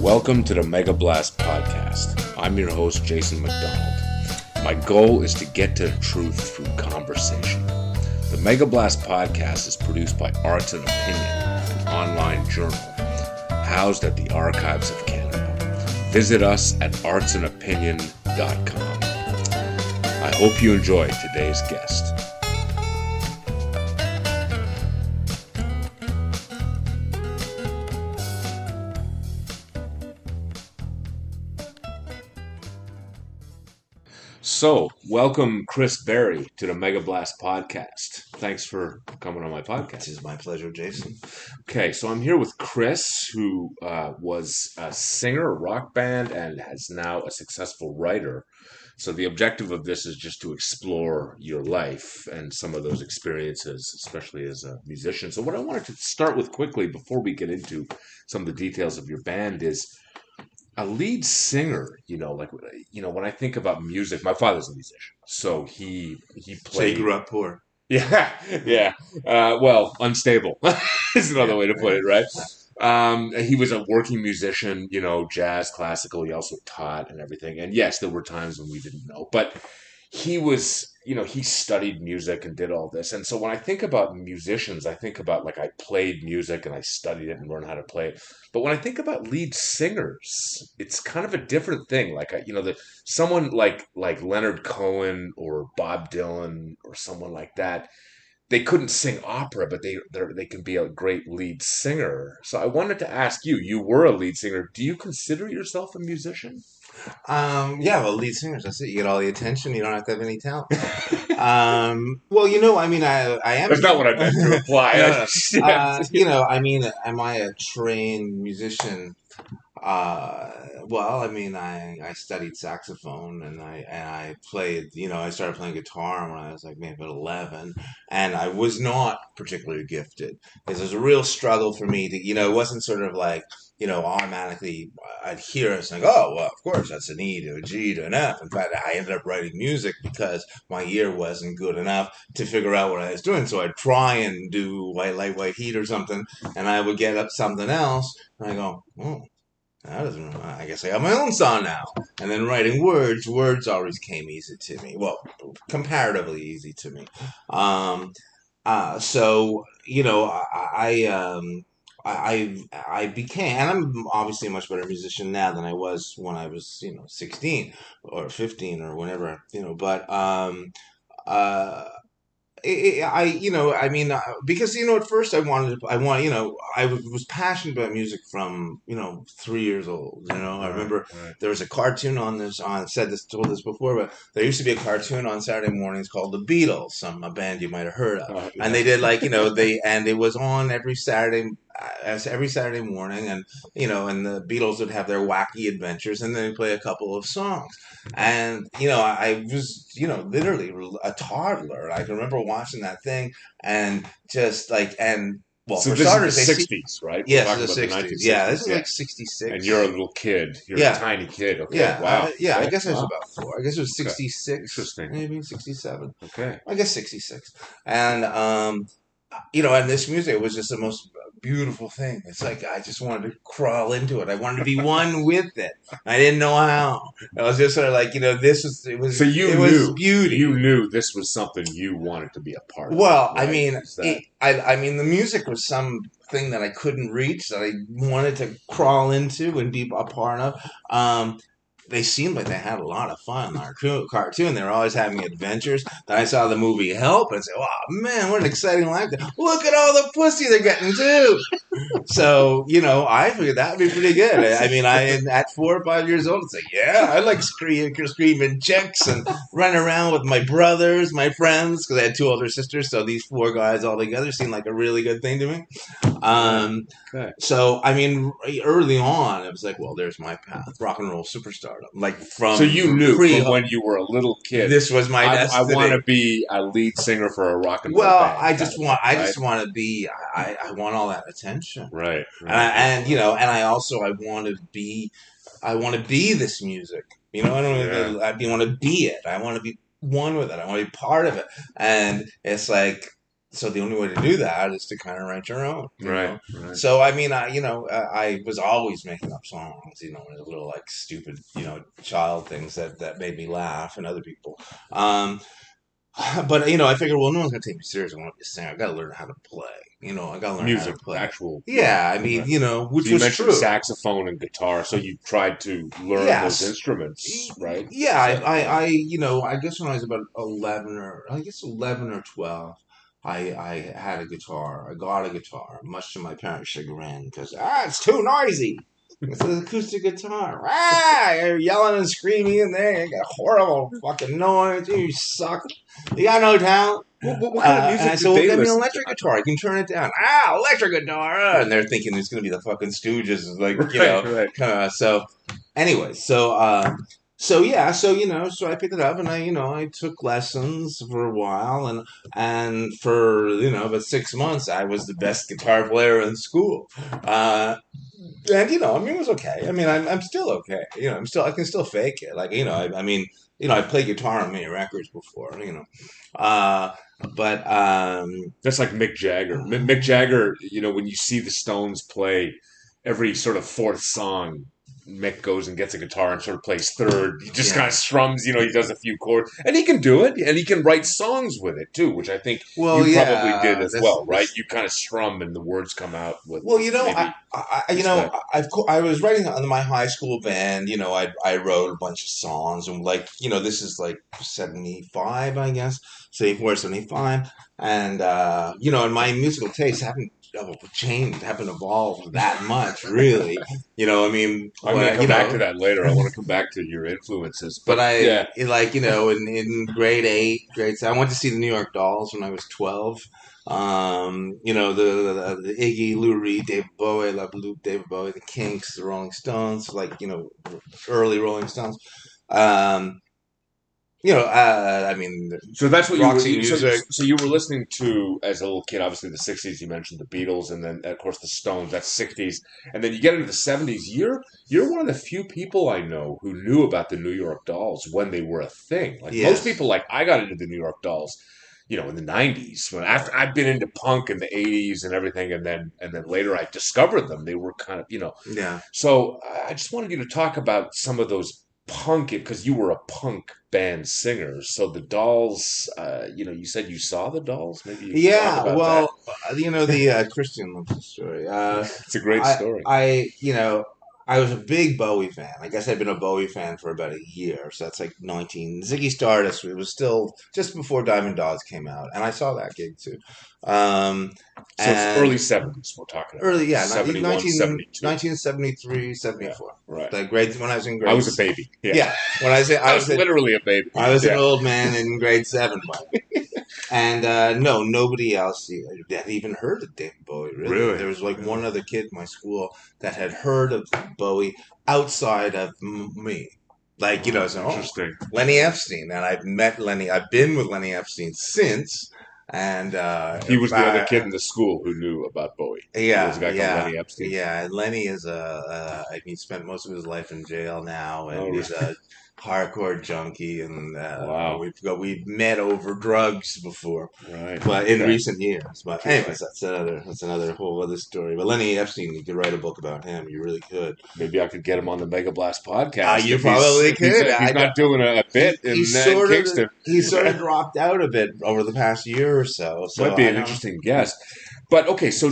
Welcome to the Mega Blast Podcast. I'm your host, Jason McDonald. My goal is to get to the truth through conversation. The Mega Blast Podcast is produced by Arts and Opinion, an online journal housed at the Archives of Canada. Visit us at artsandopinion.com. I hope you enjoy today's guest. So, welcome Chris Berry to the Mega Blast Podcast. Thanks for coming on my podcast. It is my pleasure, Jason. Okay, so I'm here with Chris, who was a singer, a rock band, and is now a successful writer. So the objective of this is just to explore your life and some of those experiences, especially as a musician. So what I wanted to start with quickly before we get into some of the details of your band is a lead singer. When I think about music, my father's a musician, so he played. So you grew up poor. Yeah. Well, unstable is another way to put it, right? He was a working musician, jazz, classical. He also taught and everything. And yes, there were times when we didn't know, but he was, he studied music and did all this. And so when I think about musicians, I think about I played music and I studied it and learned how to play it. But when I think about lead singers, it's kind of a different thing. Someone like Leonard Cohen or Bob Dylan or someone like that, they couldn't sing opera, but they can be a great lead singer. So I wanted to ask you, you were a lead singer. Do you consider yourself a musician? Well, lead singers, that's it. You get all the attention. You don't have to have any talent. I am. That's not what I meant to imply. Am I a trained musician? I studied saxophone and I played, I started playing guitar when I was maybe 11, and I was not particularly gifted. It was a real struggle for me to, it wasn't sort of automatically I'd hear it and oh, well, of course, that's an E to a G to an F. In fact, I ended up writing music because my ear wasn't good enough to figure out what I was doing. So I'd try and do White Heat or something, and I would get up something else, and I go, oh, I guess I got my own song now. And then writing words always came easy to me. Well, comparatively easy to me. I became, and I'm obviously a much better musician now than I was when I was, 16 or 15 or whenever, but, because at first I was passionate about music from 3 years old. I remember there was a cartoon told this before, but there used to be a cartoon on Saturday mornings called The Beatles, a band you might have heard of, and they did and it was on every Saturday morning, and and the Beatles would have their wacky adventures, and then play a couple of songs. And I was literally a toddler. I can remember watching that thing and just so for this starters, is the 60s, right? Yes, the 60s. Yeah, this is 66. And you're a little kid. You're a tiny kid. Okay. Yeah. Wow. I guess I was about 4. I guess it was 66. Okay. Interesting. Maybe 67. Okay. I guess 66. And and this music was just the most beautiful thing. It's I just wanted to crawl into it. I wanted to be one with it. I didn't know how. I was just sort of this was beauty. You knew this was something you wanted to be a part of. Well, right? the music was something that I couldn't reach, that I wanted to crawl into and be a part of. They seemed like they had a lot of fun in our cartoon. They were always having adventures. Then I saw the movie Help and I said, wow, man, what an exciting life. Look at all the pussy they're getting, too. So, I figured that would be pretty good. At 4 or 5 years old, it's I like screaming chicks and running around with my brothers, my friends, because I had 2 older sisters. So these 4 guys all together seemed like a really good thing to me. Okay. So, early on, it was there's my path, rock and roll superstar. So you knew from when you were a little kid, this was my destiny. I want to be a lead singer for a rock and roll band. Well, I just want to be. I want all that attention, right? And I want to be. I want to be this music. I want to be it. I want to be one with it. I want to be part of it. And it's so the only way to do that is to kind of write your own, Right, right. So I mean, I was always making up songs, little like stupid, child things that made me laugh and other people. But I figured, well, no one's gonna take me serious. I want to be a singer. I got to learn how to play. I got to learn how to Music, play. actual. Yeah, I Right. mean, which So you was mentioned true. saxophone and guitar, so you tried to learn those Yes. instruments, right? Yeah, So, I guess when I was about 11 or 12, I had a guitar. I got a guitar, much to my parents' chagrin, because it's too noisy. It's an acoustic guitar. You're yelling and screaming in there. You got horrible fucking noise. You suck. You got no talent. what kind of And I music said, did well, they get me an listen electric to? guitar. You can turn it down. Electric guitar. And they're thinking it's going to be the fucking Stooges. Like, Right, right. kind of. So, anyway, so I picked it up and I took lessons for a while and for, about 6 months, I was the best guitar player in school. And I mean, it was okay. I mean, I'm still okay. I can still fake it. Like, I mean, I played guitar on many records before. Uh, but That's like Mick Jagger. Mick Jagger, when you see the Stones play every sort of fourth song, Mick goes and gets a guitar and sort of plays third. He just kind of strums, he does a few chords. And he can do it, and he can write songs with it, too, which I think well, you probably did yeah, as well, right? You kind of strum and the words come out with well, maybe respect. I was writing on my high school band. I wrote a bunch of songs, and this is like 75, I guess, 74, 75, and and my musical tastes haven't changed, haven't evolved that much, really. I mean, I'm going to come back to that later. I want to come back to your influences. But Yeah. in grade 8, grade 7, I went to see the New York Dolls when I was 12. The Iggy, Lou Reed, David Bowie, Love Luke, David Bowie, the Kinks, the Rolling Stones, early Rolling Stones. I mean, So that's what Roxy you were. music. So you were listening to as a little kid. Obviously, the '60s. You mentioned the Beatles, and then of course the Stones. That's '60s, and then you get into the '70s. You're one of the few people I know who knew about the New York Dolls when they were a thing. Like Yes. most people, like I got into the New York Dolls, in the '90s. When after I've been into punk in the '80s and everything, and then later I discovered them. They were kind of Yeah. So I just wanted you to talk about some of those punk because you were a punk band singer. So the Dolls, you said you saw the Dolls. Maybe you could talk Yeah, about that. well, the Christian Linton story. It's a great I, story. I was a big Bowie fan. I guess I'd been a Bowie fan for about a year. So that's like 19. Ziggy Stardust, it was still just before Diamond Dogs came out. And I saw that gig too. So it's early '70s. We're talking about Early, yeah, 71, 72. 1973, 74. Right. Like grades when I was in grade. I was a baby. Yeah. Yeah, when I say I was literally a baby. I was Yeah. an old man in grade 7. And no, nobody else had even heard of David Bowie. Really, there was like one other kid in my school that had heard of Bowie outside of me. Like so Interesting. Lenny Epstein, and I've met Lenny. I've been with Lenny Epstein since, and He was the other kid in the school who knew about Bowie. There yeah, was a guy called Lenny Epstein. yeah. Lenny is he spent most of his life in jail now, and he's a hardcore junkie, and Wow. we've met over drugs before, Right. but in recent years. But anyways, that's another whole other story. But Lenny Epstein, you could write a book about him. You really could. Maybe I could get him on the Mega Blast podcast. You probably could. He's not doing a bit in Kingston. He sort of dropped out a bit over the past year or so. So might be an interesting guest. But okay, so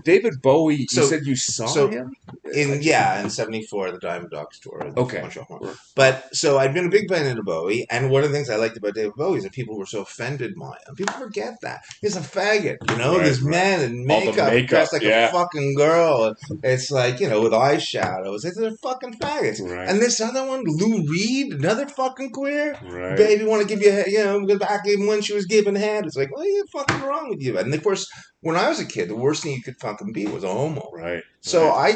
David Bowie, you said you saw him in 74, the Diamond Dogs tour. Okay. Montreal. But so I'd been a big fan of Bowie, and one of the things I liked about David Bowie is that people were so offended by him. People forget that he's a faggot, this man in makeup dressed like a fucking girl. It's like with eyeshadows. It's a fucking faggots. Right. And this other one, Lou Reed, another fucking queer. Right. Baby want to give you back even when she was giving head. It's like, what is fucking wrong with you? And of course, when I was a kid, the worst thing you could fucking be was a homo. Right. So I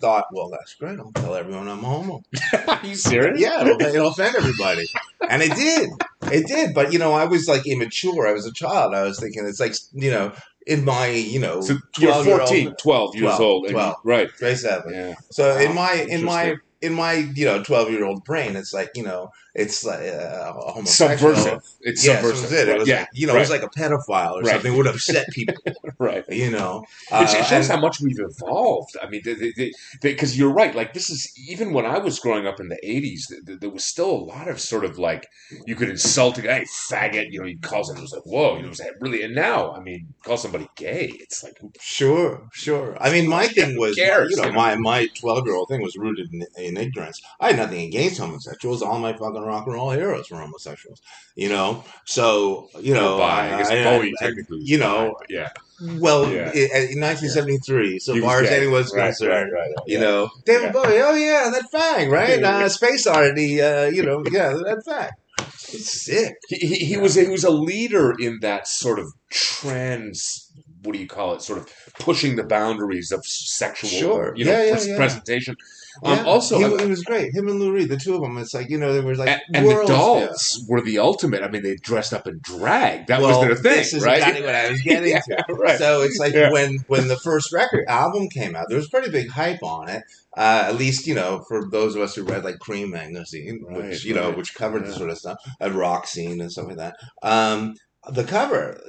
thought, well, that's great. I'll tell everyone I'm a homo. Are you serious? Yeah, it'll offend everybody. And it did. It did. But, I was like immature. I was a child. I was thinking it's like, in my, so you're 12 years old. 12. Right. Grade 7. Yeah. So in my in my 12-year-old brain, it's like it's like a homosexual. Subversive. It's Yeah, so was subversive. it. It Right. was Yeah. like it was Right. like a pedophile or Right. something. It would upset people. Right. You know, It shows and how much we've evolved. I mean, because you're right. Like this is even when I was growing up in the '80s, there was still a lot of sort of like you could insult a guy, hey, faggot. You know, you call someone. It was like, whoa. You know, it was like, really. And now, I mean, call somebody gay. It's like, sure, sure. I mean, my yeah, thing who was, cares? You know. my 12-year-old thing was rooted in ignorance. I had nothing against homosexuals. All my fucking rock and roll heroes were homosexuals. So Or bi. I guess Bowie and technically was bi, but yeah, well, yeah, in yeah. 1973, so He was far as gay. anyone's Right, right, concerned, right. Yeah, David yeah. Bowie. Oh yeah, that fag, right? Space Oddity. Yeah, that fag. It's sick. He Yeah. was a leader in that sort of trans. What do you call it? Sort of pushing the boundaries of sexual, Sure. Yeah, yeah, yeah. presentation. Yeah, Also, he was great. Him and Lou Reed, the two of them. It's like they were like and the worlds. Yeah. dolls were the ultimate. I mean, they dressed up in drag. That was Well, their thing, this is right? exactly what I was getting Yeah, to. right. So it's like Yeah, when the first record album came out, there was pretty big hype on it. At least for those of us who read like Cream magazine, right, which right. which covered the Yeah. sort of stuff, a rock scene and stuff like that. The cover,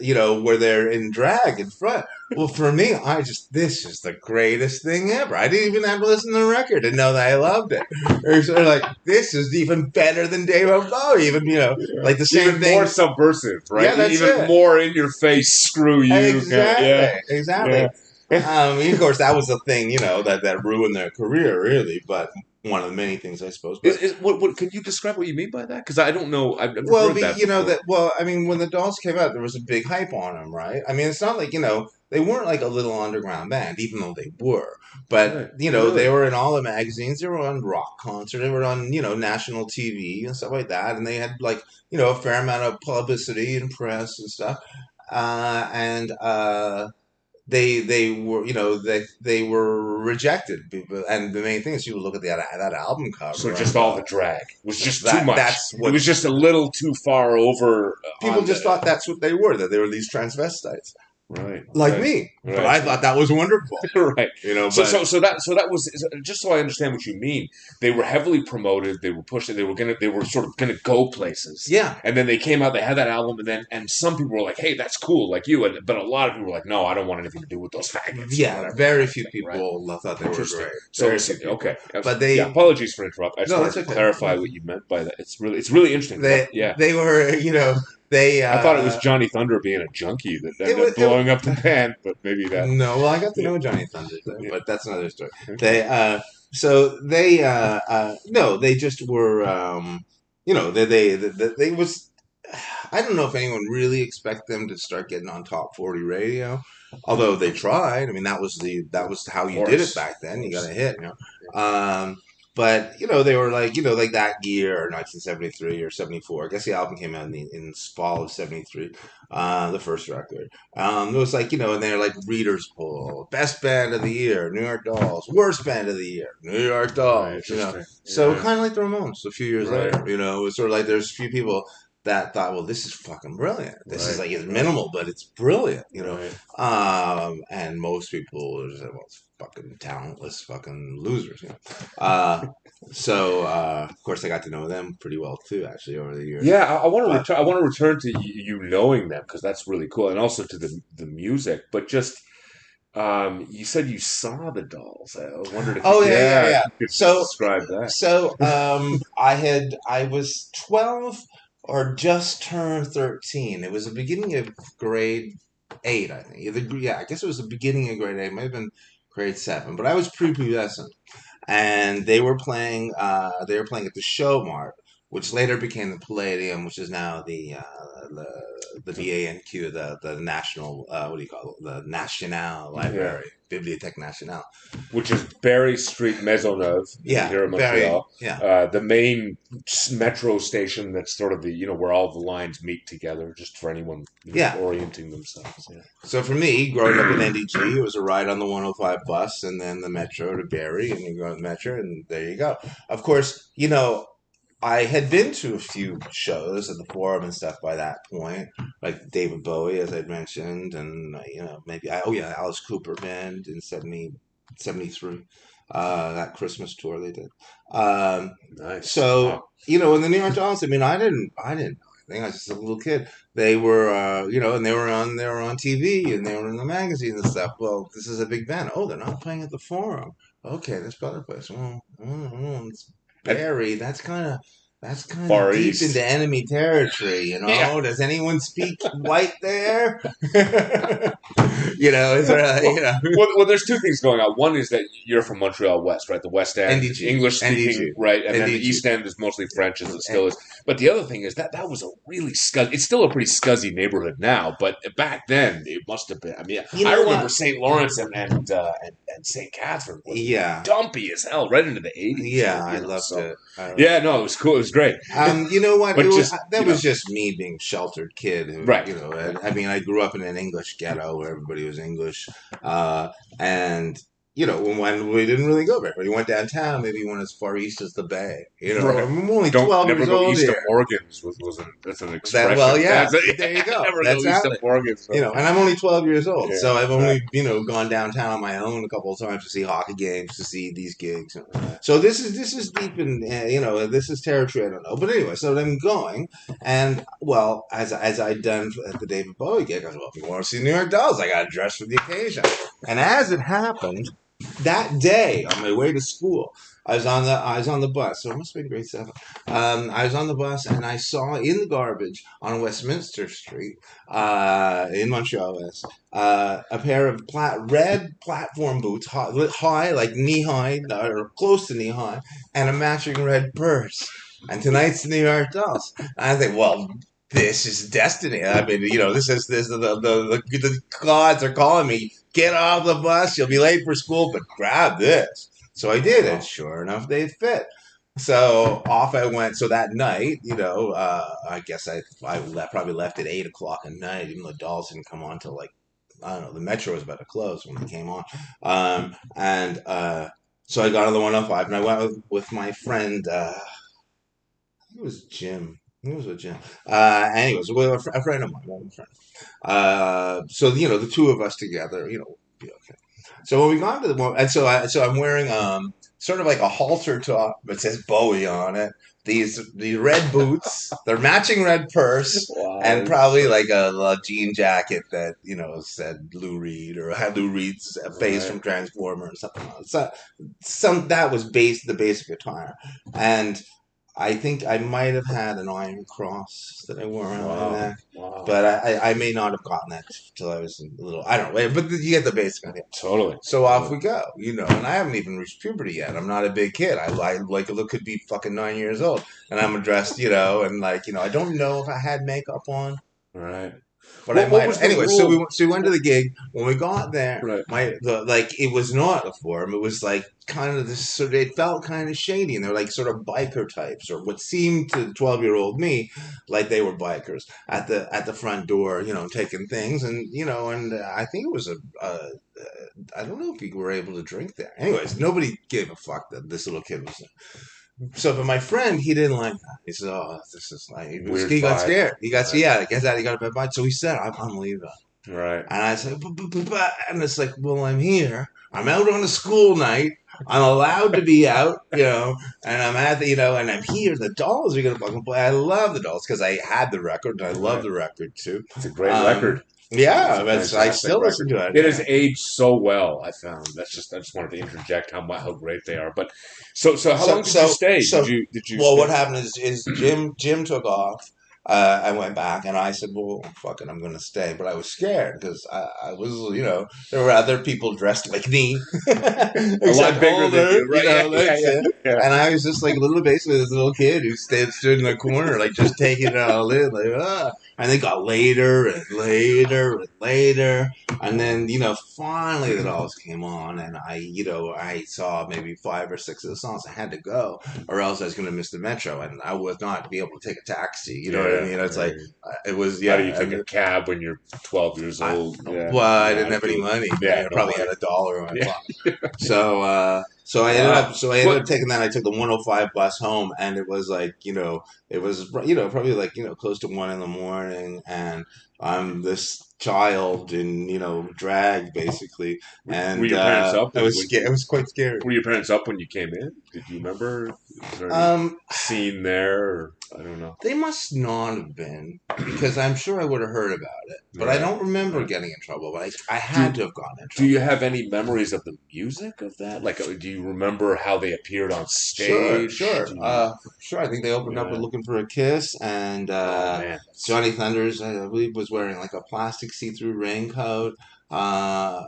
where they're in drag in front. Well, for me, this is the greatest thing ever. I didn't even have to listen to the record to know that I loved it. Or sort of like, this is even better than David Bowie. Even, Yeah. like the same Even thing. more subversive, right? Yeah, that's Even it. more in your face. Screw you. Yeah, Exactly, exactly. yeah. Of course, that was the thing, that ruined their career, really. But one of the many things, I suppose. But What could you describe what you mean by that? Because I don't know. I've never well, heard that before. I mean, when the Dolls came out, there was a big hype on them, right? I mean, it's not like they weren't like a little underground band, even though they were. But Right. they Really? were in all the magazines. They were on rock concerts. They were on national TV and stuff like that. And they had like a fair amount of publicity and press and stuff. And they were they were rejected. And the main thing is, you look at that album So cover just and all the drag was just too that much. that's It what was just a little too far over people on just the. thought that's what they were, that they were these transvestites Right. like Right. me. But Right. I thought that was wonderful, Right. but So that was just so I understand what you mean. They were heavily promoted. They were pushing. They were sort of gonna go places. yeah. And then they came out. They had that album, and some people were like, "Hey, that's cool," like you. But a lot of people were like, "No, I don't want anything to do with those faggots." Or Yeah, whatever, very kind of few thing, right? people thought they were Interesting. great. So Very few people. okay, But yeah. Apologies for interrupting. I just no, wanted that's to okay. clarify what you meant by that. It's really interesting. Yeah. They were, they I thought it was Johnny Thunder being a junkie that it ended was up blowing up the band, but maybe that. no. Well, I got to Yeah, know Johnny Thunder, yeah. but that's another story. Okay. They so they no, they just were they was. I don't know if anyone really expected them to start getting on top 40 radio, although they tried. I mean, that was how Of you did it course. back Of then. You got course. a hit, but they were like like that year, 1973 or 74. I guess the album came out in fall of 73, the first record. It was like and they're like readers poll, best band of the year, New York Dolls, worst band of the year, New York Right. Dolls. Interesting. So Yeah. kind of like the Ramones a few years Right. later. It was sort of like there's a few people that thought, well, this is fucking brilliant. This is Right. like, it's minimal, but it's brilliant, Right. And most people are just like, well, it's fucking talentless fucking losers, of course, I got to know them pretty well too, actually, over the years. Yeah, I want to But return. I want to return to you knowing them because that's really cool, and also to the music. But just you said you saw the dolls. I wondered if oh you, yeah. if you could So describe that. I was 12 or just turned 13. It was the beginning of grade 8, I think. I guess it was the beginning of grade 8. It might have been grade 7, but I was prepubescent. And they were playing at the Show Mart, which later became the Palladium, which is now the VANQ, the National, what do you call it? The National Yeah, Library, Bibliothèque Nationale. which is Berry Street, Maisonneuve, Yeah, here in very, Montreal. yeah. The main metro station that's sort of the where all the lines meet together, just for anyone Yeah. orienting themselves. Yeah. So for me, growing up in NDG, it was a ride on the 105 bus and then the metro to Barrie, and you go on the metro, and there you go. Of course, I had been to a few shows at the Forum and stuff by that point, like David Bowie, as I'd mentioned, and maybe Alice Cooper band in 73. that Christmas tour they did. Um, Nice. so Wow. in the New York Dolls, I mean, I didn't know anything. I was just a little kid. They were, and they were on TV and they were in the magazines and stuff. Well, this is a big band. Oh, they're not playing at the Forum. Okay, this other place. Well, it's And Barry. That's kind of Far deep into East. enemy territory. Yeah. Does anyone speak white there? Is there Well, there's two things going on. One is that you're from Montreal West, right? The West End, NDG, English speaking, NDG, right? And then the NDG. East End is mostly French, as it still is. But the other thing is that was a really scuzzy. It's still a pretty scuzzy neighborhood now, but back then it must have been. I mean, You I know remember what? St. Lawrence and St. Catherine was Yeah, dumpy as hell, right into the '80s. yeah, I loved So it. yeah, no, it was cool. It was great. You know what? But just That was just me being a sheltered kid who, right. I mean, I grew up in an English ghetto where everybody was English, and when we didn't really go very far. We went downtown, maybe went as far east as the Bay. Right. I'm only Don't 12 never years go old east of here. Morgan's that's an expression. Yeah, That's there you go. never That's go east how of Morgan's. So. and I'm only 12 years old, Yeah, so I've right. only gone downtown on my own a couple of times to see hockey games, to see these gigs. So this is deep in this is territory I don't know. But anyway, so I'm going, and well, as I'd done at the David Bowie gig, I was well, if you want to see New York Dolls, I got to dress for the occasion. And as it happened, that day on my way to school, I was on the bus, so it must have been grade 7. I was on the bus and I saw in the garbage on Westminster Street, in Montreal West, a pair of red platform boots, high, like knee high or close to knee high, and a matching red purse. And tonight's New York Dolls. And I think, well, this is destiny. I mean, this the gods are calling me. Get off the bus. You'll be late for school, but grab this. So I did, and sure enough, they fit. So off I went. So that night, I guess probably left at 8 o'clock at night. Even though Dolls didn't come on till like I don't know. The Metro was about to close when they came on, and so I got on the 105, and I went with my friend. It was Jim. It was with Jim. Anyways, well, a friend of mine, one friend. So the two of us together, would be okay. So when we got to and so I'm wearing sort of like a halter top that says Bowie on it. These red boots, they're matching red purse, Wow. and probably like a jean jacket that said Lou Reed or had Lou Reed's face from Transformer or something. So that was the basic attire, and I think I might have had an iron cross that I wore around my neck, but I may not have gotten that till I was a little. I don't know, but you get the basic idea. Totally. So off we go, and I haven't even reached puberty yet. I'm not a big kid. I could be fucking 9 years old, and I'm dressed, and I don't know if I had makeup on. Right. But I might. Anyway, so we went to the gig. When we got there, right. it was not a forum. It was like kind of this sort of. It felt kind of shady, and they're like sort of biker types, or what seemed to 12-year-old me like they were bikers at the front door, taking things, and and I think it was I don't know if we were able to drink there. Anyways, nobody gave a fuck that this little kid was there. So, but my friend, he didn't like that. He said, "Oh, this is like." He got scared. He got yeah. Guess that he got a bad bite. So he said, "I'm leaving." Right. And I said, but, and it's like, well, I'm here. I'm out on a school night. I'm allowed to be out, and I'm at the, and I'm here. The Dolls are gonna fucking play. I love the Dolls because I had the record and I love the record too. It's a great record. Yeah, I still listen to it. It has aged so well. I found I just wanted to interject how great they are. But so how long did you stay? Did you? Well, stay? What happened is Jim took off. I went back and I said, well, fuck it, I'm going to stay. But I was scared because I was, there were other people dressed like me. A lot bigger than you, right? Yeah. And I was just like basically this little kid who stood in the corner, like just taking it all in, like, ah. And they got later and later and later. And then, finally the Dolls came on and I saw maybe 5 or 6 of the songs. I had to go or else I was going to miss the Metro and I would not be able to take a taxi. You know what I mean? It's like, it was, yeah. How do you take a cab when you're 12 years old? I didn't have any money. Yeah, I probably had $1 in my pocket. So I ended up taking that. I took the 105 bus home, and it was like, it was probably like close to 1 a.m, and I'm this child in drag basically, Were and your parents up I was scared. It was quite scary. Were your parents up when you came in? Did you remember? Is there any Um, scene there? Or, I don't know. they must not have been because I'm sure I would have heard about it, but I Right. don't remember Right. getting in trouble. But I had Do to have gotten in Do you trouble. have any memories of the music of that? Like, do you remember how they appeared on Sure, stage? sure, Do you? sure. I think they opened up with Yeah. "Looking for a Kiss," and Oh man. Johnny Thunders, I believe, was wearing like a plastic see-through raincoat. Uh,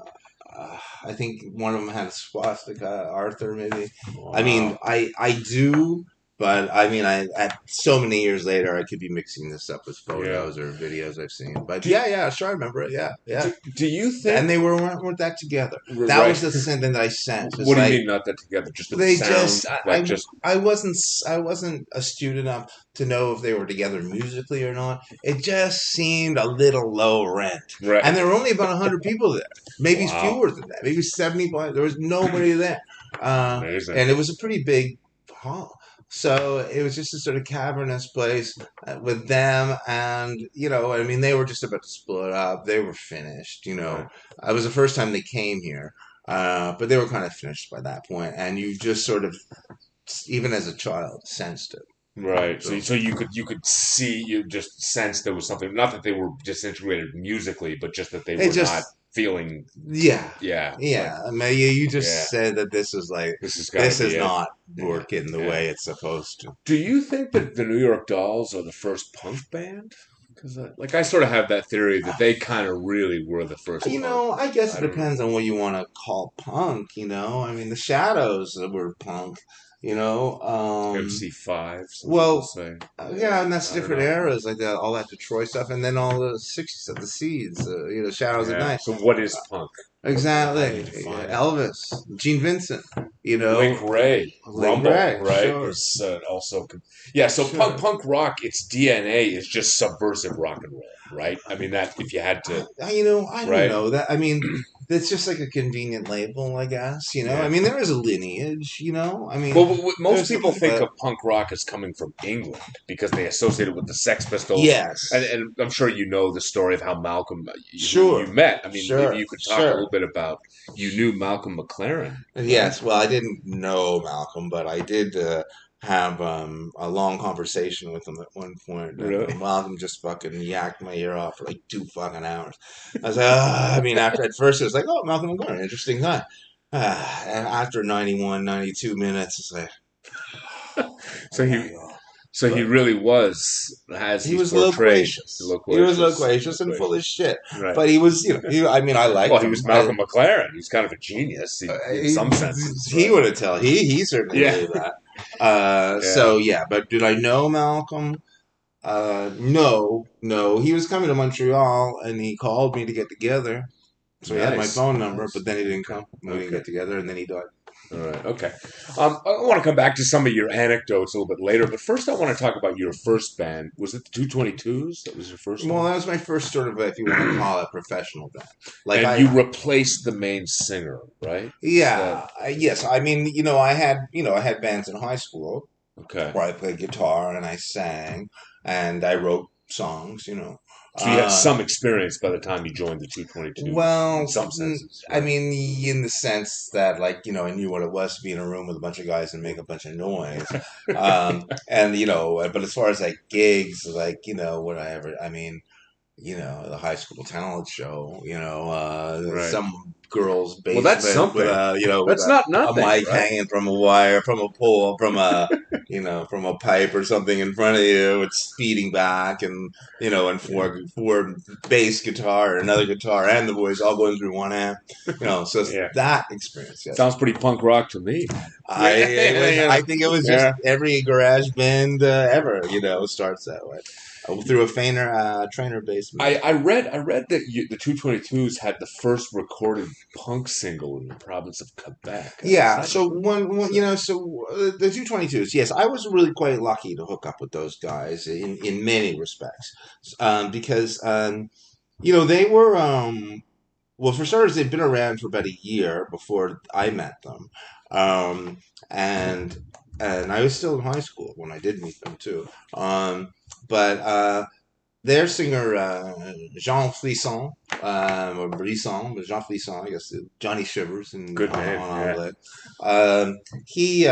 I think one of them had a swastika. Arthur, maybe. I mean, Wow. I do, but I mean, I at so many years later, I could be mixing this up with Yeah. photos or videos I've seen. But Do, yeah, yeah, sure, I remember it. Yeah, yeah. do you think? And they weren't that together. That Right. was the thing that I sensed. It's What do you like mean not that together? Just the they sound, just like just I wasn't astute enough to know if they were together musically or not. It just seemed a little low rent, right. and there were only about 100 people there, maybe Wow. fewer than that, maybe 75. There was nobody there, Amazing. and it was a pretty big hall. So it was just a sort of cavernous place with them, and I mean, they were just about to split up. They were finished. Right. It was the first time they came here, but they were kind of finished by that point, and you just sort of, even as a child, sensed it. Right. So So so you could see you just sense there was something. Not that they were disintegrated musically, but just that they it were not just, feeling. yeah, Yeah. Like yeah. I mean, you yeah. just said that this is like This has got to this be is it. not Yeah. working the Yeah. way it's supposed to. Do you think that the New York Dolls are the first punk band? Because like I sort of have that theory that they kind of really were the first punk. I guess I it don't know. depends on what you want to call punk. I mean, the Shadows were punk. You know, um, MC5, some people well, say. yeah, and that's I don't different know. eras, like that, all that Detroit stuff, and then all the '60s stuff, the Seeds, Shadows at Yeah. Night. So what is punk? How do you Exactly. define it? Elvis, Gene Vincent, Link Ray, Link Rumble, Ray, right? sure, Is also yeah. So sure. punk rock, its DNA is just subversive rock and roll, right? I mean that if you had to, I don't right? know that. I mean, it's just like a convenient label, I guess. I Yeah. mean, there is a lineage. I mean, Well, most there's, people think but of punk rock as coming from England because they associate it with the Sex Pistols, yes, and I'm sure you know the story of how Malcolm, who you sure, met. I mean, maybe sure, you could talk a sure. little bit about you knew Malcolm McLaren, right? Yes, well, I didn't know Malcolm, but I did have a long conversation with him at one point, and Really? Malcolm just fucking yacked my ear off for like 2 fucking hours. I was like, I mean, after at first it was like, oh, Malcolm McLaren, interesting guy. And after 91, 92 minutes, it's like, So I gotta he go. So he But really was, as he he's was portrayed, loquacious. He was loquacious, loquacious and full of loquacious. shit. Right. But he was, I mean, I Well, liked he him. was Malcolm McLaren. He's kind of a genius in He, some senses, he right? would have tell. He certainly Yeah. believed that. Yeah. So yeah, but did I know Malcolm? No, no. He was coming to Montreal, and he called me to get together. So he had my Nice. phone number, Nice. but then he didn't Okay. come. We didn't Okay. get together, and then he died. All right. Okay. I want to come back to some of your anecdotes a little bit later, but first I want to talk about your first band. Was it the 222s? That was your first Well, one? that was my first sort of, if you want to call it, professional band. Like And you replaced the main singer, right? Is that yeah, yes. I mean, I had bands in high school okay? where I played guitar and I sang and I wrote songs. So you had Uh, some experience by the time you joined the 222s, in well, some senses, I right? mean, in the sense that, like, I knew what it was to be in a room with a bunch of guys and make a bunch of noise. And, but as far as like gigs, like, what I ever, I mean, the high school talent show, Right. some girl's Well, that's basement with something. with That's not a nothing, mic right? hanging from a wire, from a pole, from a pipe or something in front of you. It's feeding back, and and Yeah. four bass guitar, another guitar, and the voice all going through one amp. So it's Yeah. that experience. Yes, Sounds pretty punk rock to me. I it was. You I know, think it was just yeah. every garage band ever. Starts that way. Through a trainer basement. I read that the 222s had the first recorded punk single in the province of Quebec. Is Yeah, that so true? Is that, the 222s. Yes, I was really quite lucky to hook up with those guys in many respects, because they were well, for starters, they'd been around for about a year before I met them, um, and I was still in high school when I did meet them too. But their singer Jean Flisson, or Brisson, but Jean Flisson, I guess Johnny Shivers and Good name. on Yeah. Anglais. He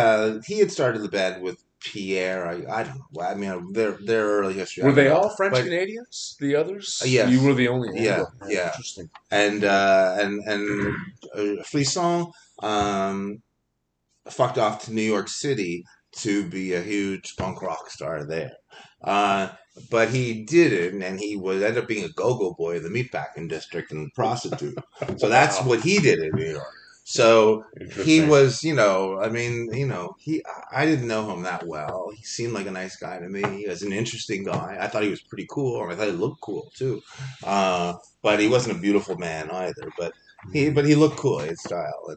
had started the band with Pierre. I don't know. I mean, their early history I Were don't they know, all French but Canadians? The others? You yes, were the only yeah, Anglo. Yeah, yeah, interesting. and Yeah. Flisson fucked off to New York City to be a huge punk rock star there. Uh, but he didn't, and he was ended up being a go-go boy in the meatpacking district and a prostitute. So that's Wow. what he did in New York. So he Interesting. was, I mean, I didn't know him that well. He seemed like a nice guy to me. He was an interesting guy. I thought he was pretty cool. I thought he looked cool too. But he wasn't a beautiful man either. But he looked cool. He had style,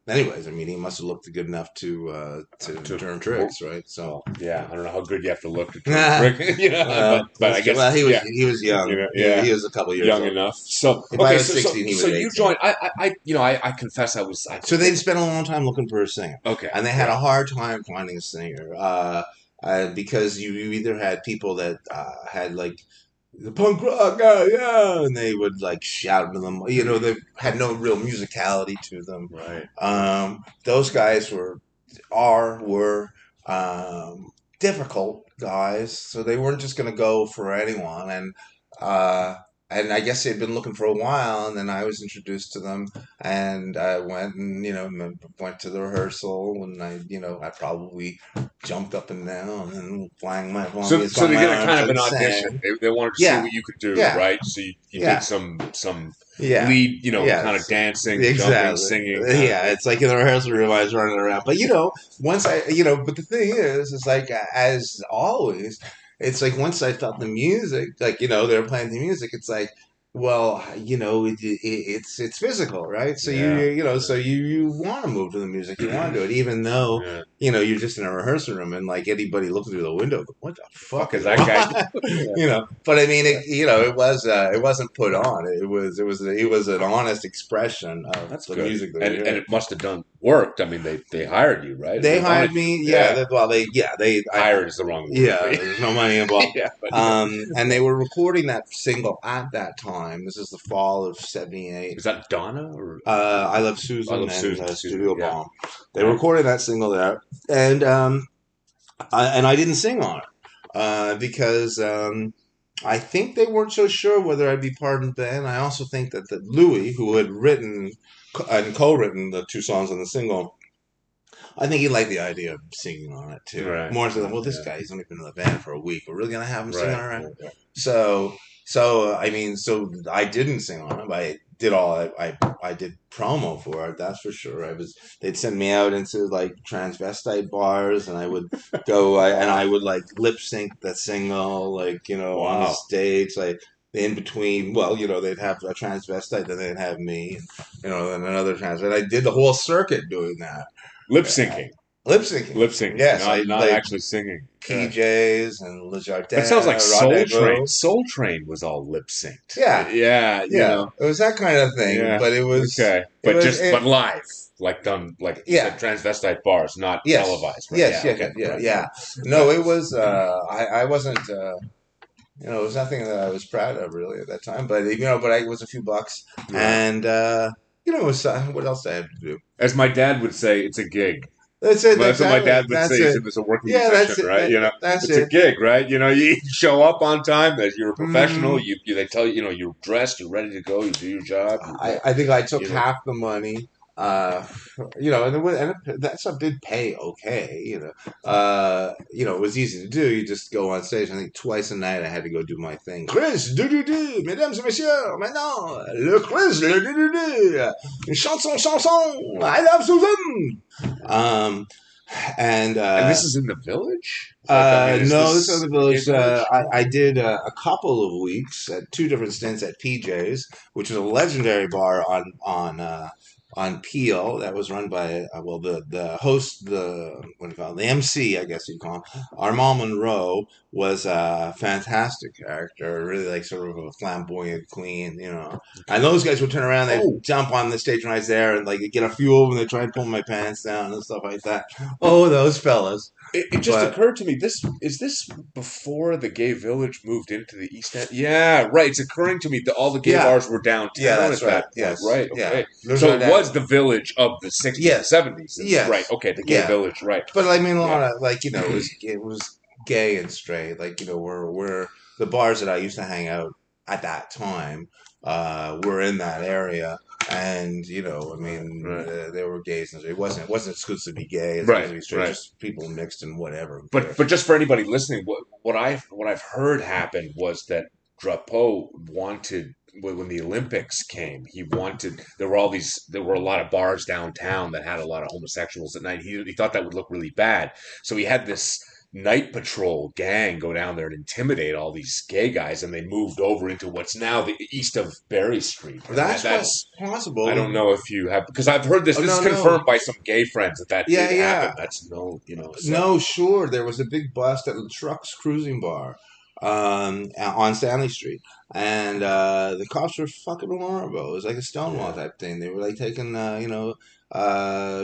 anyways, I mean, he must have looked good enough to To turn work. tricks, right? So, Well, yeah. I don't know how good you have to look to turn trick. But I that's true. guess Well, yeah. he was young. Yeah. He was a couple years Young old. enough. So By I okay. was 16, he So was you 18. joined. I confess I So think they'd maybe. spent a long time looking for a singer, Okay. and they had Yeah. a hard time finding a singer because you either had people that had like the punk rock guy, yeah, and they would like shout to them. They had no real musicality to them. Right. Those guys were difficult guys, so they weren't just going to go for anyone. Uh, and I guess they'd been looking for a while, and then I was introduced to them, and I went and went to the rehearsal, and I probably jumped up and down and So swung they my did a kind arms of an and audition. sang. They wanted to see Yeah, what you could do, yeah, right? So you did yeah, some yeah. lead, kind of Yes, dancing, jumping, exactly. singing, kind of Yeah, thing. it's like in the rehearsal room, I was running around. But but the thing is like as always, it's like once I felt the music, like they were playing the music, it's like, well, it's physical, right? So Yeah, so you want to move to the music, you want to do it, even though yeah. you're just in a rehearsal room and like anybody looking through the window, what the Fuck fuck is is that wrong? guy? Yeah, But I mean, it wasn't put on. It was an honest expression of that's the good. music that we And heard. it must have done worked. I mean, they hired you, right? They They wanted hired you. me. Yeah. Yeah, hired is the wrong word, Yeah. but There's no money involved. yeah, but And they were recording that single at that time. This is the fall of '78. is that Donna or I Love I Susan Love and Susan? Excuse me. Studio Yeah, Bomb. They yeah. recorded that single there, and I didn't sing on it because I think they weren't so sure whether I'd be part of the band. I also think that Louis, who had written and co-written the two songs on the single, I think he liked the idea of singing on it too. Right. More so than, well, this Yeah. guy, he's only been in the band for a week. We're really gonna have him sing on Right. our record. Right. So I mean, so I didn't sing on it, but I did I did promo for it. That's for sure. They'd send me out into like transvestite bars, and I would and I would like lip sync the single, like on the Wow. stage, like in between. Well, they'd have a transvestite, then they'd have me, then another transvestite. I did the whole circuit doing that. Lip syncing. Lip syncing. Lip syncing. Yes, I Not like actually singing. Yeah. PJs and Le Jardin, That sounds like Soul Train. Rendezvous. Soul Train was all lip synced. Yeah, Yeah, yeah. It was that kind of thing, Yeah. but Okay. it was But live. Like done like you yeah. said, transvestite bars, not Yes. televised, right? Yes, Yeah, yes, okay. yeah, Right, yeah. right. No, it was I wasn't it was nothing that I was proud of really at that time, but it was a few bucks Yeah. and it was what else I had to do. As my dad would say, it's a gig. That's it, That's what my exactly. dad would That's say. He it. said it's a working Yeah, that's musician, it. right? That's It's a it. gig, right? You show up on time. That you're a professional. Mhm. They tell you, you're dressed, you're ready to go. You do your job. I think I took You know. half the money. And that stuff did pay okay. It was easy to do. You just go on stage. I think twice a night I had to go do my thing. Chris, mesdames et messieurs, maintenant le Chris, une chanson, I love Susan. And this is in the village. Is No, this this other village. in the village? I did a couple of weeks at two different stints at PJ's, which was a legendary bar on Peel that was run by the host, what do you call it, the MC, I guess you'd call him. Armand Monroe was a fantastic character, really like sort of a flamboyant queen, And those guys would turn around, they would jump on the stage when I was there, and like get a few of them, they try and pull my pants down and stuff like that. Oh, those fellas. It just But occurred to me. This before the gay village moved into the East End? Yeah, right. It's occurring to me that all the gay yeah, bars were yeah, downtown that's at right. that point. Yes, Right. yeah. Okay. There's So our it dad. was the village of the 60s and Yes, 70s. Right. yes, Okay. The gay yeah. village. Right. But I mean, a Yeah. lot of like it was gay and straight. Like we're the bars that I used to hang out at that time were in that area, and I Right. mean, Right. there were gays and straight. It wasn't exclusively gay. It's Right. exclusively straight. Right. Just people mixed and whatever. Who But cares? just for anybody listening, what I've heard happened was that Drapeau wanted when the Olympics came, he wanted there were a lot of bars downtown that had a lot of homosexuals at night. He thought that would look really bad, so he had this night patrol gang go down there and intimidate all these gay guys, and they moved over into what's now the east of Berry Street. And That's quite that's I possible. don't know if you have because I've heard this. Oh This is no, confirmed no. by some gay friends that Yeah, did happen. yeah. That's no, so. No, sure. There was a big bust at the Trucks Cruising Bar on Stanley Street, and the cops were fucking horrible. It was like a Stonewall Yeah. type thing. They were like taking,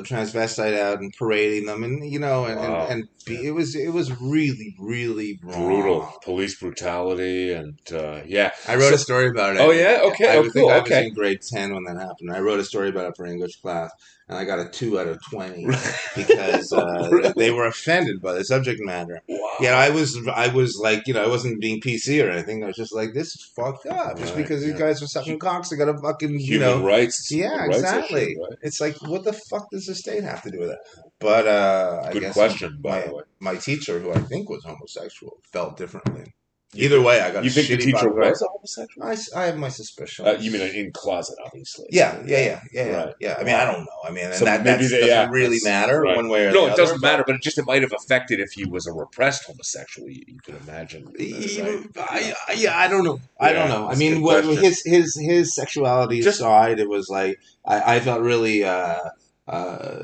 transvestite out and parading them, and Wow. it was really, really Brutal wrong. police brutality and yeah. I wrote So, a story about oh it. yeah, okay, I oh would think cool, I was okay. in grade 10 when that happened. I wrote a story about it for English class, and I got a 2 out of 20 because they Really? were offended by the subject matter. Yeah, Wow. I was like, I wasn't being PC or anything. I was just like, this is fucked up. Just Right. because these Yeah. guys are sucking cocks, they got to fucking, Human rights. It's a human yeah, rights issue, exactly. right? It's like, what the fuck does the state have to do with it? But I Good guess question, by the my way. my teacher, who I think was homosexual, felt differently. You Either think way, I got a you think the shitty teacher fucking grade. was a homosexual? I have my You mean suspicions. in closet, obviously. Yeah, yeah, Yeah. yeah, yeah, yeah, Right. yeah. I mean, I Wow. don't know. I mean, and So that maybe they, doesn't yeah, really that's matter right. one way or No, the it other. doesn't But matter, but it might have affected if he was a repressed homosexual. You could imagine, right? Yeah. yeah, I don't know. I don't Yeah, know. I that's a mean, good question. his sexuality Just aside, it was like I felt really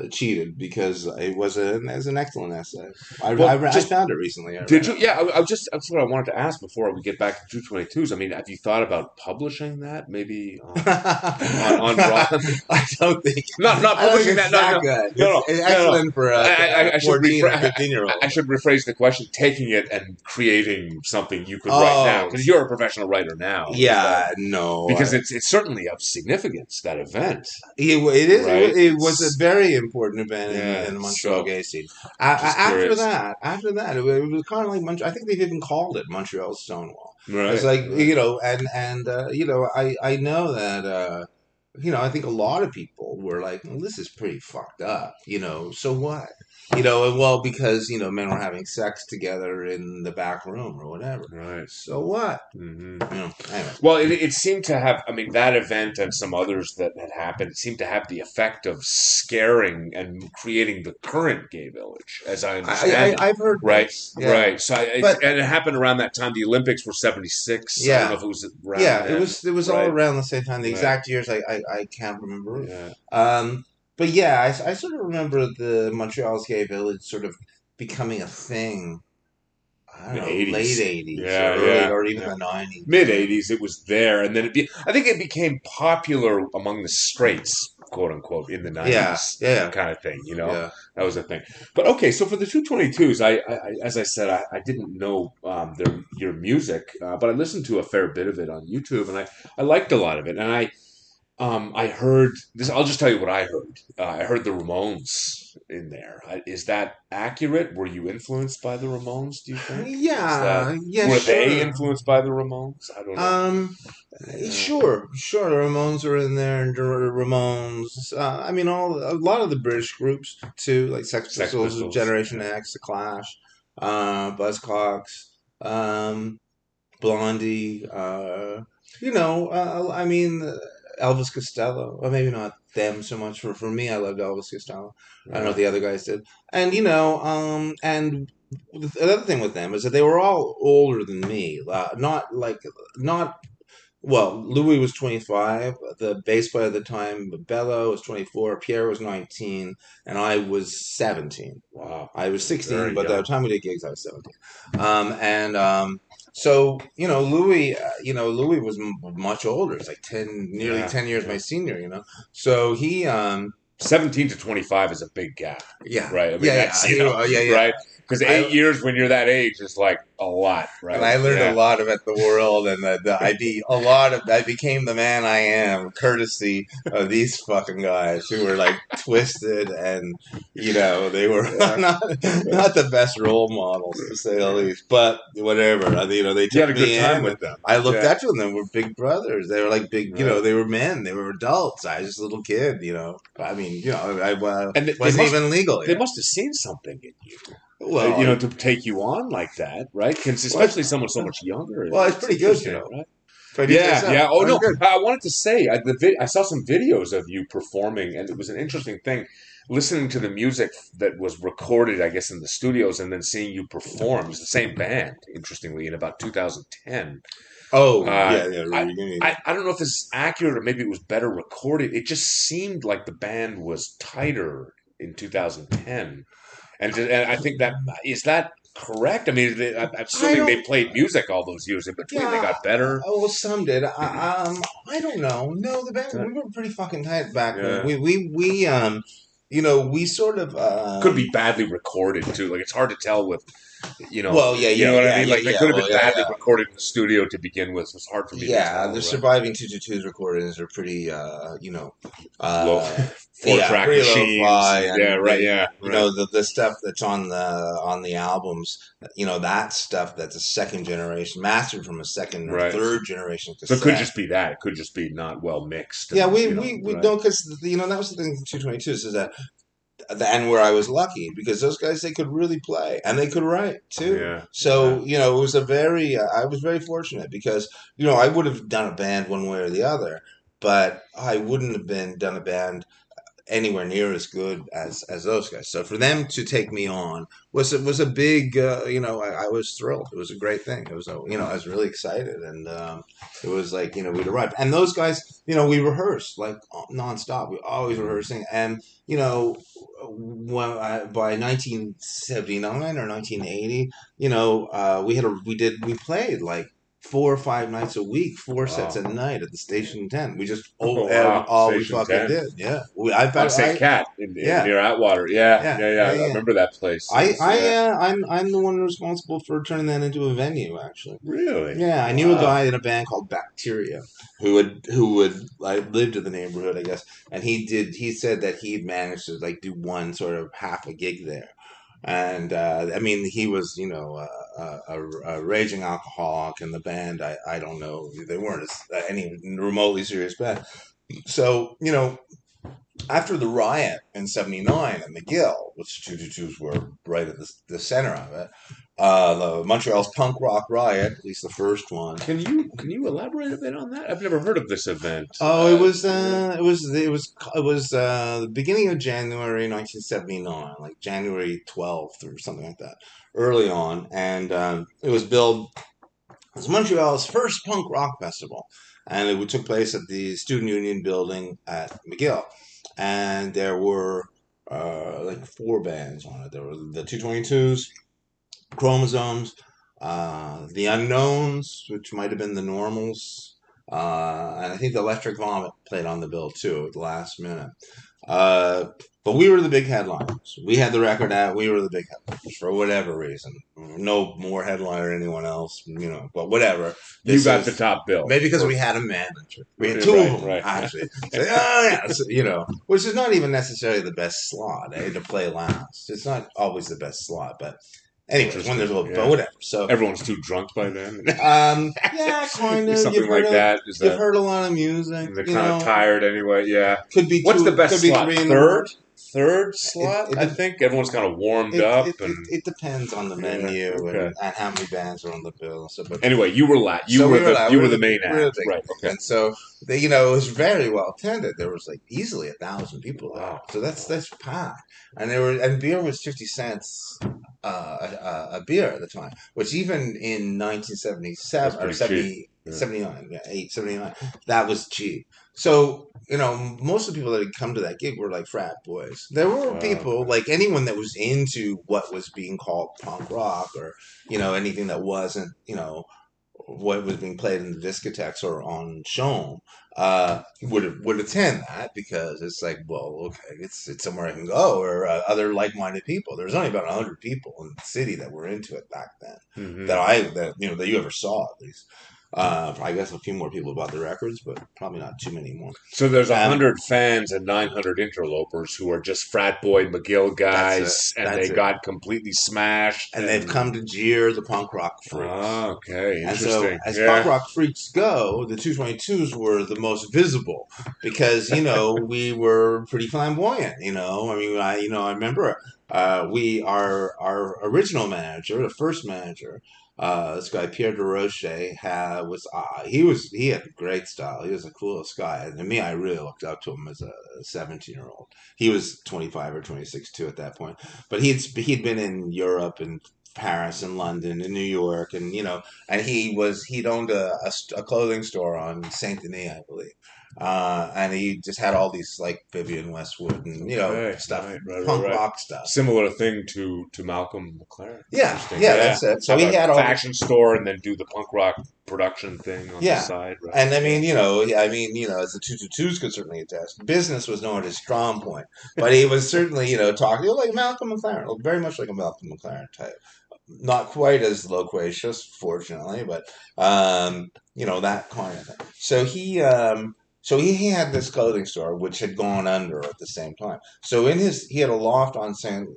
cheated because it was an excellent essay. well, I just found it recently. I did read it. you? Yeah, that's what I wanted to ask before we get back to 222s. I mean, have you thought about publishing that maybe on Raw? I don't think Not I don't think publishing it's that. No, that no, good. no, no, It's no, no. excellent for a I should 14 or 15 year I old. should rephrase the question. Taking it and creating something you could write now, Oh, because you're a professional writer now. Is that yeah, no. because it's certainly of significance that event, It is. right? It was a It's very important event in yeah. the Montreal So gay scene. just curious, After that, it was kind of like Montreal. I think they've even called it Montreal Stonewall. It's right? like Right. I know that I think a lot of people were like, well, this is pretty fucked up. So what? Well, because men were having sex together in the back room or whatever. Right. So what? Hmm. Anyway. Well, it seemed to have, I mean, that event and some others that had happened, it seemed to have the effect of scaring and creating the current gay village, as I understand it. I've heard Right, this. Yeah. right. So, But and it happened around that time. The Olympics were 76. I don't know yeah. if it was around Yeah, then. it was all Right, around the same time. The right. exact years I can't remember. Yeah. But yeah, I sort of remember the Montreal's gay village sort of becoming a thing. I don't The know, late 80s. '80s or Yeah, early yeah. or even Yeah. the '90s. Mid 80s, it was there. And then I think it became popular among the straights, quote unquote, in the Yeah, 90s yeah, kind of thing, yeah. That was a thing. But okay, so for the 222s, as I said, I didn't know your music, but I listened to a fair bit of it on YouTube, and I liked a lot of it. And I heard this. I'll just tell you what I heard. I heard the Ramones in there. Is that accurate? Were you influenced by the Ramones? Do you think? Is that Yeah, yeah, were they sure. influenced by the Ramones? I don't know. Um, Yeah. sure. The Ramones are in there, and the Ramones. I mean, a lot of the British groups too, like Sex Sex Pistols, Pistols. Generation Yeah. X, The Clash, Buzzcocks, um, Blondie. I mean, Elvis Costello. Well, maybe not them so much. For me, I loved Elvis Costello. I don't know what Right. the other guys did, and and the other thing with them is that they were all older than me. Not well, Louis was 25. The bass player at the time, Bello, was 24. Pierre was 19, and I was 17. Wow. I was 16, Very but the young. time we did gigs, I was 17. So Louis was much older. It's like nearly Yeah. 10 years my Yeah. senior. So he, 17 to 25 is a big gap, yeah, right? I mean, yeah, that's yeah, yeah, yeah. right. Because I 8 years when you're that age is like a lot, and right? I learned a Yeah, lot about the world, and I became the man I am, courtesy of these fucking guys who were like twisted, and they were yeah. not the best role models to say the least. But whatever, they You took had a good me time in, and with them. I looked Yeah, up to them. They were big brothers. They were like big, right. they were men. They were adults. I was just a little kid. I mean, I And wasn't even legal they yet. must have seen something in you, Well, to take you on like that, right? 'Cause well, especially someone so much younger. it's It's pretty good, interesting, right? If I do say Yeah, so. yeah. Oh I was no, good. I wanted to say I saw some videos of you performing, and it was an interesting thing listening to the music that was recorded, I guess, in the studios, and then seeing you perform. It was the same band, interestingly, in about 2010. Oh, Uh, yeah, yeah. I, Reunion. I don't know if this is accurate or maybe it was better recorded. It just seemed like the band was tighter in 2010, and I think that is that correct. I mean, I'm I assuming they don't. played music all those years in between. They Yeah. got better. Well, some did. I don't know. No, the band Uh, we were pretty fucking tight back then. Yeah. We sort of Could be badly recorded too. Like it's hard to tell with, Well, yeah, you yeah, know what I yeah, mean. yeah, Like they yeah. could have Well, been yeah, badly yeah. recorded in the studio to begin with. It's hard for me to Yeah, the tell. Right? surviving 222's recordings are pretty, Low uh, four yeah, track pretty machines. lo-fi, Yeah. and Right. Yeah. Right. the stuff that's on the albums, that stuff that's a second generation, mastered from a second or Right. third generation So it could cassette. just be that. It could just be not well mixed, Yeah, and we right. know, because that was the thing with 222's, is that and where I was lucky, because those guys, they could really play and they could write too. Yeah. Yeah. So it was I was very fortunate, because I would have done a band one way or the other, but I wouldn't have been done a band anywhere near as good as those guys. So for them to take me on was a big, I was thrilled. It was a great thing. It was I was really excited, and it was like, we'd arrived, and those guys, we rehearsed like nonstop. We always rehearsing, and by 1979 or 1980, we played like 4 or 5 nights a week, 4 sets a Wow. night at the Station 10. We just Oh wow. all we Station fucking 10 did. Yeah, I on bet St. I Cat yeah near Atwater. Yeah. yeah Yeah. Yeah. yeah I yeah. remember that place. It I was, I yeah. I'm the one responsible for turning that into a venue, actually. Really? Yeah, I knew a Wow. guy in a band called Bacteria who would I lived in the neighborhood, I guess, and he said that he'd managed to like do one sort of half a gig there. And I mean, he was, a raging alcoholic, in the band. I don't know, they weren't any remotely serious band. So, after the riot in '79 at McGill, which 222s were right at the center of it, the Montreal's punk rock riot, at least the first one. Can you elaborate a bit on that? I've never heard of this event. Oh, it was the beginning of January 1979, like January 12th or something like that, early on, and it was billed as Montreal's first punk rock festival, and it took place at the Student Union building at McGill, and there were like four bands on it. There were the 222s, Chromosomes, the Unknowns, which might have been the Normals, and I think the Electric Vomit played on the bill too at the last minute. Uh, but we were the big headliners. We had the record out. We were the big headliners for whatever reason. No more headliner than anyone else, but whatever. You This got the is top bill. maybe because we had a manager. We had two of them, Right. actually. So, oh, yeah. So, which is not even necessarily the best slot, to play last. It's not always the best slot, but anyways, when there's a little, Yeah. but whatever. So, Everyone's too drunk by then. yeah, kind of. Something like that. Is You've that heard a lot of music. they're kind of tired anyway? Yeah. Could be What's two. the best Could be slot? three in the Third. morning. Third slot. It, I it, think everyone's kind of warmed it, up it, and. it, it depends on the Yeah, venue, okay. and how many bands are on the bill. So, but Anyway, you were la- you so were we were the like, you we were were the the main we were act, the right? big, Okay. and so it was very well attended. There was like easily 1,000 people there. Wow. So that's packed, and beer was 50 cents a beer at the time, which even in 1977 or That's pretty cheap. 79, yeah, 879, that was cheap. So, most of the people that had come to that gig were like frat boys. There were people, like anyone that was into what was being called punk rock, or, anything that wasn't, what was being played in the discotheques or on show would attend that because it's like, well, okay, it's somewhere I can go, or other like minded people. There's only about 100 people in the city that were into it back then Hmm. that you ever saw at least. I guess a few more people bought the records, but probably not too many more. So there's a Um, hundred fans and 900 interlopers who are just frat boy McGill that's it. guys, and they That's it. got completely smashed. And they've come to jeer the punk rock freaks. Okay, And so, interesting. as punk Yeah. rock freaks go, the 222s were the most visible because we were pretty flamboyant. I mean, I remember our original manager, the first manager, this guy Pierre DeRoche he had great style. He was the coolest guy, and to me, I really looked up to him as a 17-year-old. He was 25 or 26 too at that point, but he'd been in Europe and Paris and London and New York, and and he'd owned a clothing store on Saint Denis, I believe, and he just had all these like Vivian Westwood and Okay. stuff, Right, punk right. rock stuff. Similar thing to Malcolm McLaren. Yeah, Interesting. yeah, Yeah. that's it. So Have he a had all the, fashion store and then do the punk rock production thing on the yeah, side. Right. and I Yeah. mean, as the 222s could certainly attest, business was not his strong point, but he was certainly, talking like Malcolm McLaren, very much like a Malcolm McLaren type. Not quite as loquacious, fortunately, but that kind of thing. So he had this clothing store which had gone under at the same time. So he had a loft on St.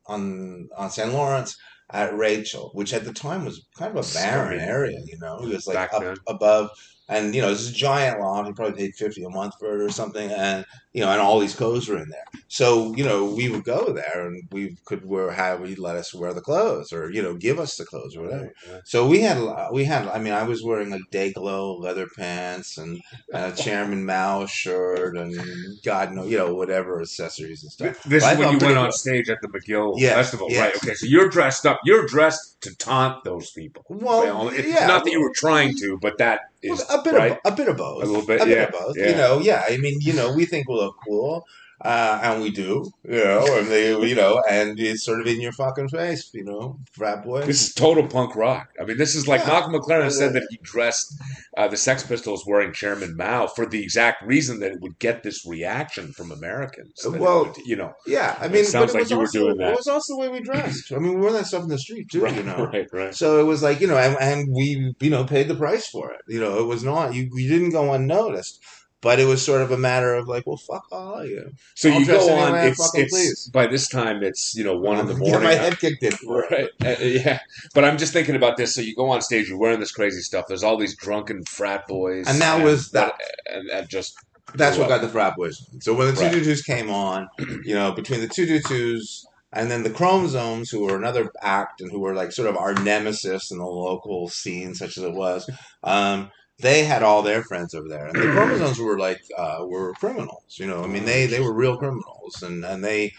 Lawrence at Rachel, which at the time was kind of a I barren mean, area. It was like back up then. above, and it's a giant loft. You probably paid 50 a month for it or something, and and all these clothes were in there. So we would go there, and we could he'd let us wear the clothes, or give us the clothes or whatever. Right, right. So we had. I mean, I was wearing like Dayglow leather pants and a Chairman Mao shirt, and God know, whatever accessories and stuff. This But I is when felt you went pretty on good. stage at the McGill Yes, Festival, right? yes. Okay, so you're dressed up. You're dressed to taunt those people. Well, Well, yeah. not that you were trying to, but that Well, is right. a bit of A both, little bit, a bit yeah, of both. yeah. Yeah. I mean, we think we look cool, and we do, and and it's sort of in your fucking face, frat This boys. is total punk rock. I mean, this is like Yeah. Malcolm McLaren said that he dressed the Sex Pistols wearing Chairman Mao for the exact reason that it would get this reaction from Americans. That it Well, would. yeah. I It mean, but sounds like you were doing it that. was also the way we dressed. I mean, we wore that stuff in the street too, Right, right, right. So it was like, and we, paid the price for it. It was not you didn't go unnoticed, but it was sort of a matter of like, well, fuck all you. So I'll you dress go any on. way I It's fucking it's please. by this time it's 1 in the Get morning. my head kicked in for it. Right. Yeah. But I'm just thinking about this. So you go on stage, you're wearing this crazy stuff. There's all these drunken frat boys, And that was that. and just That's blew what got up. the frat boys. So when the Right. 222s came on, between the 222s and then the Chromosomes, who were another act and who were like sort of our nemesis in the local scene, such as it was, they had all their friends over there, and the Chromosomes were like were criminals. I mean, they were real criminals, and they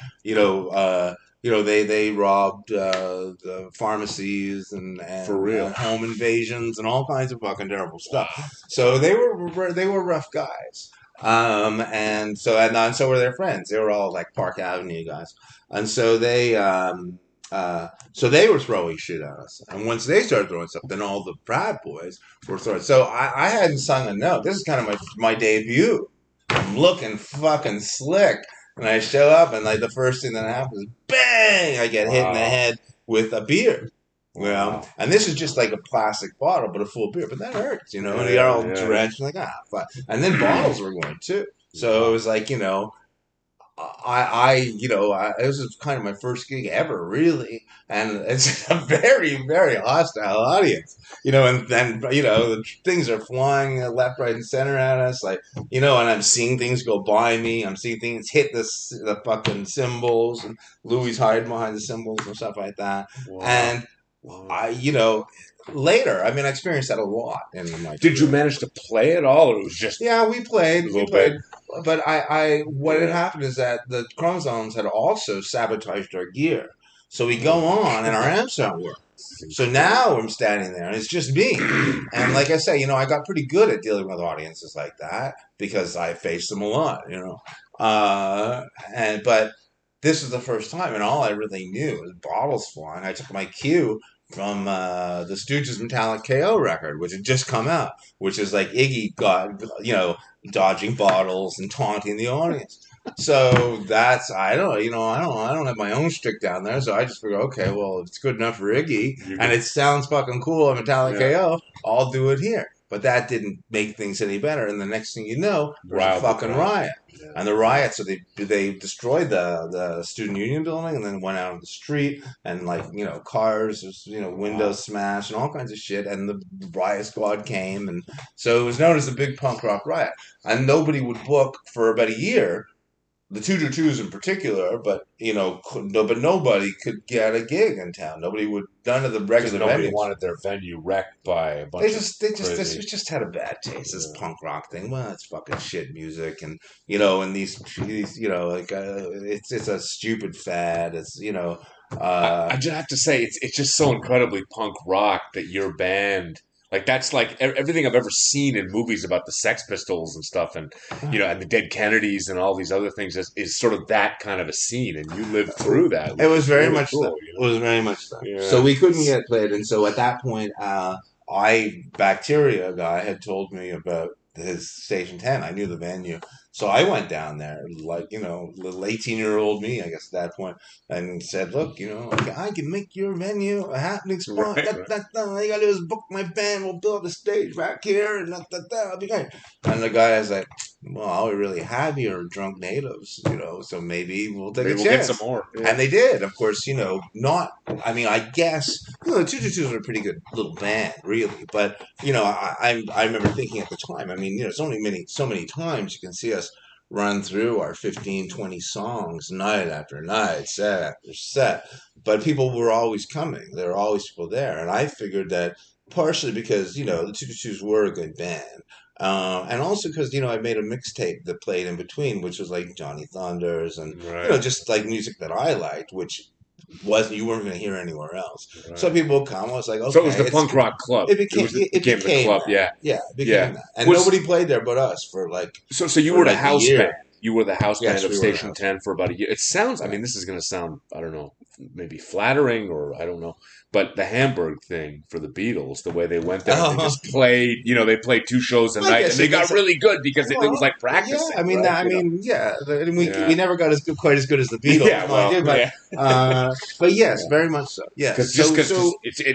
they robbed the pharmacies and For real. home invasions and all kinds of fucking terrible stuff. So they were rough guys. And so were their friends. They were all like Park Avenue guys, and so they were throwing shit at us. And once they started throwing stuff, then all the frat boys were throwing. So I hadn't sung a note. This is kind of my debut. I'm looking fucking slick. And I show up, and like the first thing that happens is bang! I get hit in the head with a beer. Wow. And this is just like a plastic bottle, but a full bear. But that hurts, and Yeah, you're all yeah. drenched, like fuck. And then bottles were going too. So it was like, this was kind of my first gig ever, really, and it's a very, very hostile audience, and then the things are flying left, right, and center at us, like and I'm seeing things go by me. I'm seeing things hit the fucking cymbals, and Louis hiding behind the cymbals and stuff like that, Wow. and Wow. later, I mean, I experienced that a lot in my Did you career. manage to play it all, or it was just Yeah, we played. a little bit? But what had happened is that the Chromosomes had also sabotaged our gear. So we go on, and our amps don't work. So now I'm standing there, and it's just me. And like I say, I got pretty good at dealing with audiences like that because I faced them a lot, but this was the first time, and all I really knew was bottles flying. I took my cue from the Stooges' Metallic KO record, which had just come out, which is like Iggy got, dodging bottles and taunting the audience. So that's I don't have my own stick down there, so I just figure, okay, well, if it's good enough for Iggy You and can, it sounds fucking cool on Metallic yeah, KO, I'll do it here. But that didn't make things any better, and the next thing you know, there's a riled the fucking crowd. riot. Yeah, And the riot, so they destroyed the student union building, and then went out on the street, and like cars, wow. windows smashed and all kinds of shit, and the riot squad came, and so it was known as the big punk rock riot. And nobody would book for about a year, the 222s in particular, but but nobody could get a gig in town. Nobody would, none of the Because regular nobody venues. wanted their venue wrecked by a They bunch of just, they just, this crazy. was just had a bad taste. This Yeah. punk rock thing. Well, it's fucking shit music, and and these, like it's a stupid fad. It's I just have to say, it's just so incredibly punk rock that your band, like that's like everything I've ever seen in movies about the Sex Pistols and stuff, and the Dead Kennedys and all these other things is sort of that kind of a scene, and you lived through that, It which was is very really much so. cool. It was very much so. So Yeah. we couldn't get played, and so at that point, Bacteria guy had told me about his Station 10. I knew the venue, so I went down there, like little 18-year-old me, I guess at that point, and said, "Look, I can make your venue a happening spot. Right. Right. All you gotta do is book my band. We'll build a stage back here, and that'll be great." And the guy was like, "Well, all we really have here are drunk natives, so maybe we'll take Maybe a we'll get some chance." more. Yeah. And they did, of course. Not. I mean, I guess the 222s were a pretty good little band, really. But I remember thinking at the time. I mean, so many times you can see us run through our 15, 20 songs night after night, set after set. But people were always coming. There were always people there, and I figured that partially because the 222s were a good band. And also because I made a mixtape that played in between, which was like Johnny Thunders and Right. just like music that I liked, which wasn't you weren't going to hear anywhere else. So Right. people would come. I was like, So it was okay, the punk rock club. it Became the became club. that. Yeah. Yeah, it Yeah. became that, and Was nobody played there but us for you were the a house band. year. You were the house band Yes, of we were the Station house. 10 for about a year. It sounds, I Yeah. mean, this is going to sound, I don't know, maybe flattering or I don't know, but the Hamburg thing for the Beatles, the way they went there and they just played, they played two shows a I night guess and they you could got say. really good because it was Well, like yeah. practicing, right? Yeah. We Yeah. never got quite as good as the Beatles, Yeah, no well, idea, yeah. but yes, Yeah. very much so. Yes. Because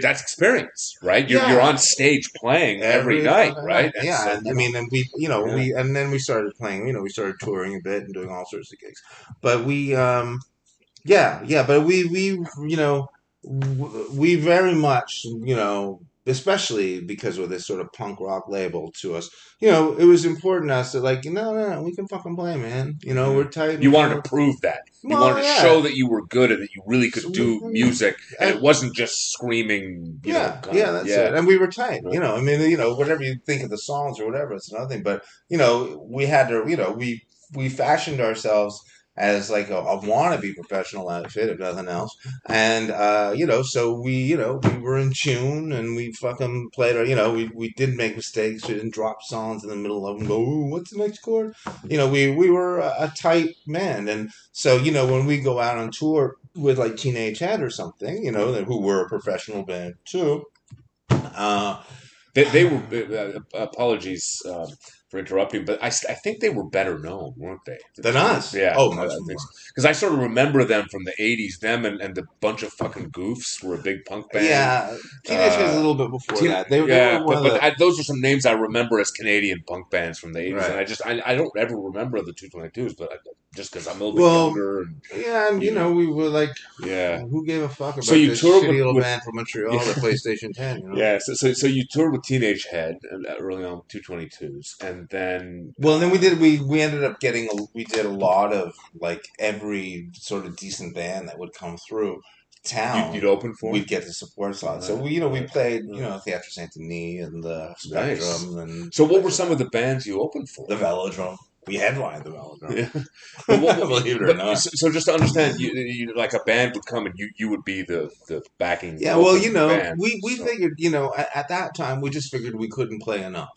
that's experience, right? You're Yeah, on stage playing every every night, fucking night. right? And Yeah, so, and I mean, and yeah. and then we started playing. We started touring a bit and doing all sorts of gigs. But but we very much, especially because of this sort of punk rock label to us, it was important to us that like, no, we can fucking play, man. Mhm. We're tight, You and wanted to prove that. You wanted well, to yeah. show that you were good and that you really could So do music, and it and wasn't just screaming, kind of, that's yeah. it. And we were tight, Right. I mean, whatever you think of the songs or whatever, it's another thing. But we had to, we fashioned ourselves as like a wannabe professional outfit, if nothing else. And so we were in tune, and we fucking played our, we did make mistakes. We didn't drop songs in the middle of them. Go, ooh, what's the next chord? We were a tight band, and so when we go out on tour with like Teenage Head or something, who were a professional band too. Uh, They were, apologies for interrupting, but I think they were better known, weren't they? than us. Yeah, Oh, I much think more. so. Because I sort of remember them from the 80s. Them and the bunch of fucking goofs were a big punk band. Yeah, Teenage Head is a Uh, little bit before that. They Yeah, were one of the those are some names I remember as Canadian punk bands from the 80s, and right. I don't ever remember the 222s, but just because I'm a little bit Well, younger, and yeah, and we were like, yeah. who gave a fuck So about you this toured shitty little with band from Montreal yeah, that plays Station 10, yeah. So you toured with Teenage Head early on with 222s, and then Well, and then we ended up we did a lot of like every sort of decent band that would come through you'd town. open for We'd them. get the support slot. So Right, we right, played right. Theatre Saint Denis and the Nice. Spectrum and So what were places some like of the bands you opened for? the Velodrome. We headlined the Velodrome. Yeah. But Believe it or but not. so just to understand, like a band would come and you would be the backing Yeah, well, vocals of the band. we So figured, at that time, we just figured we couldn't play enough.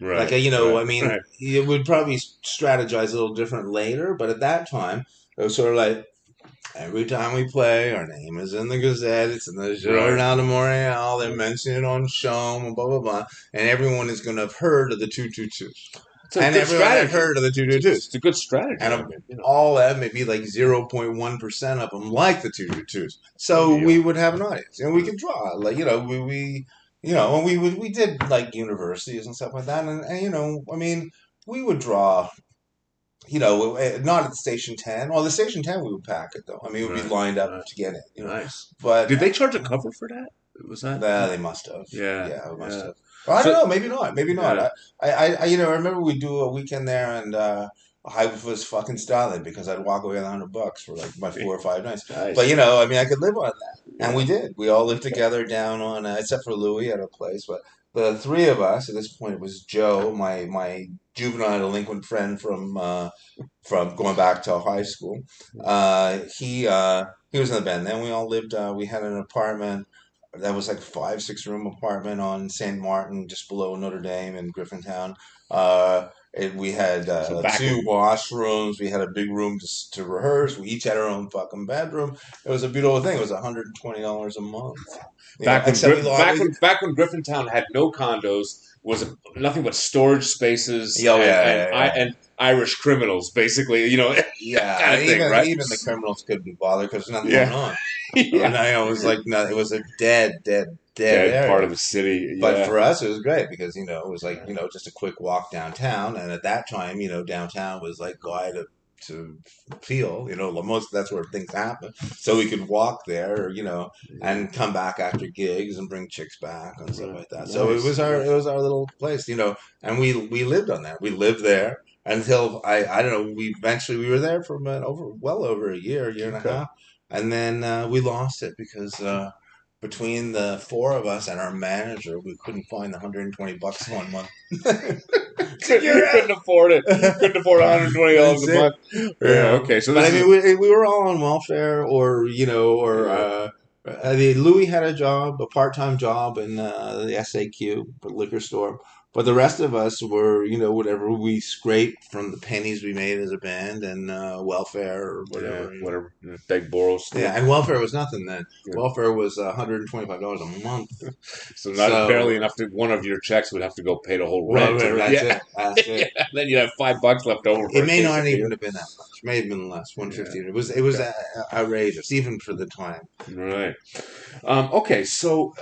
Like, right, right, I mean, right. you would probably strategize a little different later, but at that time, it was sort of like, Every time we play, our name is in the Gazette. It's in the Right. Journal de Montreal. They mention it on Showm and blah blah blah. And everyone is going to have heard of the 222s. It's a And good everyone had strategy. heard of the It's 222s. a good strategy. And I of mean, all that, maybe like 0.1% of them like the 222s. big So we deal. would have an audience, and we could draw. Like we and we did like universities and stuff like that, and I mean, we would draw not at the Station 10. Well, the Station 10 we would pack it though. I mean, it would be Right. lined up Right. to get it. Nice. But Did they charge a cover for that? Was that? they must have. Yeah. Yeah, they must Yeah. have. Well, I don't So know. Maybe not. Maybe not. yeah. I remember we'd do a weekend there, and I was fucking styling because I'd walk away with $100 for like my 4 or 5 nights. But Nice. I mean, I could live on that, and Yeah. we did. We all lived together down on, except for Louis at a place, but the three of us at this point it was Joe, my juvenile delinquent friend from going back to high school. He was in the band. Then we all lived. We had an apartment that was like 5, 6 room apartment on St. Martin, just below Notre Dame in Griffintown. We had So back two in washrooms. We had a big room to rehearse. We each had our own fucking bedroom. It was a beautiful thing. It was $120 a month. back when Except we lost. back when Griffintown had no condos, was nothing but storage spaces Oh and yeah, yeah, yeah. and Irish criminals, basically. Yeah, Kind of thing, right? even the criminals couldn't be bothered because there's nothing going Yeah. on. And Yeah. it was like no, it was a dead Dead part area. of the city. But Yeah. for us, it was great because it was like just a quick walk downtown, and at that time, downtown was like guy to feel. Most that's where things happen. So we could walk there, and come back after gigs and bring chicks back and stuff Right. like that. So Nice. it was our little place, and we lived on that. We lived there until I don't know. We were there for well over a year and a Okay. half, and then we lost it because. Between the four of us and our manager, we couldn't find the $120 one month. Couldn't afford it. Couldn't afford $120 That's a it. month. Yeah. Okay. So But this I is mean, we were all on welfare, yeah. I mean, Louis had a part-time job in the SAQ, the liquor store. But the rest of us were, whatever we scraped from the pennies we made as a band and welfare or Yeah. whatever. Whatever. Beg, borrow, steal. Yeah, and welfare was nothing then. Yeah. Welfare was $125 a month. So not barely So, enough to one of your checks would have to go pay the whole well, rent. that's Yeah. it. That's Yeah. it. Then you'd have $5 left over for It a may case of not even beer. have been that much. It may have been less, Yeah. 150. It was Okay. outrageous, even for the time. Right. Okay. So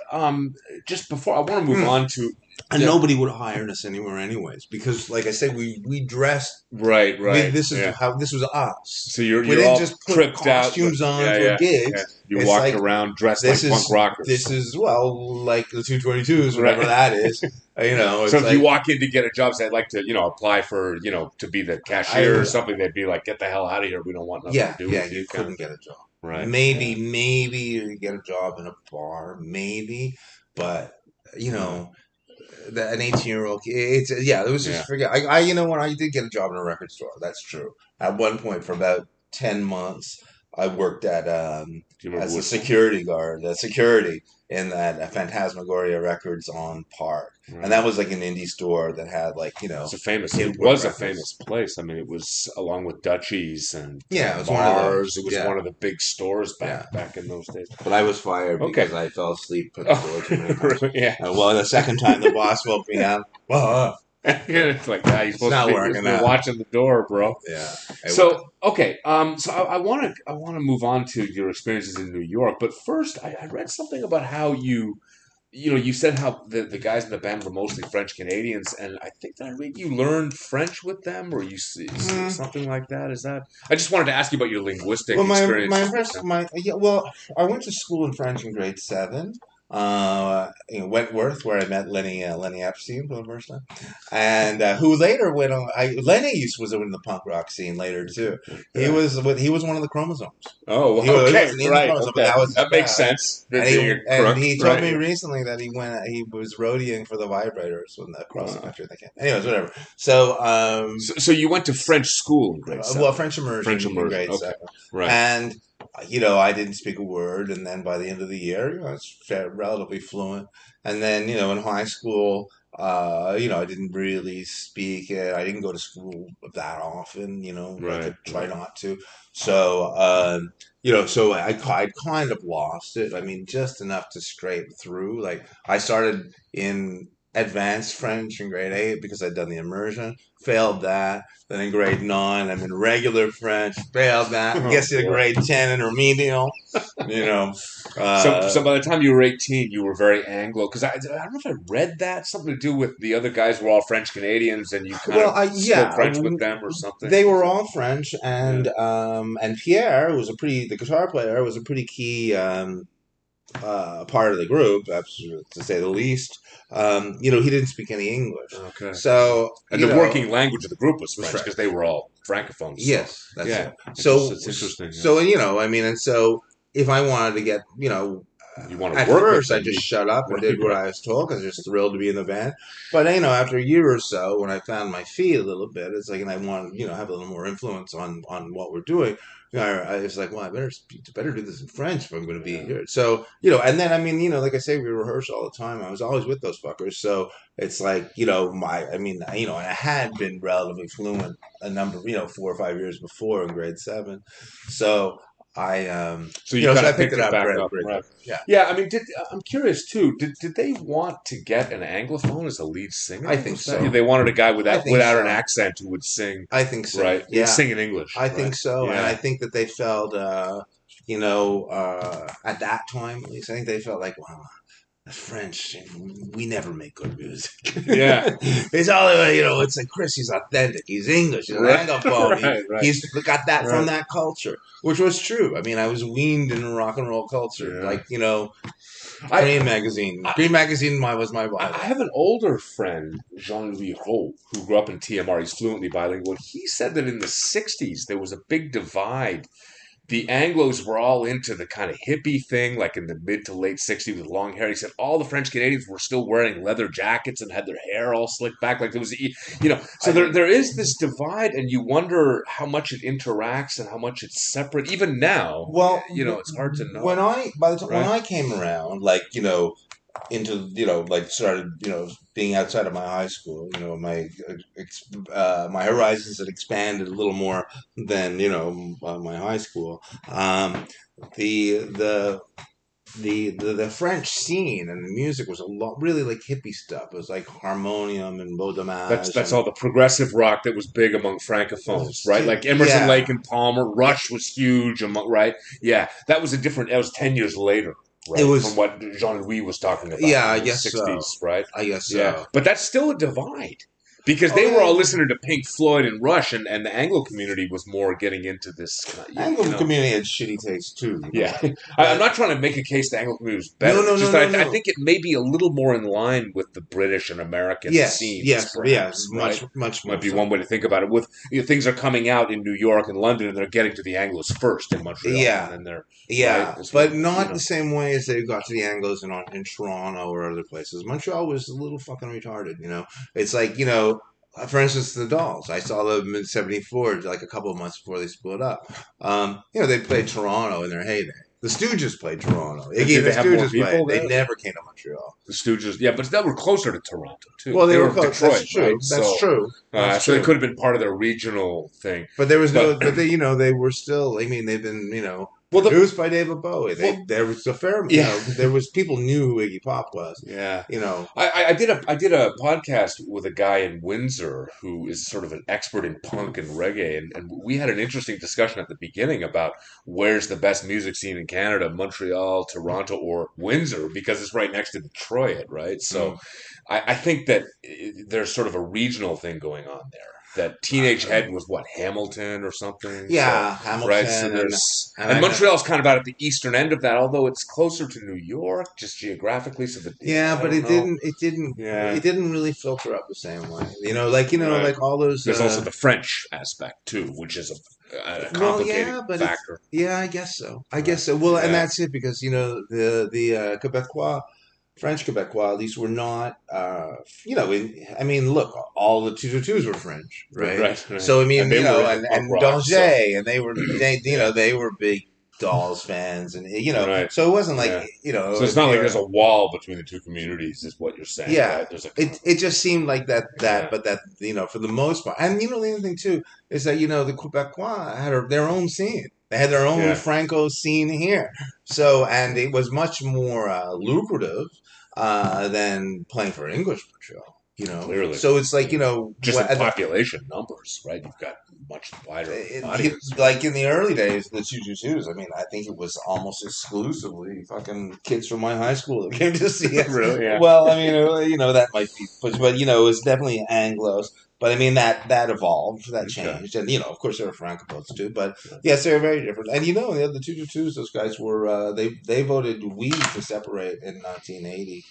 just before I want to move Hmm. on to And yeah. nobody would hire us anywhere, anyways, because, like I said, we dressed. Right. This is Yeah. how this was us. So you're We you're didn't all just put tripped out. costumes on Yeah. for Yeah. Yeah. gigs. You It's walked like around dressed this like punk rockers. is like the 222s, whatever Right. that is. It's So if you like walk in to get a job, say I'd like to, apply for, to be the cashier or something, they'd be like, "Get the hell out of here. We don't want nothing to do with you you." Kind of. couldn't get a job. Right. Maybe you get a job in a bar, maybe, but you know. An 18-year-old it was just Yeah. forget when I did get a job in a record store, that's true. At one point for about 10 months I worked at Do you remember as a what? security guard, security in that Phantasmagoria Records on Park, Right. and that was like an indie store that had It's a famous. Kid It was a records. famous place. I mean, it was along with Dutchies and Yeah, it was one of bars. those. It was Yeah. one of the big stores back in those days. But I was fired Okay. because I fell asleep at the door too many times. Yeah. Well, the second time the boss woke me up. It's like, you're supposed not to be working out. watching the door, bro. Yeah. So okay, so I want to move on to your experiences in New York, but first I read something about how you said how the guys in the band were mostly French Canadians, and I think that I read you learned French with them, or something like that. Is that? I just wanted to ask you about your linguistic experience. I went to school in French in grade 7. In Wentworth, where I met Lenny Epstein for the first time, and who later went on. Lenny was in the punk rock scene later too. He was one of the Chromosomes. Oh, He was okay, in the right. Chromosome, Okay. but That makes sense. And he told me recently that he was roadieing for the Vibrators when across the country. Anyways, whatever. So, so you went to French school in grade 7. well, French immersion in grade 7, right? and I didn't speak a word, and then by the end of the year, I was relatively fluent. And then, in high school, I didn't really speak it. I didn't go to school that often, like I Right, try right. not to. So, so I kind of lost it. I mean, just enough to scrape through. Like, I started in advanced French in grade 8 because I'd done the immersion, failed that. Then in grade 9, I'm in regular French, failed that. Oh Gets to boy. grade 10 in remedial, you know. So by the time you were 18, you were very Anglo. Because I don't know if I read that something to do with the other guys were all French Canadians, and you kind Well, of spoke yeah, French with them or something. they were all French, Yeah. and Pierre was the guitar player was a pretty key part of the group, to say the least. He didn't speak any English, Okay. so And the working language of the group was French because French. they were all francophones. So Yes, that's yeah, it. So, it's interesting. Yeah. I mean, and so if I wanted to get, You want to at work with first I them, just shut up and right, did what right. I was told because I was just thrilled to be in the band. But after a year or so, when I found my feet a little bit, it's like, and I want to, have a little more influence on what we're doing. I was like, well, I better do this in French if I'm going to be Yeah. here. So, and then I mean, like I say, we rehearse all the time. I was always with those fuckers, so it's like, I had been relatively fluent a number, 4 or 5 years before in grade 7, so I, So you kind so I of picked picked it it up back very, up, very right? quickly. Yeah, Yeah, I mean, I'm curious too. Did they want to get an Anglophone as a lead singer? I think Was that so. they wanted a guy I think without an so. accent who would sing, I think so. right? He'd Yeah, sing in English, I right? think so, and I Yeah, think that they felt, at that time at least, I think they felt like, wow, the French, we never make good music. yeah, It's all, it's like Chris, he's authentic, he's English, he's an right, Anglophone, right, right, he's got that from right. that culture, which was true. I mean, I was weaned in a rock and roll culture, Yeah, like, I, Cream I Magazine was my I Bible. have an older friend, Jean-Louis Roux, who grew up in TMR. He's fluently bilingual. He said that in the '60s there was a big divide. The Anglos were all into the kind of hippie thing, like in the mid to late '60s with long hair. He said all the French Canadians were still wearing leather jackets and had their hair all slicked back, like there was, So I think there is this divide, and you wonder how much it interacts and how much it's separate. Even now, Well, it's hard to when know, I by the time when right? I came around, like into like started being outside of my high school, my horizons had expanded a little more than my high school. The the the French scene and the music was a lot really like hippie stuff. It was like harmonium and beau dommage That's and all the progressive rock that was big among francophones, right? Like Emerson, Lake, yeah. and Palmer. Rush was huge among, right? Yeah, that was a different. That was 10 years later, It right? From was what Jean Louis was talking about yeah, in I the guess so. '60s, right? I guess Yeah, so. but that's still a divide because Oh they were yeah, all listening to Pink Floyd and Rush, and the Anglo community was more getting into this. Anglo community had shitty taste too. Yeah, I'm That not trying to make a case the Anglo community was no better. no It's no just no that I no. think it may be a little more in line with the British and American scenes, Yes, perhaps. Right? much Might more be one so. way to think about it. With things are coming out in New York and London, and they're getting to the Anglos first in Montreal, and Yeah, then they're right. yeah, It's but you not the know. same way as they got to the Anglos in Toronto or other places. Montreal was a little fucking retarded. It's like for instance, the Dolls. I saw them in '74, like a couple of months before they split up. They played Toronto in their heyday. The Stooges played Toronto. And Iggy did and the they have more Stooges played. people They there? never came to Montreal. The Stooges, yeah, but they were closer to Toronto too. Well, They they were were close. That's Detroit, true. right? That's true. That's So they true. could have been part of their regional thing. But there was But no. But they, they were still. I mean, they've been, well, produced by David Bowie. well, There was a fair. yeah. There was people knew who Iggy Pop was. Yeah, You know. I did a podcast with a guy in Windsor who is sort of an expert in punk and reggae, and we had an interesting discussion at the beginning about where's the best music scene in Canada, Montreal, Toronto, or Windsor, because it's right next to Detroit, right? So Mm. I think that there's sort of a regional thing going on there. That Teenage Head was what, Hamilton or something? So Yeah, right, so Hamilton there's and and I know. Montreal's kind of out at the eastern end of that, although it's closer to New York, just geographically. So that Yeah, I but don't know. it Yeah, didn't really filter up the same way. right. Like all those. There's also the French aspect too, which is a Well, complicating yeah, but it's factor. yeah, I guess so. I Right. guess so. Well, and Yeah. that's it because the Quebecois, French Quebecois, at least were not. I mean, look, all the two twos were French, right? Right. Right. So I And mean, they were into punk and rock. So Danger, and they were yeah. they were big Dolls fans, and Right. so it wasn't like Yeah. So it's if not like you're there's a wall between the two communities, is what you're saying, yeah, right? There's a it just seemed like yeah. but that for the most part, and the other thing too is that the Quebecois had their own scene. They had their own Yeah. Franco scene here, so and it was much more lucrative than playing for English Montreal. Clearly. So it's like Yeah. Just in at the population numbers, right? You've got much wider audience, right? like in the early days, the 222s. I mean, I think it was almost exclusively fucking kids from my high school that came to see us. Really? Yeah. Well, I mean, that might be, but it was definitely Anglos. But I mean, that evolved, that Okay. changed, and of course, there were Francophones too. But yes, they were very different. And the other 222s, those guys were they voted we to separate in 1980.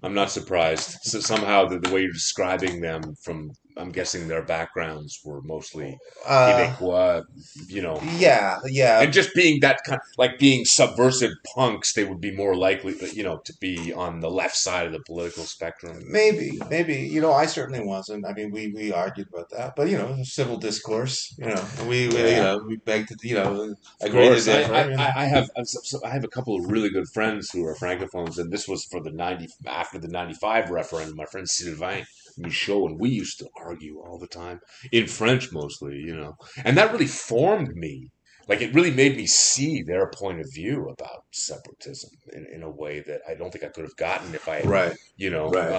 I'm not surprised. So somehow the way you're describing them from, I'm guessing their backgrounds were mostly Uh, Quebecois, you know, yeah, yeah. and just being that kind, like being subversive punks, they would be more likely, to be on the left side of the political spectrum. Maybe. I certainly wasn't. I mean, we argued about that, but civil discourse. Yeah, We begged to of agree to course. differ. I have a couple of really good friends who are francophones, and this was for the 90 after the 95 referendum. My friend Sylvain Michaud, and we used to argue all the time in French mostly, and that really formed me. Like it really made me see their point of view about separatism in a way that I don't think I could have gotten if I, Right, right.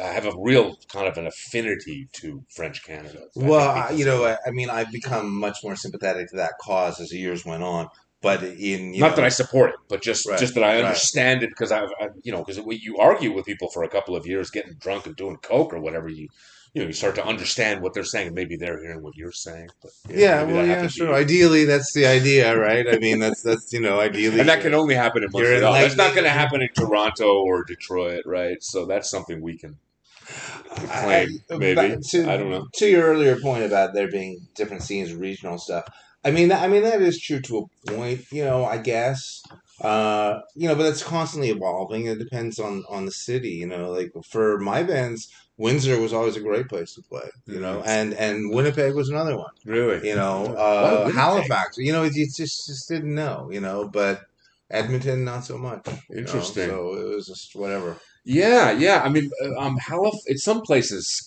I have a real kind of an affinity to French Canada. I Well, think because of that. I mean, I've become much more sympathetic to that cause as the years went on. But in Not that I support it, but right, just that I right. understand it because because you argue with people for a couple of years, getting drunk and doing coke or whatever, you start to understand what they're saying, and maybe they're hearing what you're saying. But yeah, Yeah, maybe well, that yeah, happened to sure. you, Ideally, that's the idea, right? I mean, that's and ideally that can only happen in you're Montreal. That's not enlightening. going to happen in Toronto or Detroit, right? So that's something we can claim, maybe. I don't know. To your earlier point about there being different scenes, regional stuff. I mean that is true to a point. I guess. But it's constantly evolving. It depends on the city. Like for my bands, Windsor was always a great place to play. Mm, And Winnipeg was another one. really? Why Winnipeg? Halifax. You just didn't know. But Edmonton, not so much. Interesting. So it was just whatever. Yeah, yeah. I mean, it's some places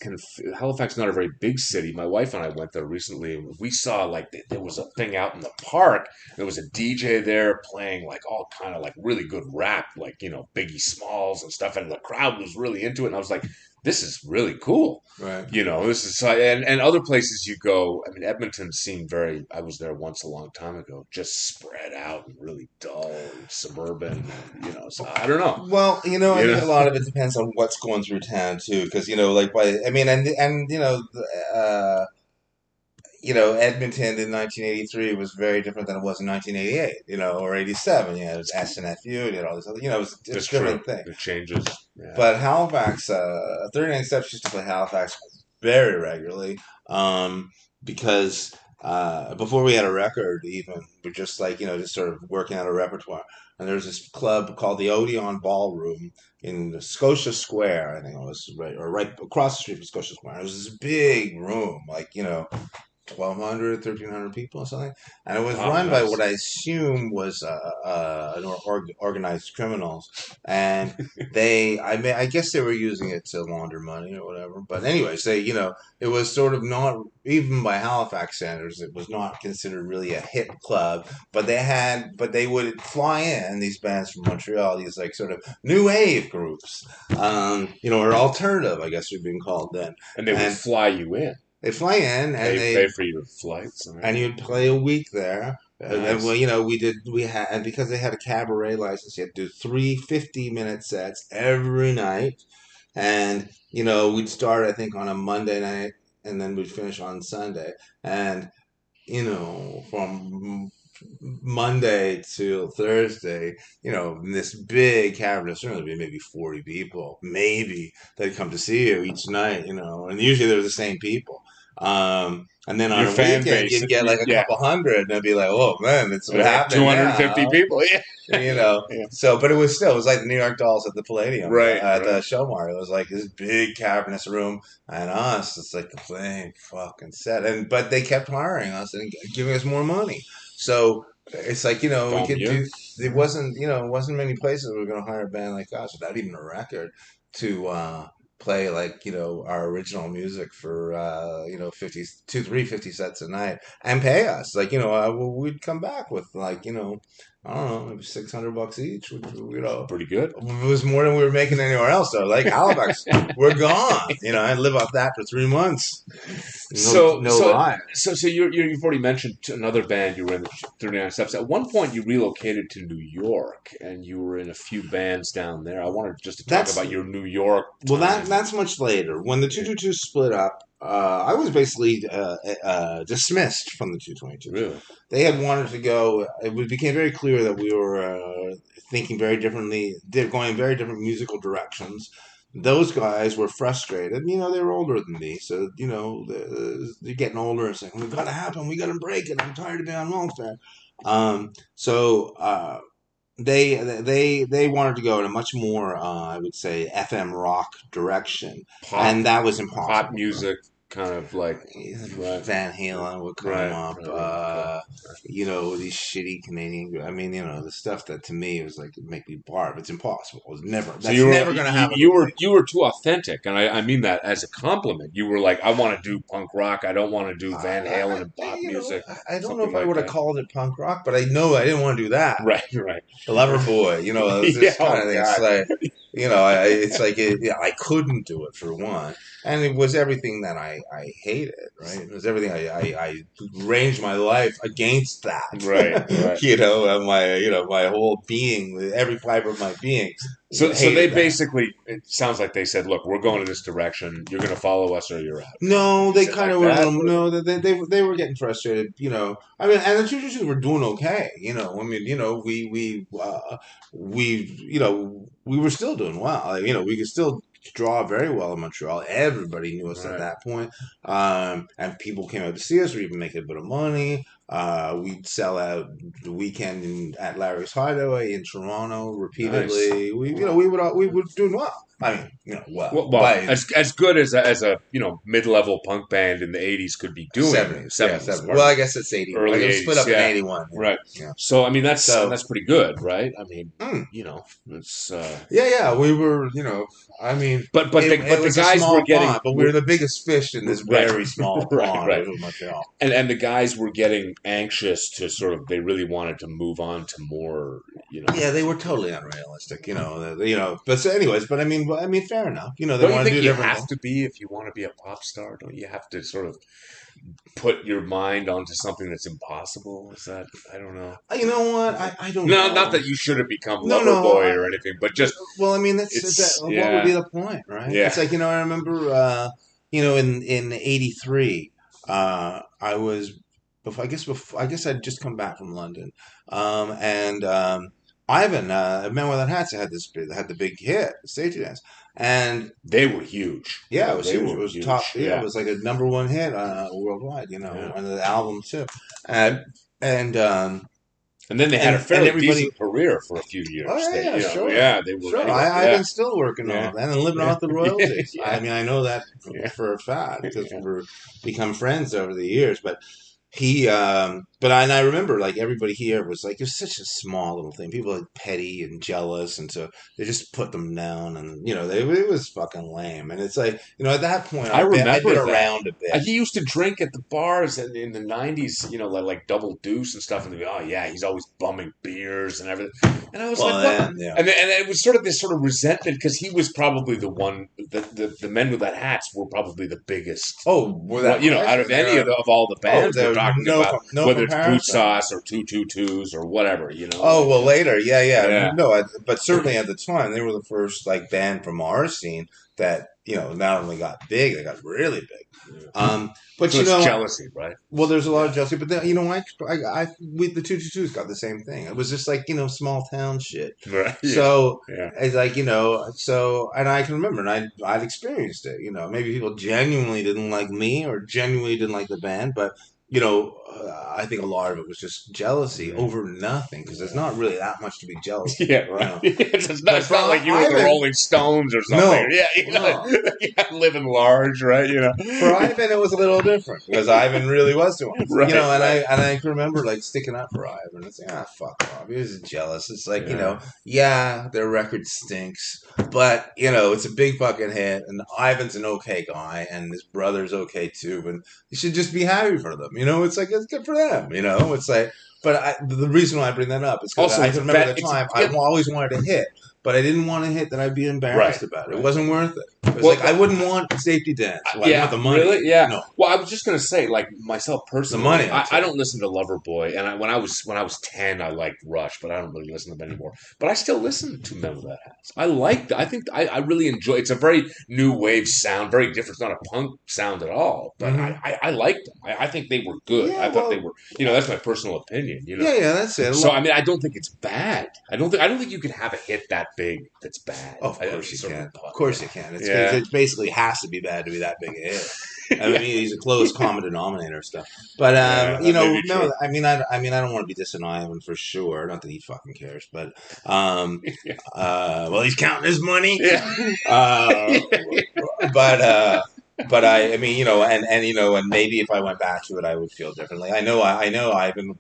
Halifax not a very big city. My wife and I went there recently, and we saw like there was a thing out in the park. There was a DJ there playing like all kind of like really good rap, like Biggie Smalls and stuff, and the crowd was really into it. And I was like, this is really cool. Right. This is and other places you go. I mean, Edmonton seemed very. I was there once a long time ago, just spread out and really dull, and suburban. So I don't know. Well, I You think know. a lot of it depends on what's going through town too, because like I mean, and uh, Edmonton in 1983 was very different than it was in 1988, or 87. It was SNFU, you had all this other, it was a That's true. different thing. It changes. Yeah. But Halifax, 39 Steps used to play Halifax very regularly, because before we had a record, even we're just like just sort of working out a repertoire. And there was this club called the Odeon Ballroom in Scotia Square, I think it was right across the street from Scotia Square. It was this big room, like 1,200, 1,300 people or something, and it was Wow, run by nice. what I assume was organized criminals, and I guess they were using it to launder money or whatever. But anyways, it was sort of not even by Halifax standards, it was not considered really a hit club. But they would fly in these bands from Montreal, these like sort of new wave groups, or alternative, I guess they're being called then, And they would and fly you in, they fly in and pay for your flights and and everything. you'd play a week there. And then, well, Nice. we had, and because they had a cabaret license, you had to do 3 50-minute sets every night. And, we'd start, I think, on a Monday night and then we'd finish on Sunday. And, from Monday to Thursday, in this big cavern, there's certainly be maybe 40 people, maybe, that come to see you each night, and usually they're the same people. And then on Your a fan weekend, base, you'd get like a yeah, couple hundred, and I'd be like, "Oh man, it's would have happening 250 now." people. Yeah, yeah. So, but it was like the New York Dolls at the Palladium, Right, at the right. Showmar. It was like this big cavernous room, and us, it's like the same fucking set. But they kept hiring us and giving us more money. So it's like, we Bomb could you. do. There wasn't, it wasn't many places we were going to hire a band like us without even a record to play like, our original music for 50 2 3 50 sets a night and pay us like, we'd come back with like, I don't know, maybe $600 each, which, Pretty good. was more than we were making anywhere else. So like Halifax, we're gone. I lived off that for 3 months. No, So, no so, lie. so you've already mentioned another band you were in, the 39 Steps. At one point, you relocated to New York, and you were in a few bands down there. I wanted just to talk That's about your New York Well, time. that's much later. When the Yeah. 222 split up, I was basically dismissed from the 222. Really? They had wanted to go. Became very clear that we were thinking very differently, going very different musical directions. Those guys were frustrated. They were older than me, so they're getting older and saying, "We got to happen. We got to break it. I'm tired of being on welfare." So they wanted to go in a much more I would say FM rock direction, Pop, and that was pop impossible. music, kind of like right, Van Halen would come right, up, okay. these shitty Canadian. I mean, the stuff that to me was like make me barf. It's impossible. It's never. So That's never going to happen. you were too authentic, and I mean that as a compliment. You were like, I want to do punk rock. I don't want to do Van Halen and pop music. I don't know if I Something would like have that. called it punk rock, but I know I didn't want to do that. Right, right. The Lover Boy, it's Yeah, this oh, kind of thing. It's God. like, I couldn't do it for one, and it was everything that I hated. Right, it was everything I ranged my life against that. Right, right. My whole being, every fiber of my being. So they hated that. basically, it sounds like they said, "Look, we're going in this direction. You're going to follow us, or you're out." No, They they said kind like of were. that, or- No, they were getting frustrated. I mean, and the Choo were doing okay. I mean, we were still doing well. Like, we could still draw very well in Montreal. Everybody knew us at Right. that point. And people came out to see us. We even make a bit of money. We'd sell out the weekend at Larry's Hideaway in Toronto repeatedly. Nice. We were doing well. I mean, Well, by as good as a mid-level punk band in the '80s could be doing. 70s. 70s, 70s. pardon Well, me. I guess it's 80. Early Like it was split up 80s, in yeah. 81. Right. Yeah. So I mean So, that's pretty good, right? I mean, mm, it's yeah, we were, I mean, but it the was a guys small were getting pond, but we were the biggest fish in this right, very small right, pond right. of Montreal. And the guys were getting anxious to sort of they really wanted to move on to more, Yeah, they were totally unrealistic, But so anyways, but I mean, fair enough. They Don't you want to think do you different have things. to be if you want to be a pop star? Don't you have to sort of put your mind onto something that's impossible? Is that I don't know. You know what? I don't No, know. not that you should have become No, lover no. boy or anything, but just Well, I mean, what would be the point, right? yeah. It's like, I remember, in '83, I was, I guess I'd just come back from London, and Ivan, Man Without Hats, had the big hit, Stage Dance, and They were huge. yeah, it was They huge. It were was huge. top. Yeah, Yeah. it was like a #1 hit worldwide. Yeah. And the album too, and and And then they had a and fairly everybody. decent career for a few years. Oh yeah, They, sure, yeah, they were. sure. Anyway, I've been still working yeah, on that and living yeah, off the royalties. yeah, I mean, I know that yeah, for a fact because yeah. we've become friends over the years. But I remember like everybody here was like, it was such a small little thing. People like petty and jealous, and so they just put them down, and it was fucking lame. And it's like, at that point, I I'd been remember that. around a bit. He used to drink at the bars in the '90s, like Double Deuce and stuff. And they'd be, oh yeah, he's always bumming beers and everything. And I was like, what? Yeah. And it was sort of this sort of resentment because he was probably the one. The Men with That Hats were probably the biggest. Oh, Out of any of all the bands we're talking about, whether it's Boot comparison. Sauce or 222s or whatever, Oh well, later, yeah. Yeah. No, but certainly at the time, they were the first like band from our scene that not only got big, they got really big. But So it's jealousy, right? well, there's a lot of jealousy. But then, we the 222s got the same thing. It was just like small town shit. Right. So Yeah. it's like and I can remember, and I'd experienced it. Maybe people genuinely didn't like me or genuinely didn't like the band, but I think a lot of it was just jealousy over nothing because there's not really that much to be jealous Yeah, of. right. It's not, But it's for not like you were the Ivan, Rolling Stones or something. no, Yeah, no. yeah, living large, right? For Ivan, it was a little different because Ivan really was doing, Right, and right. I can remember like sticking up for Ivan and saying, fuck off. He was jealous. It's like, Yeah. yeah, their record stinks, but it's a big fucking hit, and Ivan's an okay guy, and his brother's okay too, and you should just be happy for them. It's like it's good for them. It's like, but the reason why I bring that up is because Also, I it's can a remember bet. the time I always wanted to hit. But I didn't want to hit that I'd be embarrassed Right, about it. It right. wasn't worth it. It was Well, like I wouldn't want safety dance. Well, I want the money. really, yeah. No, Well, I was just gonna say, like myself the personally, money. I don't listen to Loverboy, and when I was 10, I liked Rush, but I don't really listen to them anymore. But I still listen to Metal That House. I like that. I think I really enjoy. It's a very new wave sound, very different. It's not a punk sound at all, but I liked them. I think they were good. Yeah, I thought they were. That's my personal opinion. Yeah, that's it. So I mean, I don't think it's bad. I don't think you can have a hit that big that's bad. Of course you can. Of course you can. Yeah. It basically has to be bad to be that big a hit. I mean, he's a close common denominator stuff. But no. I mean, I don't want to be dissing Ivan for sure. Not that he fucking cares, but well, he's counting his money. Yeah. But I mean, and maybe if I went back to it, I would feel differently. I know Ivan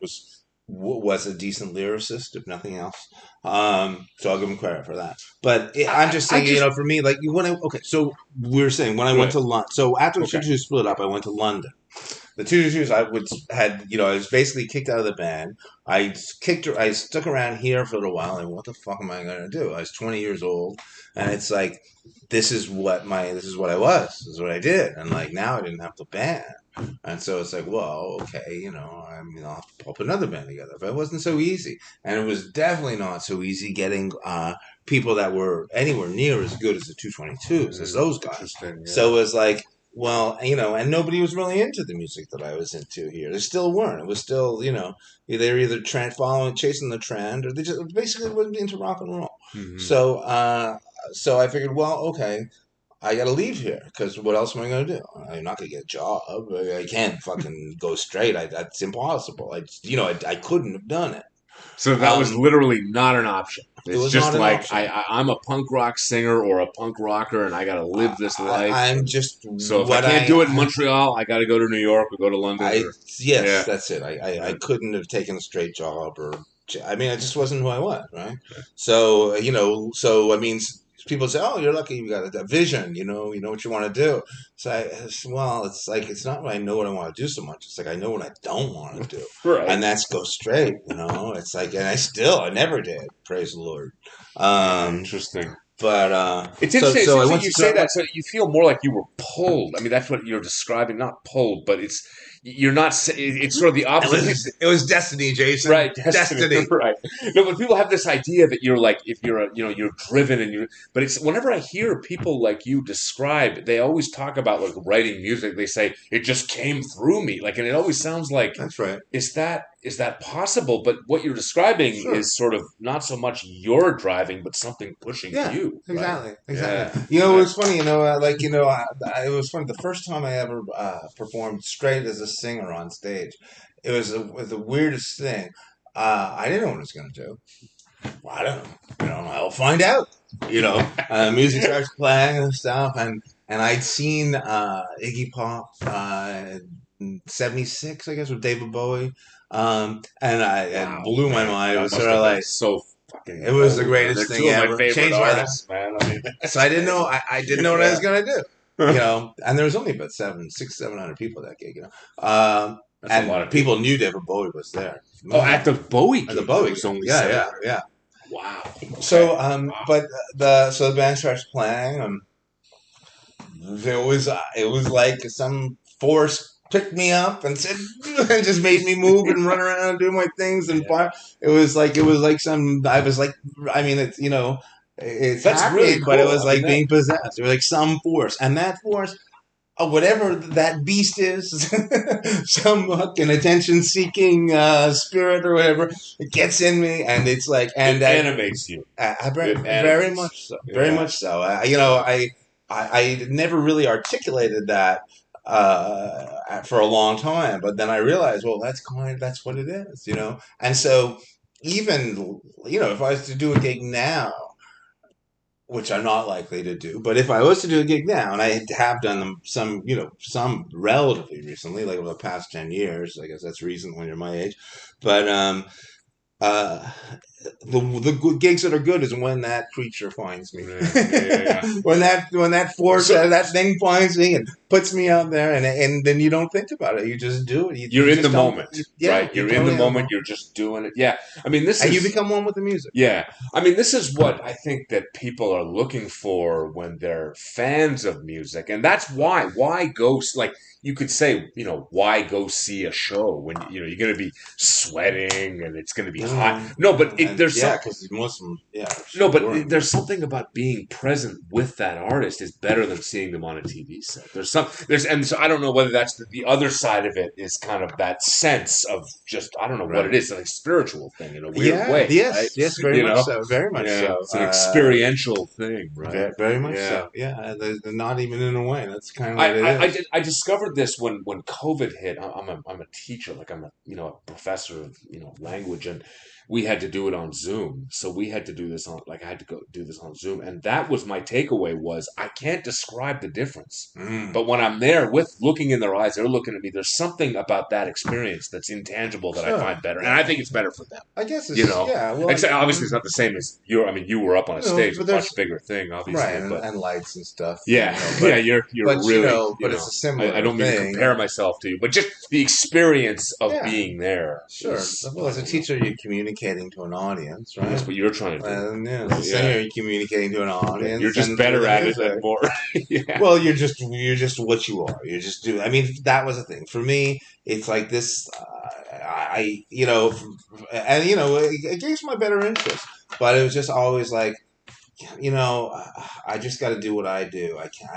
was a decent lyricist, if nothing else. So I'll give him credit for that. But I'm just saying, for me, like so we were saying when I went to London. So after the Two split up, I went to London. The Two I was basically kicked out of the band. I stuck around here for a little while, and what the fuck am I going to do? I was 20 years old, and it's like, this is what I was. This is what I did. And like, now I didn't have the band. And so it's like, well, okay, I'll put another band together. But it wasn't so easy. And it was definitely not so easy getting people that were anywhere near as good as the 222s as those guys. Yeah. So it was like, well, and nobody was really into the music that I was into here. They still weren't. It was still, they were either chasing the trend, or they just basically wasn't into rock and roll. Mm-hmm. So I figured, well, okay, I got to leave here because what else am I going to do? I'm not going to get a job. I can't fucking go straight. That's impossible. I couldn't have done it. So that was literally not an option. It's just like I'm a punk rock singer or a punk rocker, and I got to live this life. I'm just so if I can't do it in Montreal, I got to go to New York or go to London. Yes, that's it. I couldn't have taken a straight job, or I mean, it just wasn't who I was, right? Okay. So I mean, people say, "Oh, you're lucky you got a vision. You know what you want to do." So it's like it's not what I know what I want to do so much. It's like I know what I don't want to do, right? And that's go straight. It's like, and I never did. Praise the Lord. Interesting. But it's interesting. So you say that, so you feel more like you were pulled. I mean, that's what you're describing. Not pulled, but you're not. It's sort of the opposite. It was destiny, Jason. Right, destiny. Right. No, but people have this idea that you're like, if you're you're driven and but it's whenever I hear people like you describe, they always talk about like writing music. They say it just came through me, like, and it always sounds like that's right. Is that possible? But what you're describing is sort of not so much your driving, but something pushing you. Exactly. Right? Exactly. Yeah. It was funny. It was funny. The first time I ever performed straight as a singer on stage, it was the weirdest thing. I didn't know what I was going to do. Well, I don't know. I'll find out. Music starts playing and stuff, and I'd seen Iggy Pop in '76, I guess, with David Bowie. And it blew my mind. It was sort of like so fucking. It was the greatest thing ever. Changed my life, man. I mean, so I didn't know. I didn't know what I was gonna do. And there was only about 700 people at that gig. That's a lot of people knew David Bowie was there. Oh, at the Bowie gig. At the Bowie was only yeah. Wow. Okay. So but the band starts playing. It was like some force picked me up and said, and just made me move and run around and do my things and it was like some. I was like, I mean, it's it's that's happy, really cool. But it was like being possessed. It was like some force, and that force, whatever that beast is, some fucking attention-seeking spirit or whatever, it gets in me, and it's like, and it animates you. Very much so. Very much so. I never really articulated that. for a long time. But then I realized, well, that's what it is, And so even if I was to do a gig now, which I'm not likely to do, but if I was to do a gig now, and I have done them some relatively recently, like over the past 10 years, I guess that's recent when you're my age, but uh, the good gigs that are good is when that creature finds me. Yeah. when that force that thing finds me and puts me out there, and then you don't think about it. You just do it. You're you in the just don't. moment, Yeah, right? You're in the moment. You're just doing it. Yeah. I mean, this and you is. become one with the music. Yeah. I mean, this is what I think that people are looking for when they're fans of music. And that's why go, like, you could say, why go see a show when, you're going to be sweating and it's going to be hot. No, but there's some, because most of them, no, boring. but there's something about being present with that artist is better than seeing them on a TV set. And so I don't know whether that's the other side of it is kind of that sense of just, I don't know what it is, like a spiritual thing in a weird way. Yes, right? yes, very much so, very much so. It's an experiential thing, right? Very much so. Yeah, they're not even in a way. That's kind of what it is. I discovered this when COVID hit. I'm a teacher, like I'm a professor of language, and we had to do it on Zoom. So we had to do this on, like, I had to go do this on Zoom. And that was my takeaway was I can't describe the difference. But when I'm there with looking in their eyes, they're looking at me. There's something about that experience that's intangible that I find better. And I think it's better for them. I guess it's, well, Except, obviously it's not the same as you were up on a stage, a much bigger thing, obviously. Right, and lights and stuff. Yeah. You're really, but it's a similar I don't mean to compare myself to you, but just the experience of being there. Sure. Well, as a teacher, you're communicating to an audience, right? That's what you're trying to do. And as a singer, you're communicating to an audience. You're just better at it and more. Well, you're just what you are. You just do. I mean, that was the thing for me. It's like this. It gave my better interest, but it was just always like, I just got to do what I do. I can't.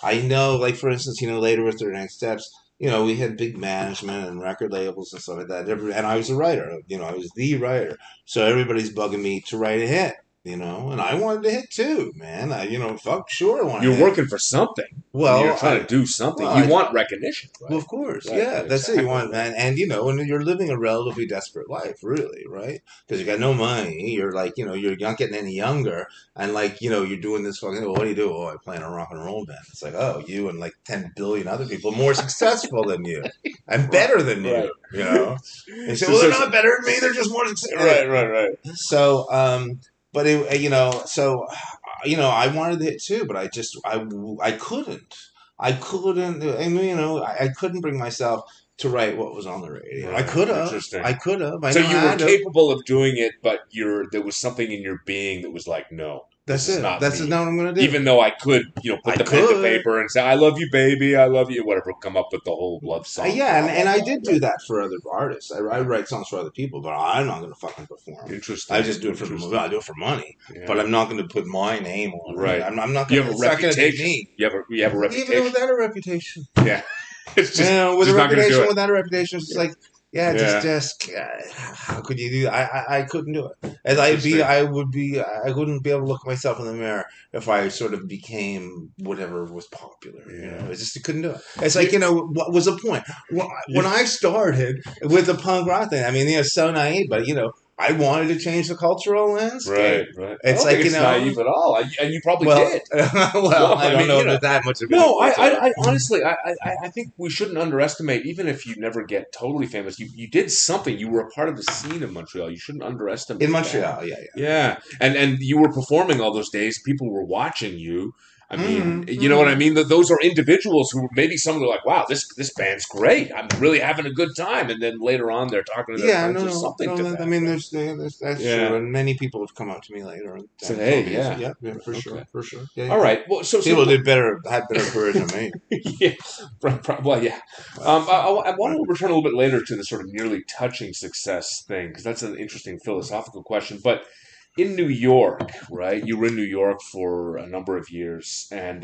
I know, like, for instance, later with their next steps. We had big management and record labels and stuff like that. And I was a writer. I was the writer. So everybody's bugging me to write a hit. And I wanted to hit too, man. Fuck, sure, I want. You're working for something. Well, you're trying to do something. You want recognition, right? Well, of course, right, yeah, that's it. You want, and you're living a relatively desperate life, really, right? Because you got no money. You're like, you're not getting any younger, and like, you're doing this fucking. Well, what do you do? Oh, I play in a rock and roll band. It's like, oh, you and like 10 billion other people more successful than you and better than you. Right. And say, well, they're not better than me. They're just more successful. Right. So, but I wanted it too, but I couldn't. I couldn't bring myself to write what was on the radio. Right. I could have. Interesting. I could have. So you were capable of doing it, but there was something in your being that was like, no. That's it. That's not what I'm going to do. Even though I could, put the pen to paper and say, I love you, baby, I love you, whatever, come up with the whole love song. Yeah, and I did do that for other artists. I write songs for other people, but I'm not going to fucking perform. Interesting. I just do it for money, but I'm not going to put my name on it. Right. I'm not going to. You have a reputation. You have a reputation. Even without a reputation. Yeah. It's just, with a reputation, without a reputation, it's like, how could you do that? I couldn't do it. I wouldn't be able to look at myself in the mirror if I sort of became whatever was popular. I couldn't do it. It's like, what was the point? When I started with the punk rock thing, I mean, so naive, but I wanted to change the cultural landscape. Right. It's like, it's naive at all, and you probably did. I don't know that much of it. No, I honestly, I think we shouldn't underestimate, even if you never get totally famous, you did something. You were a part of the scene in Montreal. You shouldn't underestimate in Montreal, that. Yeah. And you were performing all those days. People were watching you. I mean, you know what I mean? Those are individuals who maybe some of them are like, wow, this band's great. I'm really having a good time. And then later on, they're talking to their friends or something to that. I mean, that's true. And many people have come up to me later and said, hey, yeah, for sure. Yeah, all right. Well, so people had better careers than me. Yeah. Well, yeah. I want to return a little bit later to the sort of nearly touching success thing, because that's an interesting philosophical question. But in New York, right? You were in New York for a number of years, and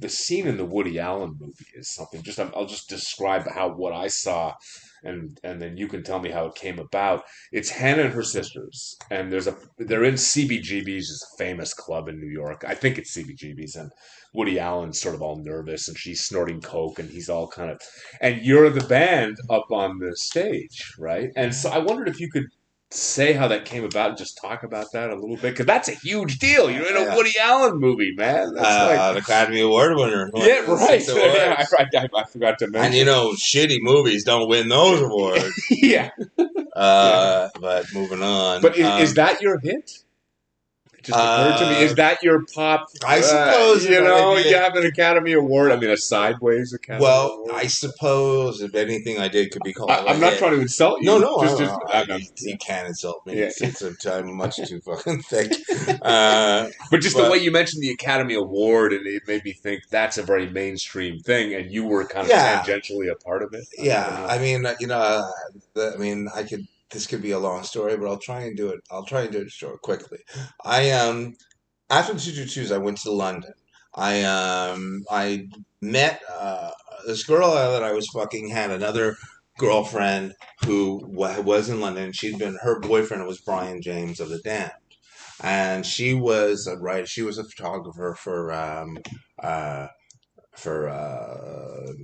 the scene in the Woody Allen movie is something. Just I'll just describe how what I saw, and then you can tell me how it came about. It's Hannah and her sisters, and they're in CBGB's, is a famous club in New York. I think it's CBGB's, and Woody Allen's sort of all nervous, and she's snorting coke, and he's all kind of, and you're the band up on the stage, right? And so I wondered if you could say how that came about and just talk about that a little bit, because that's a huge deal. You're in a Yeah. Woody Allen movie, man. That's like, An Academy Award winner. yeah, right. Six Yeah, awards. I forgot to And you mention. know, shitty movies don't win those awards. Yeah, yeah. But moving on. But is that your hit? It just occurred to me. Uh, Is that your pop? I suppose You it know, might be you have an Academy Award. I mean, a sideways Academy well, Award. I suppose if anything I did could be called I'm a not hit. trying to insult you. No, no, Yeah. you can't insult me. Yeah. I'm much too fucking thick. But just the But way you mentioned the Academy Award, and it made me think that's a very mainstream thing, and you were kind of yeah, tangentially a part of it. I don't yeah. know. I mean, you know, I mean, I could. This could be a long story, but I'll try and do it. I'll try and do it short quickly. I After the 222s, I went to London. I met this girl that I was fucking had another girlfriend who was in London. Her boyfriend was Brian James of the Damned, and she was She was a photographer uh, for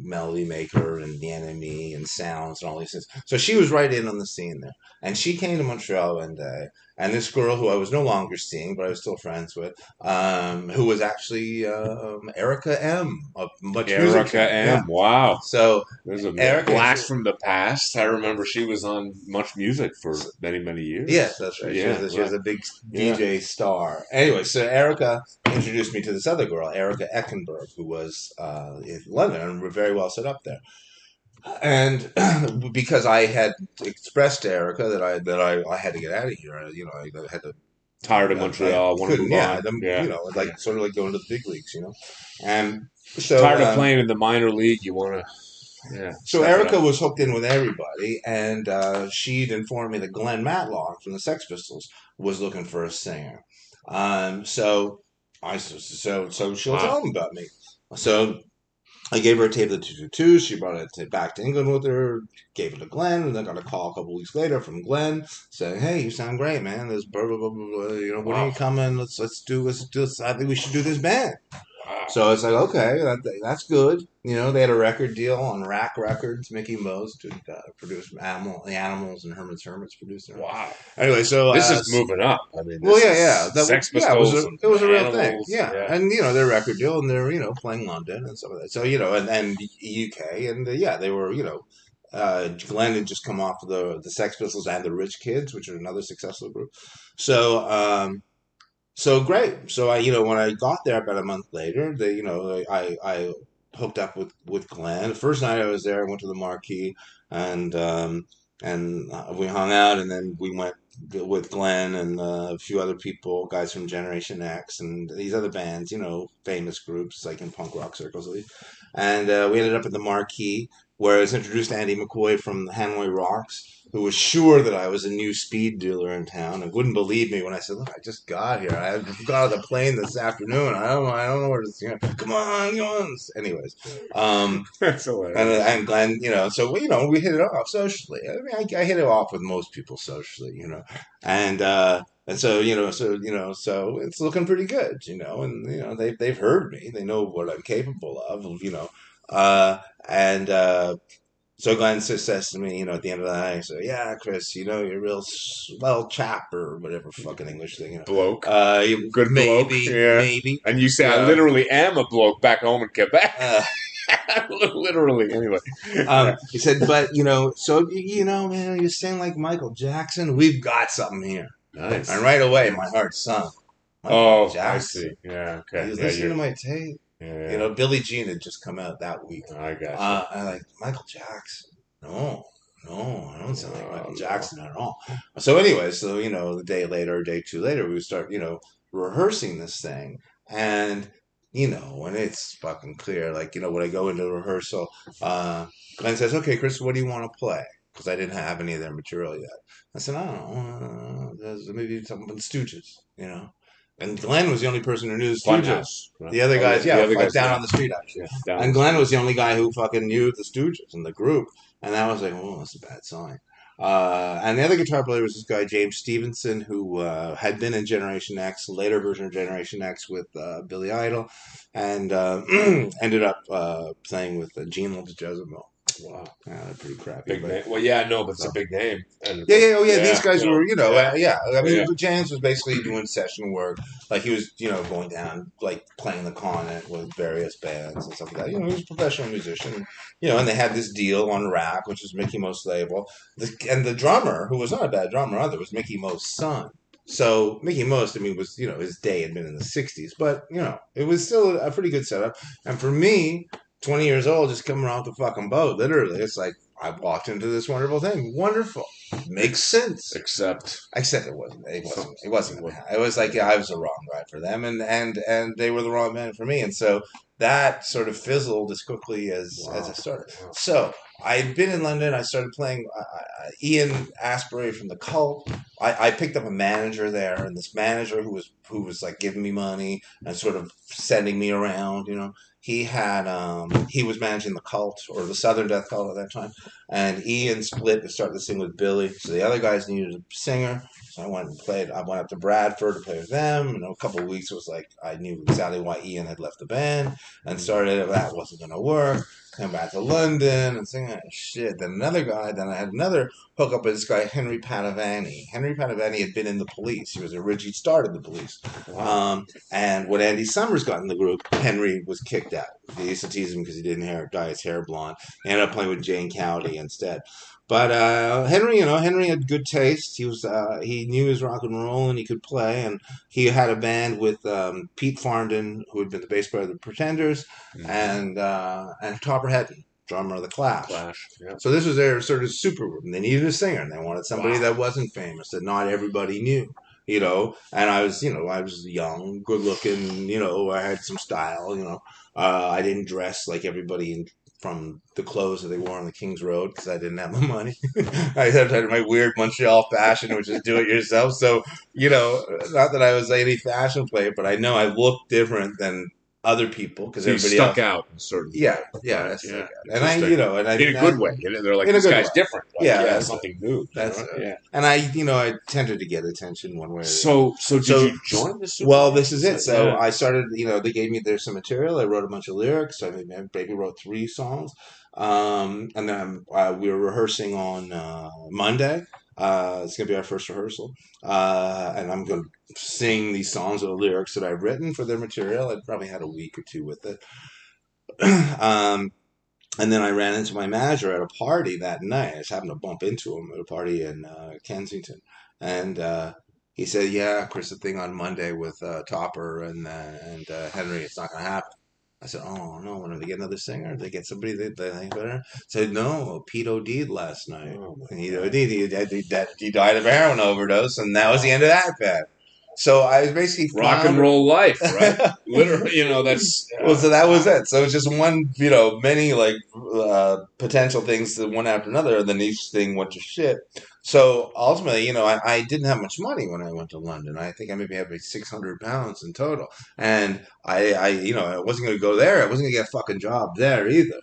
Melody Maker and The Enemy and Sounds and all these things. So she was right in on the scene there. And she came to Montreal one day, and this girl who I was no longer seeing, but I was still friends with, who was actually Erica M of Much Music. Erica Yeah. M. Wow. So There's a Erica, blast from the past. I remember she was on Much Music for many, many years. yes, that's right. Yeah, She was a big yeah. DJ star. Anyway, so Erica introduced me to this other girl, Erica Eckenberg, who was in London and we're very well set up there. And because I had expressed to Erica I had to get out of here, you know, I had to Tired of Montreal, want to move on. Yeah. you know, like sort of like going to the big leagues, you know. And so Tired of playing in the minor league, you want to, yeah. so step it Erica up. was hooked in with everybody, and she'd informed me that Glenn Matlock from the Sex Pistols was looking for a singer. So she'll tell him about me. So I gave her a tape of the 222. She brought it back to England with her, gave it to Glenn, and then got a call a couple weeks later from Glenn saying, "Hey, you sound great, man. There's blah blah blah blah. Blah. You know, when are you coming? Let's do this. I think we should do this band." Wow. So it's like, okay, that's good. You know, they had a record deal on Rack Records. Mickey Mose produced the Animals, and Herman's Hermits produced it. Wow. Anyway, so This is moving up. I mean, well, this yeah. is Sex Pistols. It was a real Animals, thing. Yeah. And you know, their record deal, and they're playing London and stuff like that. So you know, and UK, and they were Glenn had just come off the Sex Pistols and the Rich Kids, which are another successful group. So great. So when I got there about a month later, I hooked up with Glenn. The first night I was there, I went to the Marquee, and we hung out, and then we went with Glenn and a few other people, guys from Generation X and these other bands, famous groups like in punk rock circles at least. And we ended up at the Marquee, where I was introduced to Andy McCoy from Hanoi Rocks, who was sure that I was a new speed dealer in town and wouldn't believe me when I said, "Look, I just got here. I got on the plane this afternoon. I don't know where to. Come on." Anyways, That's hilarious. and Glenn, so we hit it off socially. I mean, I hit it off with most people socially, and so so it's looking pretty good, and they've heard me. They know what I'm capable of, So Glenn says to me, at the end of the night, so yeah, Chris, you're a real swell chap or whatever fucking English thing, Bloke. Good bloke. Yeah. Maybe. And you say, I literally am a bloke back home in Quebec. Literally, anyway. He said, but, so, man, you sing like Michael Jackson. We've got something here. Nice. And right away, my heart sunk. Michael Jackson. I see. Yeah, okay. He was listening to my tape. Yeah. Billie Jean had just come out that week. I got you. I'm like, Michael Jackson? No, I don't sound like Michael Jackson at all. So anyway, the day 2 later, we start, rehearsing this thing. And, when it's fucking clear, like, when I go into rehearsal, Glenn says, okay, Chris, what do you want to play? because I didn't have any of their material yet. I said, I don't know, maybe something with the Stooges, you know. And Glenn was the only person who knew the Stooges. Funhouse. Right? The other Oh yeah, guys, the yeah, other like guys, down yeah, on the street actually. yeah, down And the Glenn street. was the only guy who fucking knew the Stooges in the group, and I was like, oh, that's a bad sign. And the other guitar player was this guy James Stevenson, who had been in Generation X, later version of Generation X with Billy Idol, and ended up playing with Gene Jezebel. Wow, Yeah, they're pretty crappy, big but name. Well, yeah, no, but it's a so. big name. And Yeah, yeah, oh yeah. These yeah, guys no, were, yeah, yeah. I mean, yeah. James was basically doing session work. Like he was, going down, like playing the Continent with various bands and stuff like that. He was a professional musician. And they had this deal on Rack, which was Mickey Mo's label. And the drummer, who was not a bad drummer either, was Mickey Mo's son. So Mickey Most, I mean, was his day had been in the '60s, but it was still a pretty good setup. And for me, 20 years old, just coming off the fucking boat, literally, it's like I walked into this wonderful thing. Wonderful. Makes sense. Except it wasn't. It wasn't. It wasn't. It was like I was the wrong guy for them, and they were the wrong man for me, and so that sort of fizzled as quickly as I started. Wow. So I'd been in London. I started playing. Ian Asbury from the Cult. I picked up a manager there, and this manager who was like giving me money and sort of sending me around. He had he was managing the Cult or the Southern Death Cult at that time. And Ian split and started to sing with Billy. So the other guys needed a singer. So I went and played. I went up to Bradford to play with them. And a couple of weeks was like I knew exactly why Ian had left the band and started that wasn't going to work. Came back to London and singing shit. Then another guy. Then I had another hookup with this guy Henry Padavani. Henry Padavani had been in the Police. He was originally started the Police. Wow. And when Andy Summers got in the group, Henry was kicked out. They used to tease him because he didn't dye his hair blonde. He ended up playing with Jane Cowdy instead. But Henry, Henry had good taste. He knew his rock and roll and he could play. And he had a band with Pete Farndon, who had been the bass player of the Pretenders, and Topper Headon, drummer of the Clash. Yeah. So this was their sort of super group. And they needed a singer, and they wanted somebody that wasn't famous, that not everybody knew. And I was young, good looking, I had some style, I didn't dress like everybody from the clothes that they wore on the King's Road because I didn't have the money. I had my weird Montreal fashion, which is do it yourself. So, not that I was any fashion player, but I know I looked different than other people because everybody stuck else out in certain yeah, way. yeah, that's Yeah. and I, and I in a good way. They're like, this guy's different. Like, yeah, something new. That's yeah. And I tended to get attention one way. Or the other. So did you join this? Well, this is it. So I started. They gave me there's some material. I wrote a bunch of lyrics. I maybe wrote 3 songs. And then we were rehearsing on Monday. It's going to be our first rehearsal. And I'm going to sing these songs with the lyrics that I've written for their material. I probably had a week or 2 with it. And then I ran into my manager at a party that night. I just happened to bump into him at a party in Kensington. And he said, yeah, Chris, the thing on Monday with Topper and Henry, it's not going to happen. I said, oh, no, when did they get another singer? Did they get somebody that they think better? I said, no, Pete OD'd last night. And he OD'd. He died of a heroin overdose, and that was the end of that band. So I was basically rock and roll life, right? Literally, that's well. So that was it. So it's just one, many like potential things, one after another, and then each thing went to shit. So ultimately, I didn't have much money when I went to London. I think I maybe had like £600 in total, and I wasn't going to go there. I wasn't going to get a fucking job there either.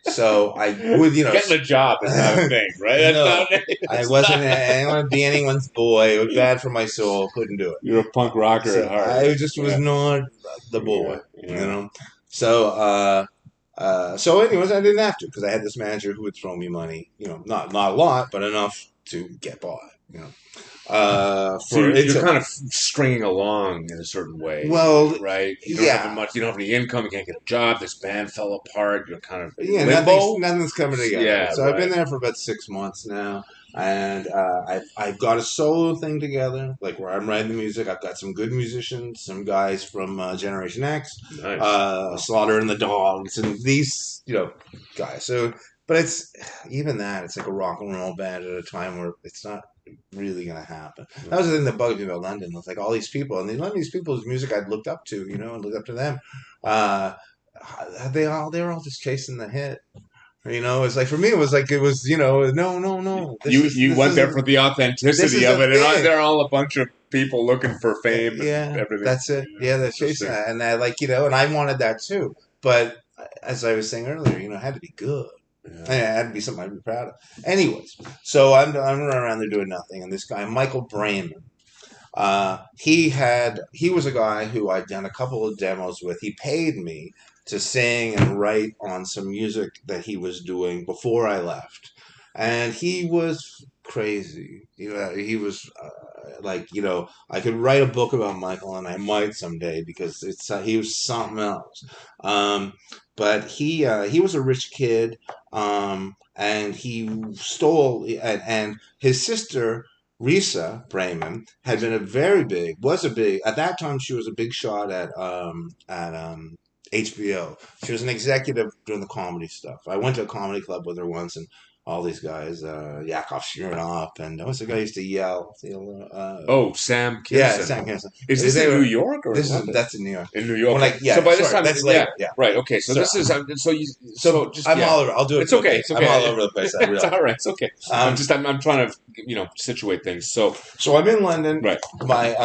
So I would, getting a job is not a thing, right? I didn't want to be anyone's boy. It was bad for my soul. Couldn't do it. You're a punk rocker at heart. I just was not the boy, So, so anyways, I didn't have to because I had this manager who would throw me money. Not a lot, but enough to get by. So you're kind of stringing along in a certain way. Well, right? You don't have much. You don't have any income. You can't get a job. This band fell apart. You're kind of nothing's coming together. Yeah, so I've been there for about 6 months now, and I've got a solo thing together, like where I'm writing the music. I've got some good musicians, some guys from Generation X, nice. Slaughter and the Dogs, and these guys. So, but it's even that. It's like a rock and roll band at a time where it's not really going to happen. That was the thing that bugged me about London. It's like all these people, and a lot of these people's music I'd looked up to, and looked up to them. They were all just chasing the hit, You know, it's like for me, it was like it was. You know, no, no, no. You This went there is for the this authenticity is of the it, and thing. they're all a bunch of people looking for fame and Yeah, everything. that's it. Yeah, Yeah, they're chasing interesting. that, and I like and I wanted that too. But as I was saying earlier, it had to be good. Yeah. And it had to be something I'd be proud of. Anyways, so I'm running around there doing nothing, and this guy Michael Brayman. He was a guy who I'd done a couple of demos with. He paid me to sing and write on some music that he was doing before I left, and he was crazy. He was I could write a book about Michael, and I might someday because he was something else. Um, but he was a rich kid, and he stole and his sister Risa Brayman had been was a big at that time. She was a big shot at HBO. She was an executive doing the comedy stuff. I went to a comedy club with her once, and all these guys, Yakov Smirnoff, and what's the guy who used to yell? Oh, Sam Yeah, Kinison. Sam Kinison. Is this They in New were. York or in This is London? that's in New York. In New York. When Okay. So yeah, by this sorry, time, that's yeah, later. Yeah. right. Okay. So So this is so just I'm yeah. all over. I'll do it It's quickly. okay. It's I'm all okay. over the place. I It's realize. all right. It's okay. Um, I'm trying to situate things. So so I'm in London. right. My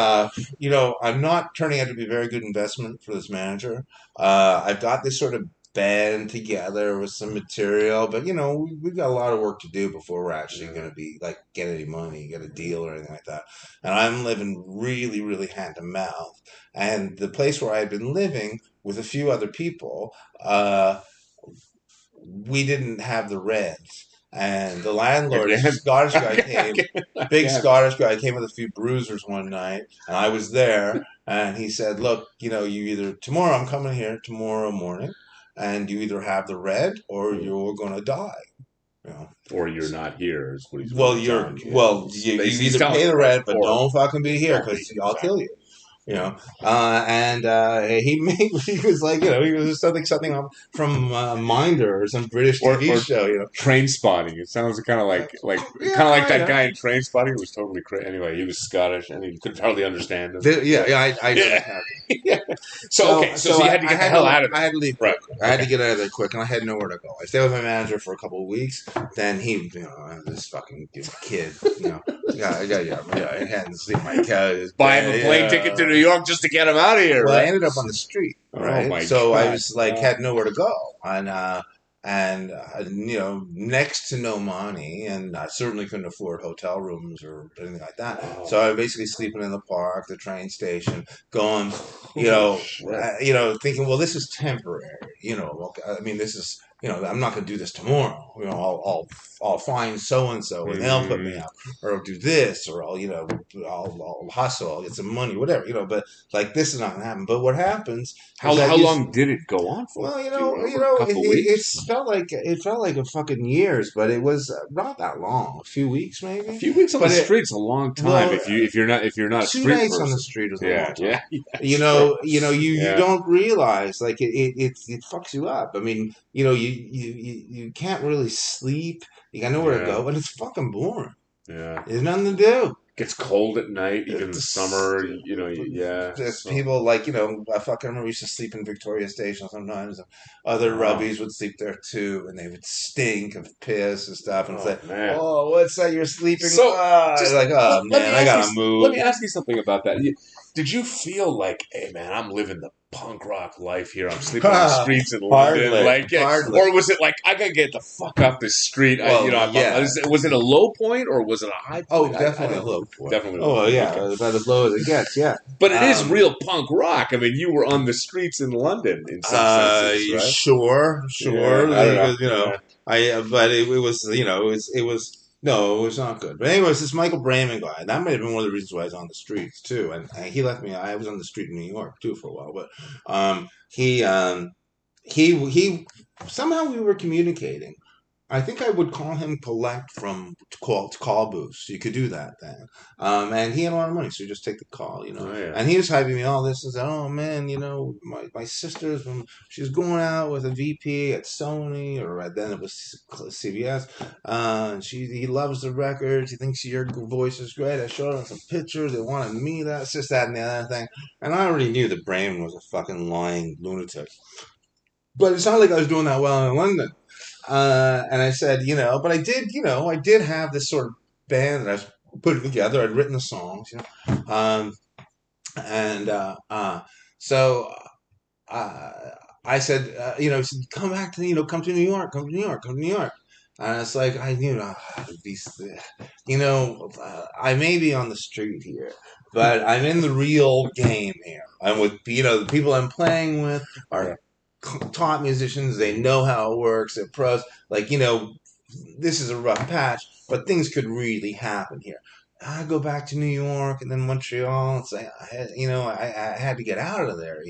I'm not turning out to be a very good investment for this manager. I've got this sort of band together with some material, but we've got a lot of work to do before we're actually going to be like get any money, get a deal or anything like that. And I'm living really, really hand to mouth. And the place where I had been living with a few other people, we didn't have the reds. And the landlord, Again. Scottish guy, came, big Again. Scottish guy, came with a few bruisers one night, and I was there, and he said, "Look, you either tomorrow I'm coming here tomorrow morning, and you either have the red or you're gonna die." Or you're not here is what he's Well, really telling you. you He's either telling pay you the right. rent, but Or don't fucking be here don't be because I'll exactly. kill you. And he made he was like he was something from Minder or some British TV Or show. Train Spotting. It sounds kind of like that guy in Train Spotting who was totally crazy. Anyway, he was Scottish and he could hardly understand him. I know Yeah. that. Yeah. So okay, so you had to get the hell out of I there. had to leave Right. quick. I had to get out of there quick, and I had nowhere to go. I stayed with my manager for a couple of weeks. Then this fucking kid, I hadn't sleep my couch. Buy him a plane ticket to New York just to get him out of here. Well, I Right. ended up on the street, Oh right? my So I God. was like, had nowhere to go, and next to no money, and I certainly couldn't afford hotel rooms or anything like that. Wow. So I was basically sleeping in the park, the train station, going, Shit. thinking, well, this is temporary. I mean, this is. I'm not going to do this tomorrow. I'll find so and so, and they'll put me up, or I'll do this, or I'll hustle, I'll get some money, whatever. But like this is not going to happen. But what happens? How long did it go on for? Well, A couple weeks. it felt like a fucking years, but it was not that long. A few weeks, maybe. A few weeks on the street's a long time. Well, if you're not a 2 street nights person. on the street is a long time. Yeah. You Yeah. don't realize like it fucks you up. I mean, you can't really sleep. You got nowhere to go, and it's fucking boring. Yeah. There's nothing to do. Gets cold at night, even in the summer. Yeah. There's So, people I fucking remember we used to sleep in Victoria Station sometimes. And other Wow. rubbies would sleep there too, and they would stink of piss and stuff. And Oh, it's like, man. oh, what's that? You're sleeping. So, It's like, oh man, I gotta move. Let me ask you something about that. Did you feel like, hey man, I'm living the punk rock life here. I'm sleeping on the streets in London. Hardly. Or was it like I gotta get the fuck off the street? Well, yeah. Was it a low point or was it a high Oh, point? definitely a low point. Definitely. Oh yeah, Okay. about as low as it gets. Yeah, But it is real punk rock. I mean, you were on the streets in London in some senses, right? Sure. Yeah, I don't know. But it was, it was. No, it was not good. But anyways, this Michael Brayman guy, that might have been one of the reasons why I was on the streets too. And he left me. I was on the street in New York too for a while. But he somehow we were communicating. I think I would call him collect from call booths. You could do that then. And he had a lot of money, so you just take the call, Oh, yeah. And he was hyping me all this and said, "Oh man, my sister's she's going out with a VP at Sony, or then it was CBS. He loves the records. He thinks your voice is great. I showed him some pictures. They wanted me that's just that and the other thing. And I already knew that Brain was a fucking lying lunatic. But it's not like I was doing that well in London. And I said, but I did have this sort of band that I was putting together. I'd written the songs, and so uh, I said, he said, come back to, come to New York, come to New York, come to New York. And it's like, I may be on the street here, but I'm in the real game here. I'm with, the people I'm playing with are top musicians. They know how it works. They're pros. Like, this is a rough patch, but things could really happen here. I go back to New York and then Montreal. It's like, I had to get out of there,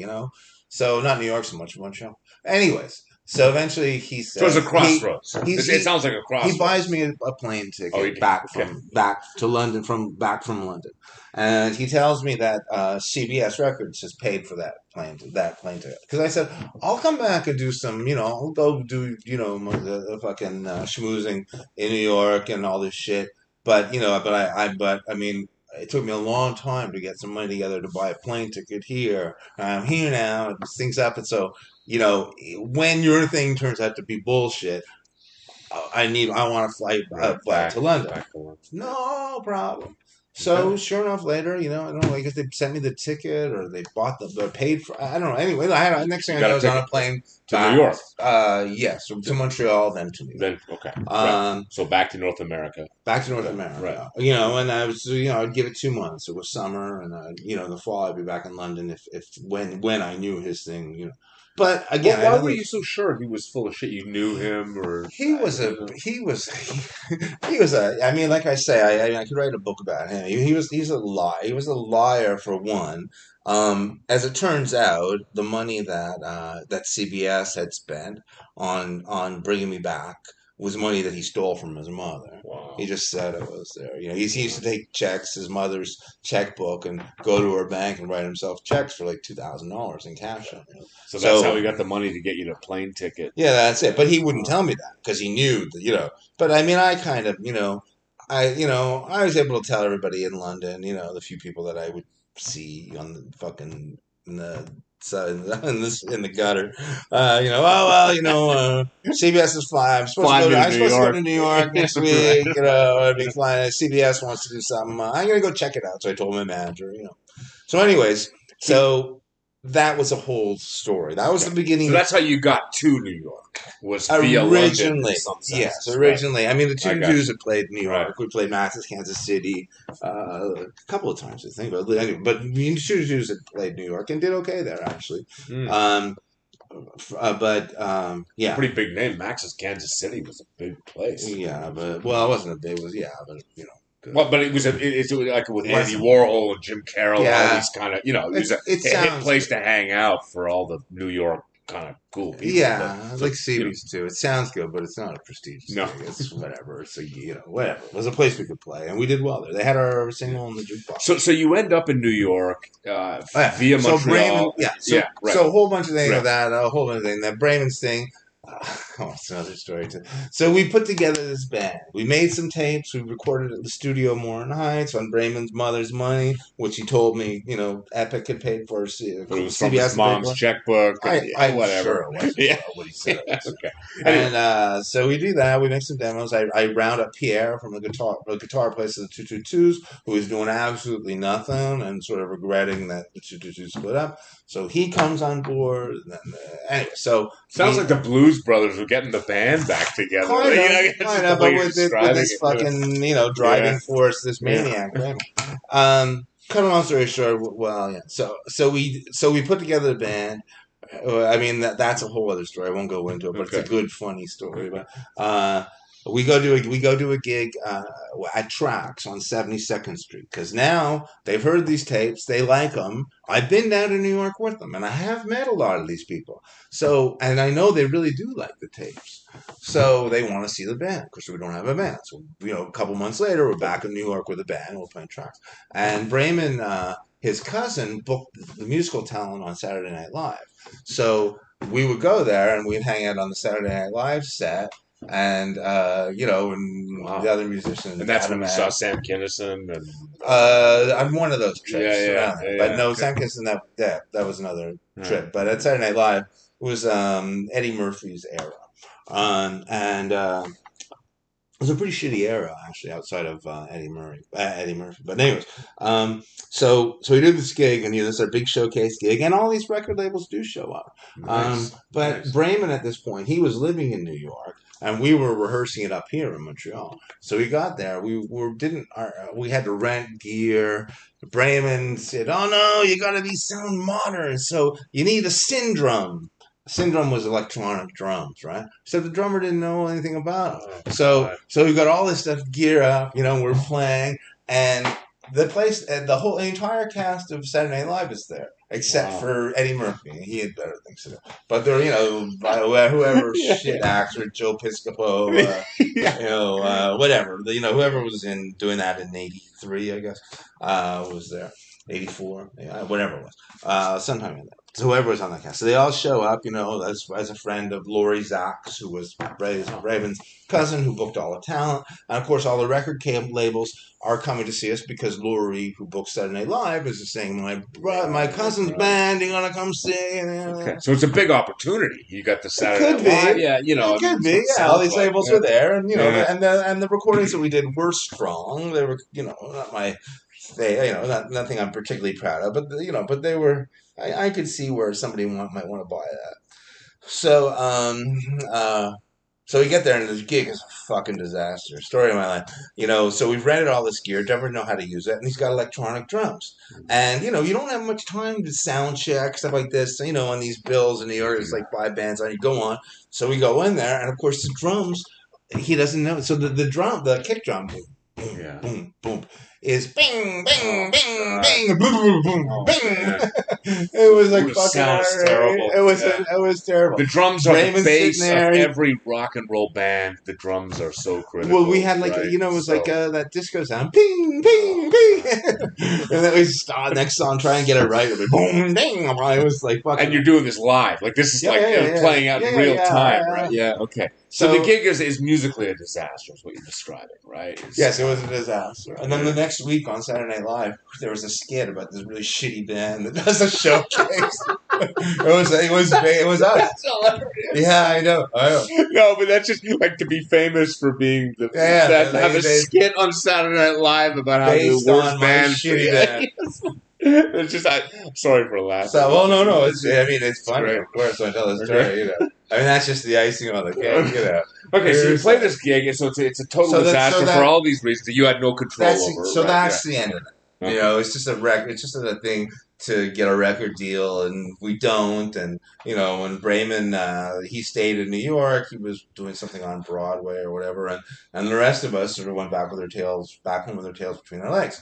So not New York so much, Montreal. Anyways, so eventually he So it's says a crossroads. It he sounds like a he crossroads. buys me a plane ticket back to London from London, and he tells me that CBS Records has paid for that plane ticket. Because I said I'll come back and do some, I'll go do the fucking schmoozing in New York and all this shit. But I mean, it took me a long time to get some money together to buy a plane ticket here. I'm here now. It things up, and so when your thing turns out to be bullshit, I want to fly back to London. No problem. So sure enough, later, I don't know. I guess they sent me the ticket, or they bought or paid for. I don't know. Anyway, next thing I know, I was on a plane to New York. Yes, to Montreal, then to New York. Then okay. So back to North America. Back to North America. Right. And I was, I'd give it 2 months. It was summer, and in the fall I'd be back in London if when I knew his thing, But again, why were you so sure he was full of shit? You knew him, or he was. I mean, like I say, I could write a book about him. He's a lie. He was a liar for one. As it turns out, the money that CBS had spent on bringing me back was money that he stole from his mother. Wow. He just said it was there. He used to take checks, his mother's checkbook, and go to her bank and write himself checks for like $2,000 in cash. So that's how he got the money to get you the plane ticket. Yeah, that's it. But he wouldn't tell me that because he knew that, But I mean, I kind of, I was able to tell everybody in London, the few people that I would see on the fucking in the in the gutter, CBS is flying. I'm supposed to go to New York next week. I'd be flying. CBS wants to do something. I'm gonna go check it out. So I told my manager. So, anyways, that was a whole story. That was the beginning. So that's how you got to New York. Was via originally, London, yes, originally. Right. I mean, the two Jews had played New York. Right. We played Kansas City, a couple of times, I think. But the two Jews had played New York and did okay there, actually. Yeah, pretty big name. Max's Kansas City was a big place. Yeah, but it wasn't a big. Well, but it's like with Andy Warhol and Jim Carroll, all these kind of, it was a hit place to hang out for all the New York kind of cool people. Yeah, like CB's too. It sounds good, but it's not a prestigious thing. It's whatever. It's whatever. It was a place we could play, and we did well there. They had our single in the jukebox. So you end up in New York via Montreal. So a whole bunch of things of that, a whole bunch of things. That Bremen's thing. It's another story too. So we put together this band. We made some tapes. We recorded at the studio Morin Heights on Bremen's mother's money, which he told me, Epic had paid for. But it was from his mom's checkbook. Whatever. Yeah. What he said. Okay. And so we do that. We make some demos. I round up Pierre from the guitar place of the 222s, who was doing absolutely nothing and sort of regretting that the 222s split up. So he comes on board. Anyway, so sounds like the Blues Brothers were getting the band back together. Kind of, but with this fucking, driving force, this maniac. Right? Cut a long story short. Well, yeah. So we put together the band. I mean, that's a whole other story. I won't go into it, but it's a good, funny story. But we go do a gig at Trax on 72nd Street because now they've heard these tapes, they like them. I've been down to New York with them, and I have met a lot of these people. So, and I know they really do like the tapes. So they want to see the band because we don't have a band. So a couple months later, we're back in New York with a band. We're playing Trax, and Bremen, his cousin, booked the musical talent on Saturday Night Live. So we would go there and we'd hang out on the Saturday Night Live set. And and the other musicians, and that's when we saw Sam Kinison. And I'm one of those trips, but no, Sam Kinison. That was another trip. But at Saturday Night Live it was Eddie Murphy's era. And it was a pretty shitty era, actually, outside of Eddie Murphy. But anyways, so we did this gig, and this our big showcase gig, and all these record labels do show up. Nice. But Nice. Brayman at this point, he was living in New York, and we were rehearsing it up here in Montreal. So we got there, we had to rent gear. Brayman said, "Oh no, you got to be sound modern, so you need a Syndrum." Syndrome was electronic drums, right? So the drummer didn't know anything about it. Oh, So we got all this stuff gear up, we're playing, and the entire cast of Saturday Night Live is there, except wow. for Eddie Murphy. He had better things to do. But there, by whoever shit actor, Joe Piscopo, whatever, whoever was doing that in '83, I guess, was there. '84, whatever it was, sometime in there. So whoever was on that cast. So they all show up, as a friend of Laurie Zacks, who was Raven's cousin, who booked all the talent. And of course, all the record camp labels are coming to see us because Laurie, who booked Saturday Night Live, is saying, my cousin's band, you want to come sing? Okay. So it's a big opportunity. You got the Saturday It could Night Live. be. Yeah, It could be. Yeah, all these labels were there. And, and the recordings that we did were strong. They were, not my... nothing I'm particularly proud of, but they were. I could see where somebody might want to buy that. So we get there and the gig is a fucking disaster. Story of my life. So we've rented all this gear, never know how to use it, and he's got electronic drums. And you don't have much time to sound check stuff like this. On these bills in New York, it's like 5 bands on. You go on. So we go in there, and of course the drums, he doesn't know. So the kick drum, boom, boom, boom, is bing, bing, bing, bing, boom, boom, boom, bing. It was like fucking terrible. It was terrible. The drums are the base of every rock and roll band. The drums are so critical. Well, we had it was like that disco sound, ping, ping, ping, and then we start next song, try and get it right. It was boom, ding. It was like fucking. And you're doing this live, like this is playing out in real time, right? Yeah, okay. So the gig is musically a disaster, is what you're describing, right? Yes, it was a disaster. And then the next week on Saturday Night Live, there was a skit about this really shitty band that does a showcase. it was us. That's hilarious. Yeah, I know. No, but that's just like to be famous for being have a skit on Saturday Night Live about how the worst band shitty band. It's just sorry for laughing. So, no. It's funny, of course. I tell the story. That's just the icing on the cake. Okay, so you play this gig, so it's a total disaster for all these reasons that you had no control over. So that's the end of it. Okay. It's just a record. It's just a thing to get a record deal, and we don't. And when Brayman he stayed in New York, he was doing something on Broadway or whatever, and the rest of us sort of went back home with their tails between our legs.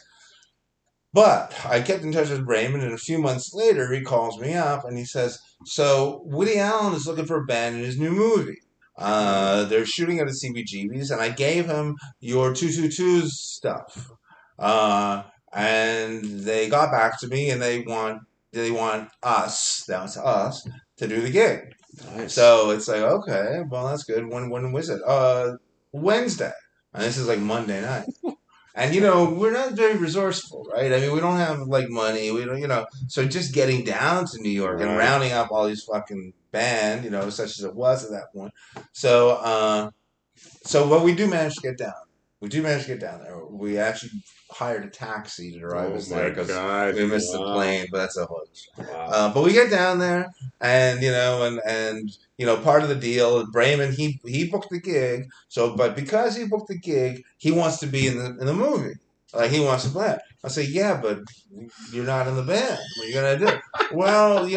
But I kept in touch with Brayman, and a few months later, he calls me up and he says, "So Woody Allen is looking for a band in his new movie. They're shooting at the CBGB's, and I gave him your 222's stuff. And they got back to me, and they want us, that's us, to do the gig." Nice. So it's like, okay, well, that's good. When was it? Wednesday. And this is like Monday night. And, we're not very resourceful, right? We don't have, money. We don't, so just getting down to New York and rounding up all these fucking band, such as it was at that point. So, but we do manage to get down. There. We actually hired a taxi to drive us there because we missed the plane, but that's a whole issue. Wow. But we get down there, and part of the deal, Brayman, he booked the gig. So, but because he booked the gig, he wants to be in the movie. He wants to play. I say, yeah, but you're not in the band. What are you gonna do? Well,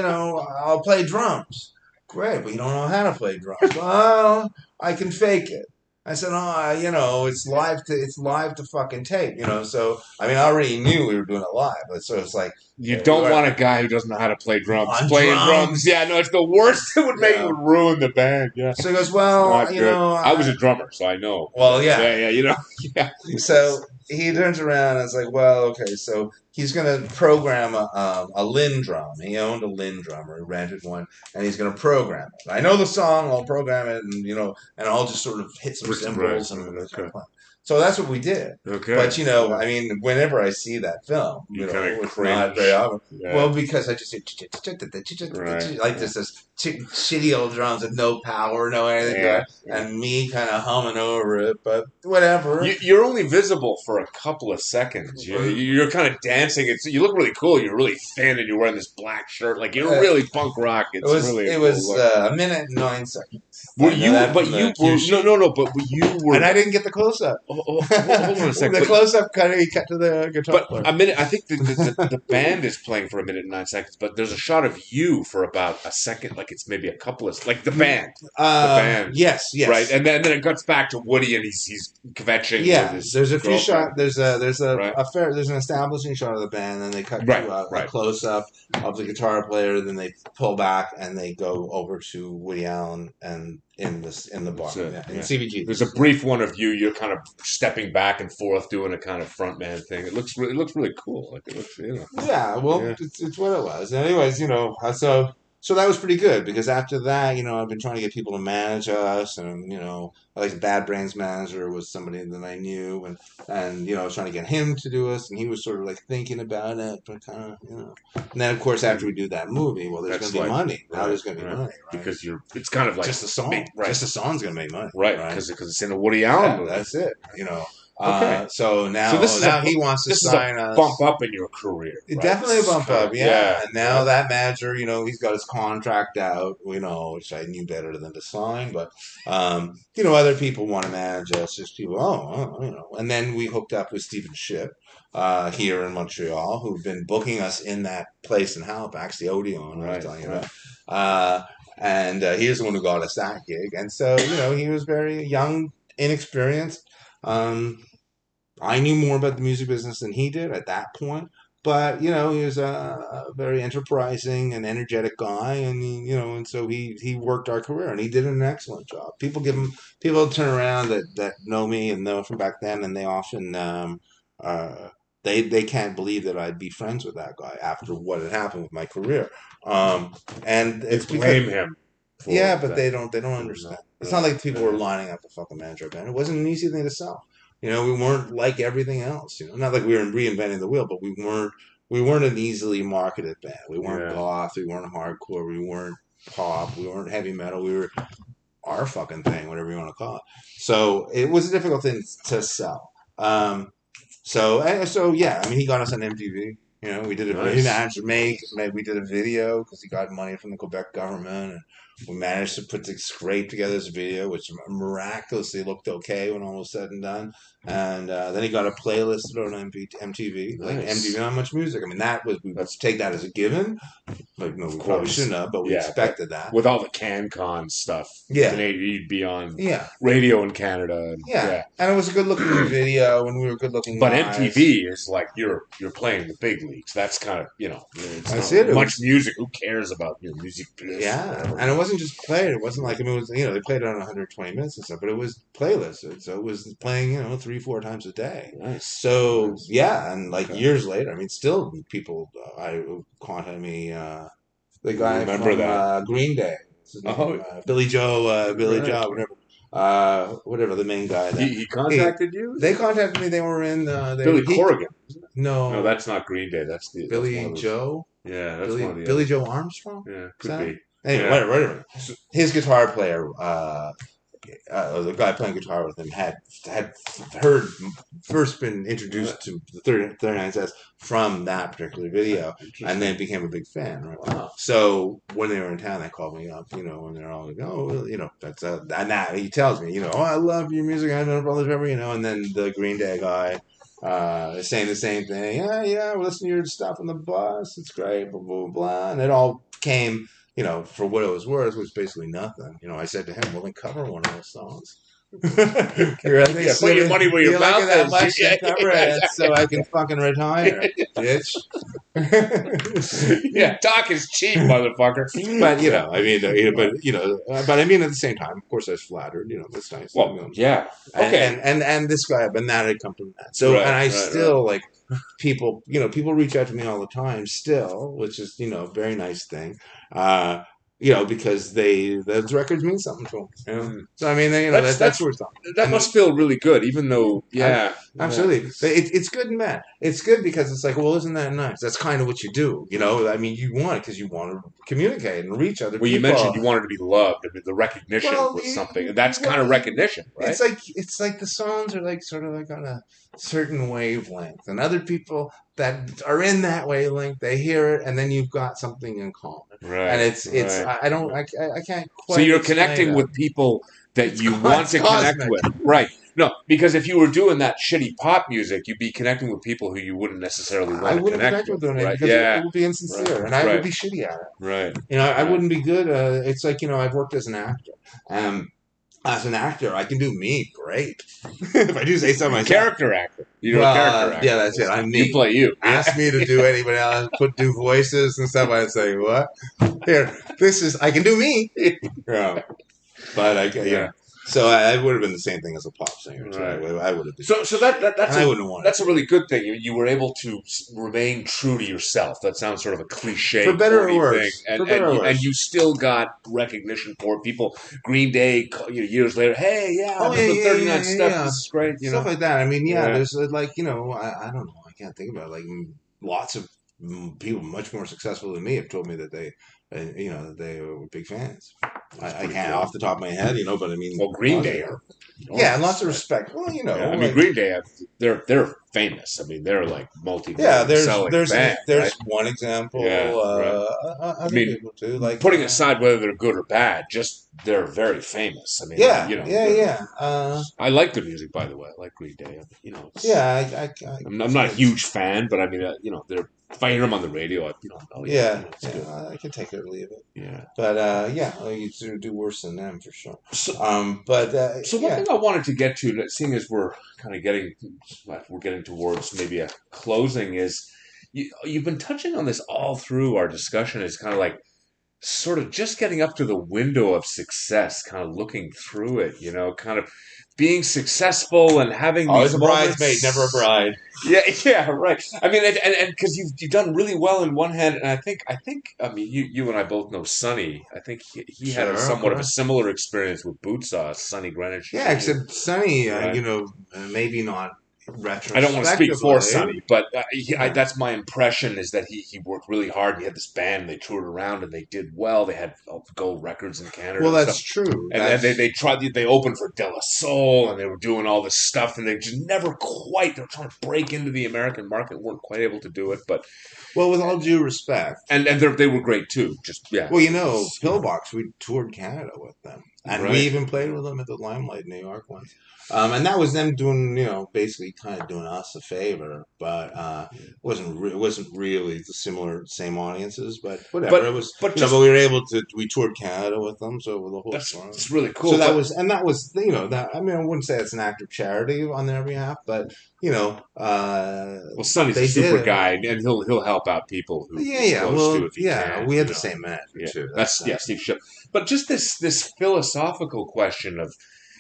I'll play drums. Great, but you don't know how to play drums. Well, I can fake it. I said, it's live to fucking tape, So, I already knew we were doing it live. So it's like... You don't want a guy who doesn't know how to play drums. Playing drums. Yeah, no, it's the worst. It would ruin the band, yeah. So he goes, well, I was a drummer, so I know. Well, yeah. Yeah, Yeah. So he turns around and it's like, well, okay, so he's going to program a Linn drum. He owned a Linn drummer. He rented one, and he's going to program it. I know the song. I'll program it, and I'll just sort of hit some cymbals and So that's what we did. Okay. But I mean, whenever I see that film, You kind of it's cringe. not very often. Yeah. Well, because I just hear Right. like this shitty old drums with no power, no anything to it, and me kind of humming over it. But whatever. You're only visible for a couple of seconds. You're kind of dancing. You look really cool. You're really thin, and you're wearing this black shirt. Like you're really punk rock. It was a minute and 9 seconds. Were you? But you were no. But you were, and I didn't get the close up. Hold on a second. The close up cut to the guitar. But a minute. I think the band is playing for a minute and 9 seconds. But there's a shot of you for about a second. Like it's maybe a couple of the band. The band. Yes. Right, and then it cuts back to Woody, and he's kvetching. Yeah, with his there's a few shots. There's right. there's an establishing shot of the band, and they cut right, to right. a close up of the guitar player. Then they pull back and they go over to Woody Allen and in the bar in CBG. There's a brief one of you. You're kind of stepping back and forth, doing a kind of frontman thing. It looks really cool. Like it looks, Yeah, well, it's what it was. Anyways, So that was pretty good because after that, I've been trying to get people to manage us, and like Bad Brains manager was somebody that I knew, and I was trying to get him to do us, and he was sort of like thinking about it, but kind of, And then of course after we do that movie, well, there's going to be money. Now there's going to be money, right? Because it's kind of like just the song, right? Just the song's going to make money, right? Because it's in a Woody Allen movie. That's it, Okay. So now he wants to sign us. Bump up in your career. Right? Definitely a bump up, yeah. And now that manager, he's got his contract out, which I knew better than to sign. But, other people want to manage us. Just people, And then we hooked up with Stephen Shipp here in Montreal, who've been booking us in that place in Halifax, the Odeon, I was telling you about. And he's the one who got us that gig. And so, he was very young, inexperienced. I knew more about the music business than he did at that point, but he was a very enterprising and energetic guy, and and so he worked our career, and he did an excellent job. People turn around that know me and know from back then, and they often they can't believe that I'd be friends with that guy after what had happened with my career, and it's blame him. Yeah, but they don't understand. It's not like people were lining up to fuck a manager band. It wasn't an easy thing to sell. We weren't like everything else. Not like we were reinventing the wheel, but we weren't an easily marketed band. We weren't goth. We weren't hardcore. We weren't pop. We weren't heavy metal. We were our fucking thing, whatever you want to call it. So it was a difficult thing to sell. So yeah, I mean, he got us on MTV. We did we did a video because he got money from the Quebec government, and we managed to scrape together this video, which miraculously looked okay when all was said and done. And then he got a playlist on MTV, like MTV Not Much Music. I mean, let's take that as a given. Like, no, we probably shouldn't have, but we expected that. With all the CanCon stuff, you'd be on radio in Canada. And it was a good-looking video, and we were good-looking But guys. MTV is like, you're playing the big leagues. That's kind of, That's it. Much music. Who cares about your music? Yeah, and it wasn't just played. It wasn't like, it was, they played it on 120 minutes and stuff, but it was playlisted. So it was playing, 3-4 times a day. Nice. So, and years later, I mean, still people contact me, the guy from Green Day. Billy Joe, whatever the main guy. He contacted you? They contacted me. They were in... Billy Corrigan. No, that's not Green Day. That's Billy Joe? Yeah, that's one of the Billy Joe Armstrong? Yeah, could be. Anyway, whatever. His guitar player, the guy playing guitar with him, had first been introduced to the 39 Cents from that particular video, and then became a big fan. Right? Wow. So when they were in town, they called me up, and they're all like, that's and now he tells me, I love your music, I know brothers ever, and then the Green Day guy is saying the same thing. Yeah, we listen to your stuff on the bus, it's great, blah, blah, blah, and it all came, for what it was worth, was basically nothing. I said to him, well, then cover one of those songs. Put your money where your mouth is. Much cover it so I can fucking retire, bitch. Talk is cheap, motherfucker. But I mean, at the same time, of course, I was flattered. That's nice. Well, okay. And this guy, but that had come from that. So, and I still like people. People reach out to me all the time, still, which is a very nice thing. because those records mean something to them. Mm. So I mean, that's That's worth something. that And must feel really good, even though, yeah, yeah, absolutely, it's good and bad. It's good because it's like, well, isn't that nice? That's kind of what you do. I mean, you want it because you want to communicate and reach other Well, you mentioned people. you wanted to be loved. I mean, the recognition Well, was something, and that's kind of recognition, right? it's like the songs are like sort of like on a certain wavelength, and other people that are in that wavelength, they hear it, and then you've got something in common. And Right, it's right. I don't I can't So quite you're explain connecting it. with people that you want It's to connect cosmic. with, right? No, because if you were doing that shitty pop music, you'd be connecting with people who you wouldn't necessarily I want to wouldn't connect connect with with, them right? because it Yeah, would be right, insincere, and I would right, be shitty at it. right, I right. wouldn't be good. It's like I've worked as an actor. Um, as an actor, I can do me great if I do say so myself. Character actor. You're a character Well, yeah, actor. that's it. I'm You me. play you. Yeah. Ask me to do anybody else, do voices and stuff. I'd say, what? Here, I can do me. Yeah. But Yeah. So I would have been the same thing as a pop singer too. Right. I would have been, So and I wouldn't have wanted that's a to. really good thing. You were able to remain true to yourself. That sounds sort of a For cliche, better or corny thing, worse. For better or and worse. you still got recognition for it. People. Green Day, years later, hey, yeah, I Oh yeah, remember yeah, yeah, 39 yeah, Steps. yeah. This is great. Stuff like that. I mean, yeah. Yeah. There's I don't know. I can't think about it. Like lots of people much more successful than me have told me that that they were big fans. I can't Cool. off the top of my head, but I mean, Well, Green Day are. yeah, and lots of respect. Well, Yeah, I mean, like Green Day, they're famous. I mean, they're like yeah, multi-million selling band, right? there's one example. Yeah, right. I Other mean, people too, like putting aside whether they're good or bad, just they're very famous. I mean, yeah, yeah, yeah, I like the music, by the way. I like Green Day. yeah. I'm not a huge fan, but I mean, they're. If I hear them on the radio, oh yeah, Yeah, it's good. yeah, I can take it or leave it. Yeah. But yeah, well, you do worse than them for sure. So, But so one yeah. thing I wanted to get to, seeing as we're kind of getting towards maybe a closing, is you've been touching on this all through our discussion. Is kind of like sort of just getting up to the window of success, kind of looking through it, kind of being successful and having Always these a moments. bridesmaid, never a bride. Yeah, yeah, right. I mean, and because you've done really well in one hand, and I mean, you and I both know Sonny. I think he had Sure, a of somewhat of a course. similar experience with boot sauce, Sonny Greenwich Yeah, Jr. except Sonny, Right. Maybe not I don't want to speak for retrospectively. Sonny, but Yeah. that's my impression is that he worked really hard. He had this band, they toured around, and they did well. They had gold records in Canada Well, and stuff. that's true. And they opened for De La Soul, and they were doing all this stuff, and they just never quite, they were trying to break into the American market, weren't quite able to do it, but Well, with all due respect. and they were great too, just, yeah. Well, Pillbox, we toured Canada with them. And we Right. even played with them at the Limelight, New York once. And that was them doing, basically kind of doing us a favor, but it wasn't really the same audiences, but whatever. But It was, but just but we were able to. We toured Canada with them, so the whole tour. that's really cool. So But that was, that. I mean, I wouldn't say it's an act of charity on their behalf, but well, Sonny's they a super did. guy, and he'll help out people who Yeah, he's yeah. close Well, to if he yeah. can. We had the same manager Yeah, too. Steve Shipp. But just this philosophical question of,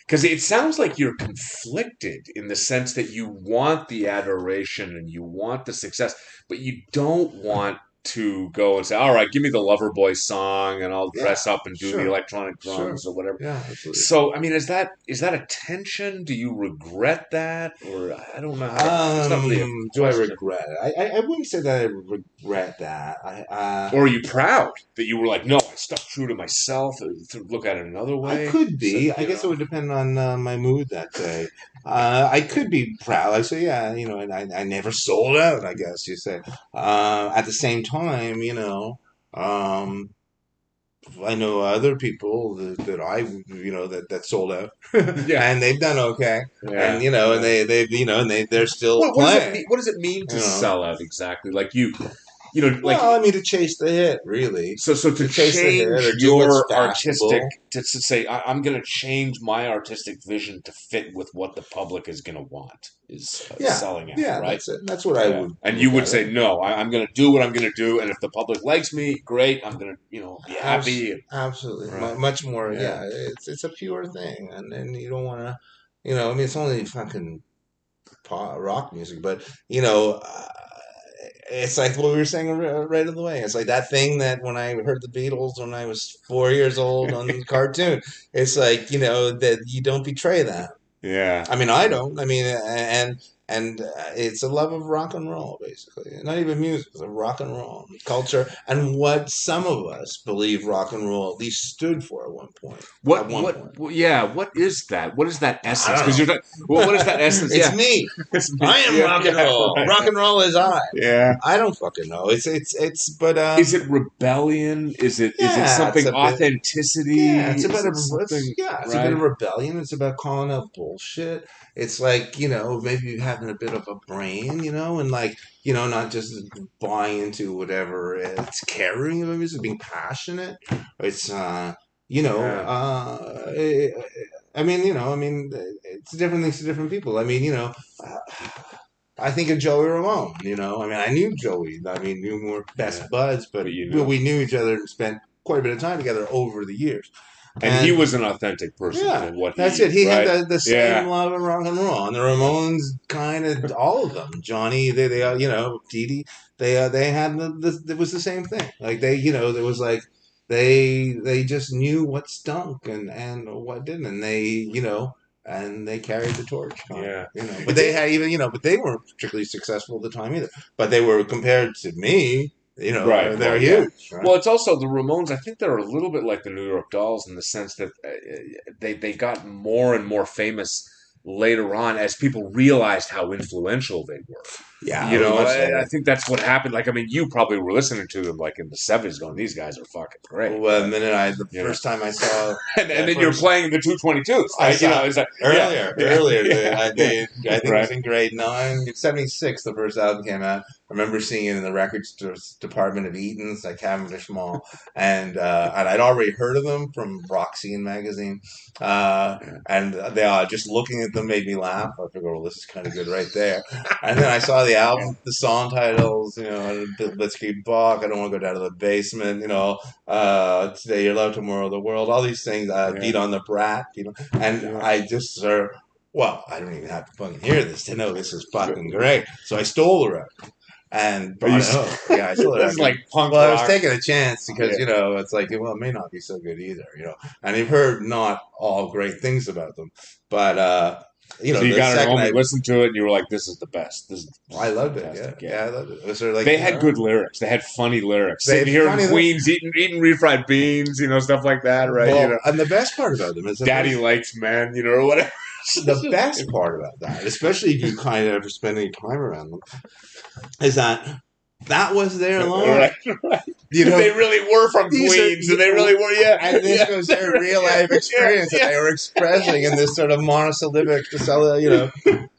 because it sounds like you're conflicted in the sense that you want the adoration and you want the success, but you don't want to go and say, all right, give me the Loverboy song and I'll dress up and do the sure, electronic sure. drums or whatever. Yeah, absolutely. So, I mean, is that a tension? Do you regret that? Or I don't know how it's not really a Do I question. regret it? I wouldn't say that I regret that. Or are you proud that you were like, no, I stuck true to myself, to look at it another way? I could be. So, I guess it would depend on my mood that day. I could be proud. I say, yeah, and I never sold out, I guess you say. At the same time, I know other people that sold out, Yeah. and they've done okay, Yeah. and they're still What playing. does it mean to sell out exactly? Like Well, I mean, to chase the hit, really. so to chase the hit change or do what's your fashionable. artistic, to say I'm going to change my artistic vision to fit with what the public is going to want is selling out, Yeah, right? that's it. That's what I would. And you would say, no, I'm going to do what I'm going to do, and if the public likes me, great. I'm going to be happy. Absolutely, Right. much more. Yeah. Yeah, it's a pure thing, and you don't want to. I mean, it's only fucking rock music, but it's like what we were saying right in the way. It's like that thing that when I heard the Beatles when I was 4 years old on the cartoon, it's like, that you don't betray that. Yeah. I mean, I don't. I mean, and it's a love of rock and roll, basically. Not even music, it's a rock and roll culture, and what some of us believe rock and roll at least stood for at one point. At one point, Yeah, what is that? What is that I essence? Because don't you're know. talking, well, what is that essence? It's Yeah. me. It's me. I am Yeah, rock and yeah, roll. right. Rock and roll is I. Yeah. I don't fucking know. It's but Is it rebellion? Is it yeah, it's something a bit. Yeah, authenticity? it's Is about it something it's a bit right? of rebellion. It's about calling out bullshit. It's like, maybe having a bit of a brain, and like, not just buying into whatever it's carrying of music, being passionate. It's you know, Yeah. uh I mean, it's different things to different people. I mean, uh, I think of Joey Ramone. I mean, I knew Joey. I mean, we were Yeah. best buds, but But you know. we knew each other and spent quite a bit of time together over the years. And he And was an authentic person yeah, in what that's he it. He had right? the same Yeah. love of rock and roll, and the Ramones, kind of all of them. Johnny, they Dee Dee, they had it was the same thing. Like there was like they just knew what stunk and what didn't, and and they carried the torch, kind of, Yeah. But they had but they weren't particularly successful at the time either. But they were compared to me, Right. they're Well, yeah. huge. Right? Well, it's also the Ramones. I think they're a little bit like the New York Dolls in the sense that they got more and more famous later on as people realized how influential they were. Yeah, it was much I later. think that's what happened. Like, I mean, you probably were listening to them like in the '70s, going, "These guys are fucking great." Well, the Right? minute the You know, first time I saw and that then you're first playing the 222s, I right? saw It's like, earlier. yeah, I think it was right, in grade 9, in '76. The first album came out. I remember seeing it in the records department of Eaton's at Cavendish Mall, and I'd already heard of them from Rock Scene magazine, and they just looking at them made me laugh. I figured, well, this is kind of good right there. And then I saw the album, the song titles, Blitzkrieg Bach, I Don't Want to Go Down to the Basement, Today Your Love, Tomorrow the World, all these things, yeah, Beat on the Brat, and yeah. I just well, I don't even have to fucking hear this to know this is fucking great. So I stole the record and Are you? brought it home. Yeah, I stole the This is record. like punk Well, I was rock. taking a chance because, Yeah. it's like, well, it may not be so good either, And you've heard not all great things about them. But, So you the got it second home and listened to it, and you were like, "This is the best. This is I loved it. fantastic." Yeah. Yeah. Yeah, I loved it. It was sort of like, They had good lyrics. They had funny lyrics. they Sitting had here in funny Queens, eating refried beans, stuff like that, right? Well, and the best part about them is Daddy likes men, or whatever. the best part about that, especially if you kind of spend any time around them, is that was their line. Right. You know, They really were from Queens, and they really were, yeah. And this yeah. was their real life experience that they were expressing in this sort of monosyllabic,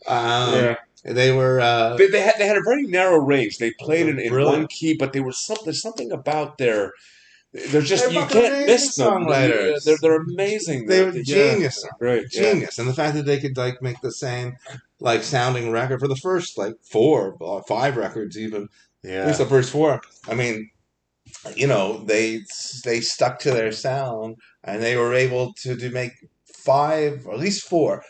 Yeah. They were. They had a very narrow range. They played in Brilliant. one key, but they were there's something about their. They're just They're you fucking can't miss them. songwriters. They're amazing. They were genius. Great, Genius. And the fact that they could like make the same like sounding record for the first like 4 or 5 records even. Yeah. At least the first 4. I mean, they stuck to their sound and they were able to make 5 or at least 4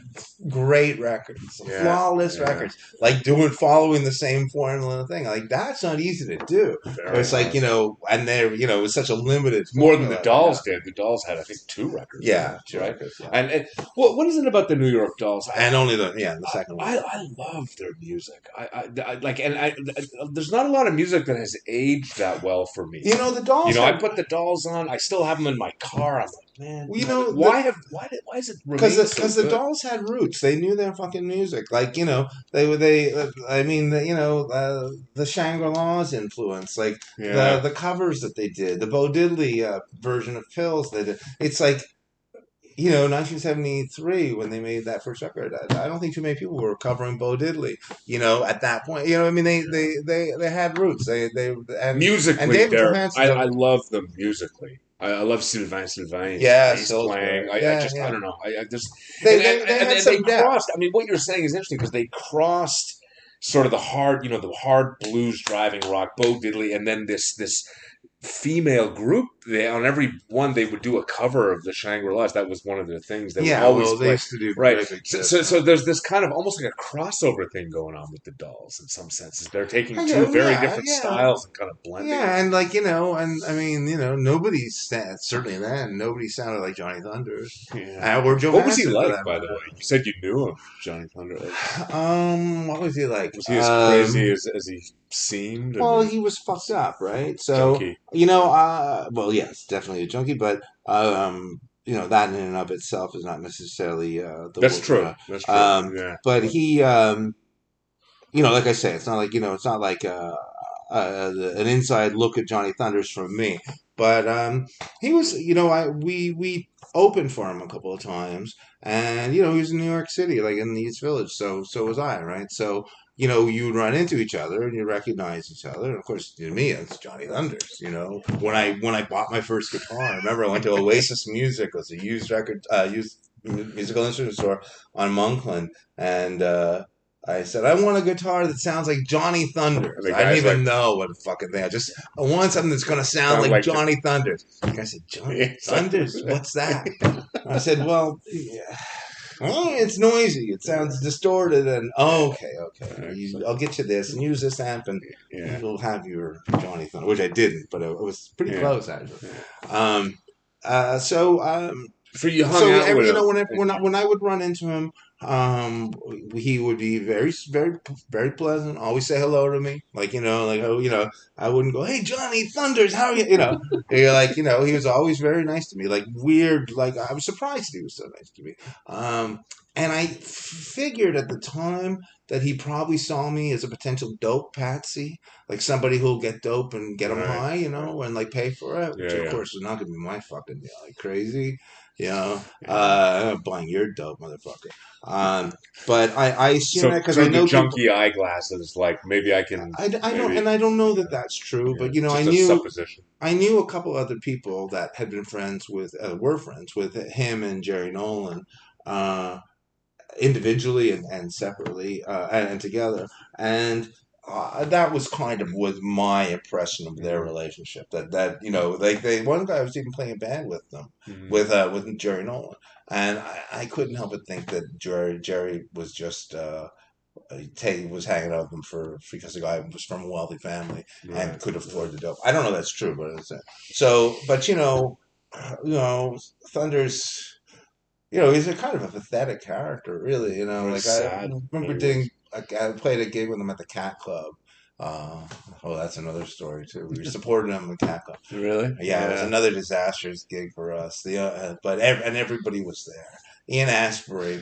great records, flawless records, like following the same formula thing. Like that's not easy to do. It's like and they're it was such a limited more than the Dolls did. The Dolls had I think 2 records. Yeah, 2 right. records. Yeah. And what is it about the New York Dolls? And only the second one. I love their music. I like there's not a lot of music that has aged that well for me. The Dolls. I put the Dolls on. I still have them in my car. I'm like, man. Why is it because the Dolls had roots. They knew their fucking music. Like the Shangri-La's influence, like the covers that they did, the Bo Diddley version of Pills they did. It's like 1973 when they made that first record. I don't think too many people were covering Bo Diddley. At that point, I mean, they had roots. They and musically. And David Johansen, I love them musically. I love Sylvain. Yeah, he's playing. I don't know. I just they crossed. I mean, what you're saying is interesting because they crossed sort of the hard blues driving rock, Bo Diddley, and then this female group they on every one they would do a cover of the Shangri-Las. That was one of the things they would Yeah, always well, they play. used to do Right. great big So, hits. so there's this kind of almost like a crossover thing going on with the Dolls in some senses. They're taking I two go, very yeah, different yeah. styles and kind of blending Yeah, them. and and I mean, nobody certainly then nobody sounded like Johnny Thunders, Yeah. or Joe What was he Hansen for like, that by the matter. way? You said you knew him, Johnny Thunder. Like, What was he like? was he as crazy as he seemed? I Well, mean, he was fucked up, right? So, junkie. well, yes, definitely a junkie, but that in and of itself is not necessarily That's true. That's true. Yeah. but he, like I say, it's not like an inside look at Johnny Thunders from me, but he was, we opened for him a couple of times, and he was in New York City, like in the East Village, so was I, right? So you would run into each other and you recognize each other. And of course, to me, it's Johnny Thunders. When I bought my first guitar, I remember I went to Oasis Music, it was a used musical instrument store on Monkland, and I said, I want a guitar that sounds like Johnny And Thunders. the I didn't guy's even like, know what the fucking thing. I want something that's going to sound sound like like Johnny Thunders. The guy said, Johnny Thunders? What's that? I said, well, yeah. It's noisy. It sounds distorted. And okay. I'll get you this and use this amp, and yeah, you'll have your Johnny Thunder, which I didn't, but it was pretty yeah. close actually. Yeah. So So you hung so out with him. when I would run into him, he would be very very very pleasant. Always say hello to me, I wouldn't go, hey Johnny Thunders, how are you? He was always very nice to me. Like weird, like I was surprised he was so nice to me. And I figured at the time that he probably saw me as a potential dope patsy, like somebody who'll get dope and get him Right, high, right. and like pay for it, which Yeah, of yeah. course is not gonna be my fucking deal, like crazy. Yeah. I'm buying your dope, motherfucker. But I assume So that because I through the know people. junkie eyeglasses, like maybe I can maybe I don't know that that's true, yeah, but just a supposition. I knew a couple other people that had been were friends with him and Jerry Nolan, uh, individually and separately, and together, and. That was kind of was my impression of their Mm-hmm. relationship. Like they one guy was even playing a band with them, Mm-hmm. with Jerry Nolan, and I couldn't help but think that Jerry was just Tay was hanging out with him because the guy was from a wealthy family and Right. could afford the dope. I don't know if that's true, but it's so. But Thunder's. He's a kind of a pathetic character, really. Very Like I sad. remember He was. I played a gig with him at the Cat Club. That's another story too. We supported him at the Cat Club. Really? Yeah, it was another disastrous gig for us. And everybody was there. Ian Asbury,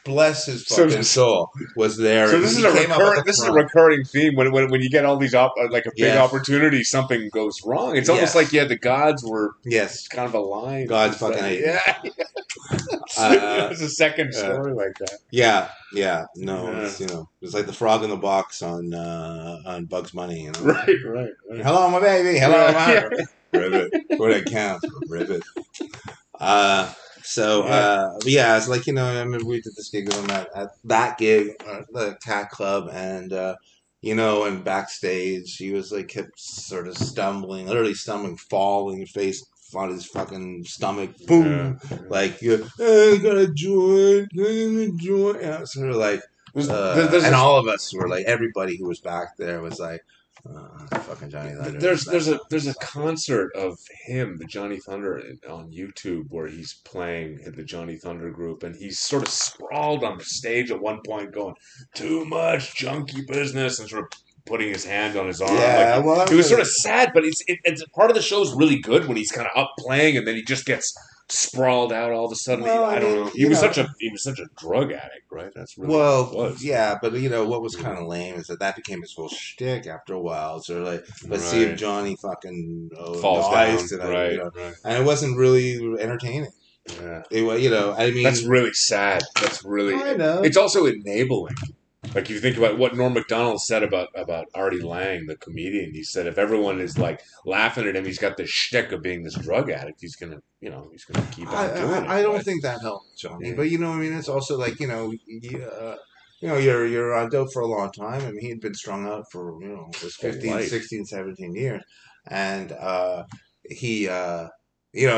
bless his So, fucking soul, was there. so And this is he a came up at recurring. the This is a front. recurring theme when you get all these like a big Yes, opportunity, something goes wrong. It's almost like yes, the gods were yes. kind of aligned. God fucking hate me. Yeah, Uh, it's a second uh, story like that. yeah. No, Yeah. it's like the frog in the box on Bugs Bunny. Right. Hello, my baby. Hello, Yeah, my ribbit. What that counts, ribbit. Yeah, it's like I remember we did this gig with him at that gig, the Cat Club, and and backstage he was like kept sort of stumbling, literally stumbling, falling, face on his fucking stomach, boom, yeah. like I got a joint, sort of like, and all of us were like, everybody who was back there was like. Fucking Johnny Thunder. There's a concert of him, the Johnny Thunder, on YouTube where he's playing the Johnny Thunder group, and he's sort of sprawled on the stage at one point, going too much junkie business, and sort of putting his hand on his arm. Yeah, like well, it was sort of sad, but it's part of the show is really good when he's kind of up playing, and then he just gets sprawled out all of a sudden. Well, I don't know. He was such a drug addict, right? That's really what it was. yeah, but what was kind of lame is that became his whole shtick after a while. So like, let's see if Right. Johnny fucking Falls dies down. tonight, Right. and it wasn't really entertaining. Yeah. I mean, That's really sad. That's really. I know. It's also enabling. Like if you think about what Norm Macdonald said about Artie Lang, the comedian, he said if everyone is like laughing at him, he's got this shtick of being this drug addict. He's gonna keep on doing it. I don't right? think that helped Johnny, Yeah. but I mean, it's also like you're on dope for a long time. I mean, he had been strung out for 15, life. 16, 17 years, and he and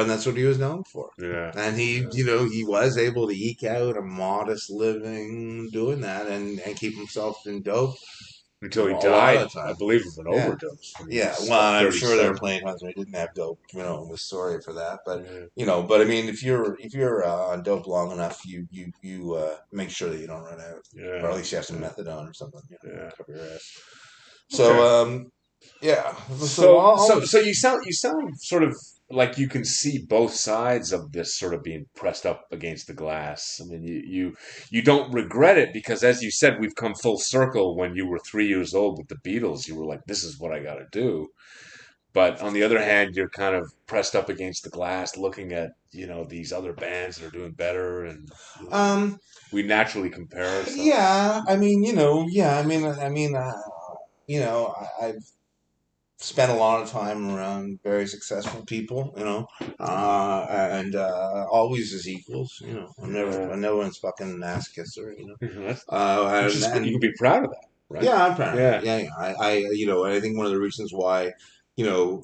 that's what he was known for. Yeah. And he, he was able to eke out a modest living doing that and keep himself in dope, Until he a lot died, of the I time. believe, of an Yeah. overdose when he Yeah, was well, I'm sure there are 37. plenty of times when he didn't have dope. Was sorry for that, but Yeah. but I mean, if you're on dope long enough, you make sure that you don't run out, or at Yeah. least you have some Yeah. methadone or something, Yeah. cover your ass. So, Okay. yeah. So So, I'll so you sound sort of like you can see both sides of this sort of being pressed up against the glass. I mean, you don't regret it because, as you said, we've come full circle. When you were 3 years old with the Beatles, you were like, "This is what I got to do." But on the other hand, you're kind of pressed up against the glass, looking at these other bands that are doing better, and um, we naturally compare ourselves. yeah. I mean, yeah. I've spent a lot of time around very successful people, and always as equals. I'm Yeah, never one's fucking ass kisser. that's, which And is you can and be proud of that, right? yeah, I'm proud of that. Yeah. Yeah, yeah. And I think one of the reasons why, you know,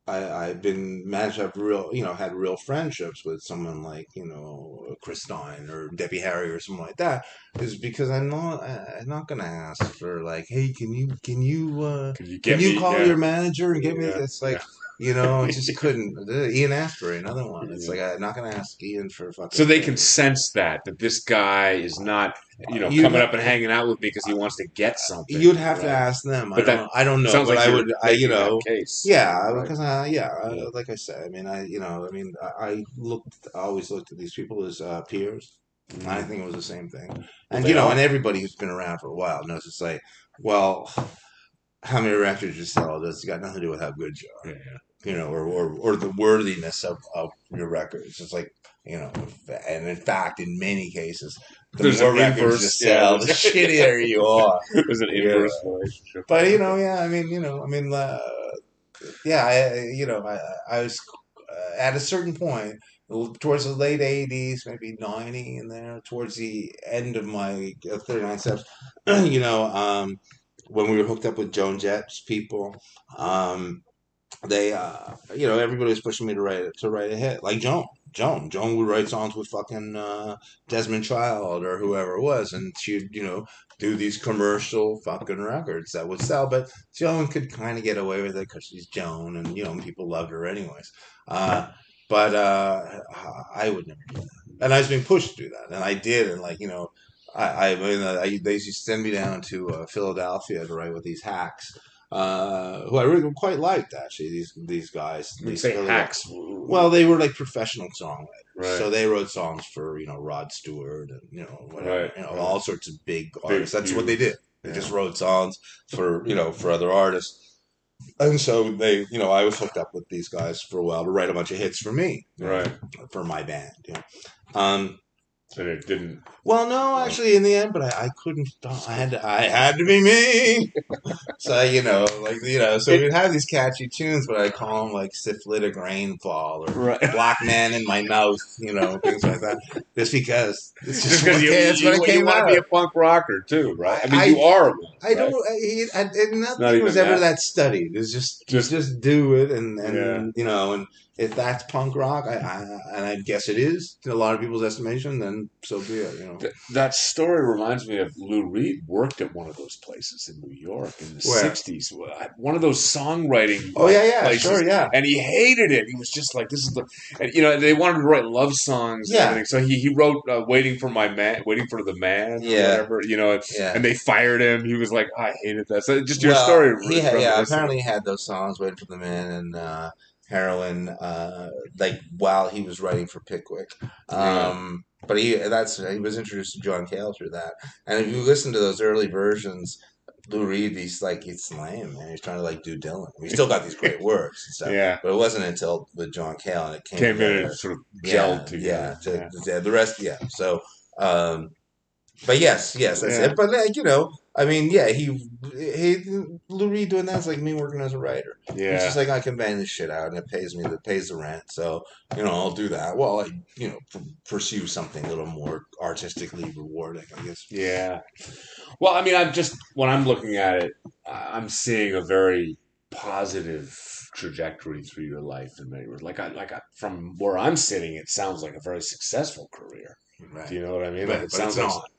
I've been managed to have had real friendships with someone like, Chris Stein or Debbie Harry or something like that, is because I'm not gonna ask for like, hey, Can you can get you me? call Yeah, your manager and get me? yeah, It's yeah. like, I just couldn't. Ian Astbury, another one. It's Yeah. like I'm not gonna ask Ian for So fucking they can favors. sense that this guy is not, You'd coming ha- up and hanging out with me because he wants to get something, you'd have to right? ask them. But that I don't know, sounds but like I you're would. making that case, Yeah, right? because Yeah, like I said, I mean, I always looked at these people as peers. I mm. think it was the same thing, Well, and they and are. everybody who's been around for a while knows it's like, well, how many records you sell does got nothing to do with how good you Yeah, are, or the worthiness of your records. It's like, and in fact, in many cases, the there's an more records you inverse. Yeah, sell, the shittier you are. there's an Yeah, inverse relationship but there. Okay. yeah, yeah, I was at a certain point towards the late '80s, maybe '90, in there towards the end of my 39 steps. When we were hooked up with Joan Jett's people, they everybody was pushing me to write a hit like Joan would write songs with fucking Desmond Child or whoever it was, and she'd do these commercial fucking records that would sell. But Joan could kind of get away with it because she's Joan, and people loved her anyways. But I would never do that, and I was being pushed to do that, and I did, and like they used to send me down to Philadelphia to write with these hacks, who I really quite liked actually. These guys, When you these say Philly guys. hacks, Well, they were like professional songwriters, right, so they wrote songs for Rod Stewart and whatever, right, right. all sorts of big Big, artists. That's what they huge. did. They just Yeah, wrote songs for other artists. And so I was hooked up with these guys for a while to write a bunch of hits for me, right. for my band. Um, And it didn't. well, no, Well, actually, in the end, but I couldn't stop. I had to be me. So so it we'd have these catchy tunes, but I call them like syphilitic rainfall or right. black man in my mouth, things like that. Just because it's Just just because what you it's what it you came want to out be of. a punk rocker too, right? I I mean, you I, are one, I right? don't. And It's not nothing was even ever that. that studied. It's just you Just just do it, and yeah. and if that's punk rock, and I guess it is in a lot of people's estimation, then so be it. That story reminds me of Lou Reed worked at one of those places in New York in the Where? '60s. One of those songwriting Oh yeah, yeah, places, sure, yeah, and he hated it. He was just like, "This is the," and they wanted to write love songs and yeah, everything. So he wrote "Waiting for My Man," "Waiting for the Man" or yeah, whatever. yeah. And they fired him. He was like, "I hated that." So just your Well, story he is had, yeah, reminiscent of apparently he had those songs "Waiting for the Man" and "Heroin," like while he was writing for Pickwick. yeah. But he was introduced to John Cale through that. And if you listen to those early versions, Lou Reed, he's lame, man. He's trying to like do Dylan. He still got these great words and stuff, Yeah, but it wasn't until with John Cale and it came came in and together. sort of gelled Yeah, yeah. together. Yeah, The rest, yeah. So, but yes, that's yeah, it. But I mean, yeah, he Lou Reed doing that's like me working as a writer. He's just yeah. like I can bang this shit out and it pays the rent. So I'll do that. Well, I pursue something a little more artistically rewarding, I guess. Yeah. Well, I mean, I'm just when I'm looking at it, I'm seeing a very positive trajectory through your life in many words. From where I'm sitting, it sounds like a very successful career. Do Right. you know what I mean? Like it But it's sounds like, not.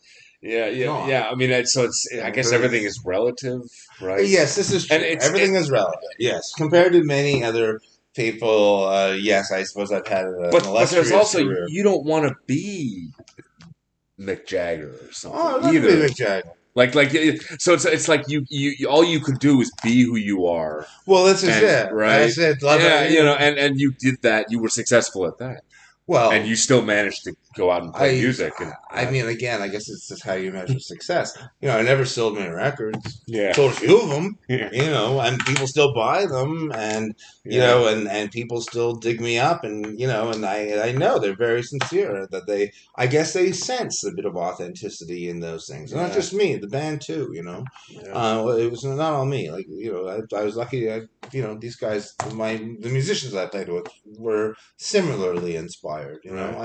yeah, It's yeah, not. yeah. I mean, it's. I guess everything is relative, right? Yes, this is And true. Everything is relevant. Yes, compared to many other people. Yes, I suppose I've had an but there's illustrious also career. you don't want to be Mick Jagger or something Oh, I'm not gonna be either. Mick Jagger. So it's like you all you could do is be who you are, Well, this is and it. right, That's it. Love yeah, it. and you did that. You were successful at that, and Well, you still managed to go out and play I music, and I mean, again, I guess it's just how you measure success. I never sold many records. yeah, Sold a few of them, yeah, and people still buy them, and yeah, and people still dig me up, and and I know they're very sincere that I guess they sense a bit of authenticity in those things. And not yeah, just me, the band too. yeah. It was not all me. Like I was lucky. These guys, the musicians I played with were similarly inspired. Right.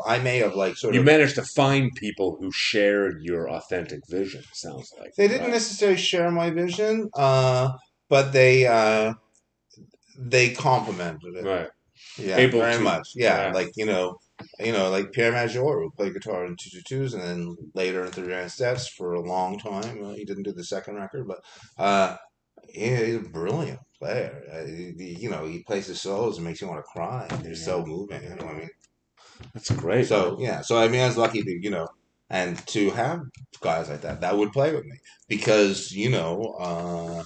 I may have like sort You of. managed to find people who shared your authentic vision. Sounds like They didn't right, necessarily share my vision, but they complimented it. right. Yeah, Able very to, much. Yeah, yeah, like like Pierre Major, who played guitar in 222s, and then later in 39 Steps for a long time. He didn't do the second record, but he's a brilliant player. He plays his solos and makes you want to cry. They're yeah. so moving. I mean, That's great, man. so yeah, so I mean, I was lucky to and to have guys like that would play with me because I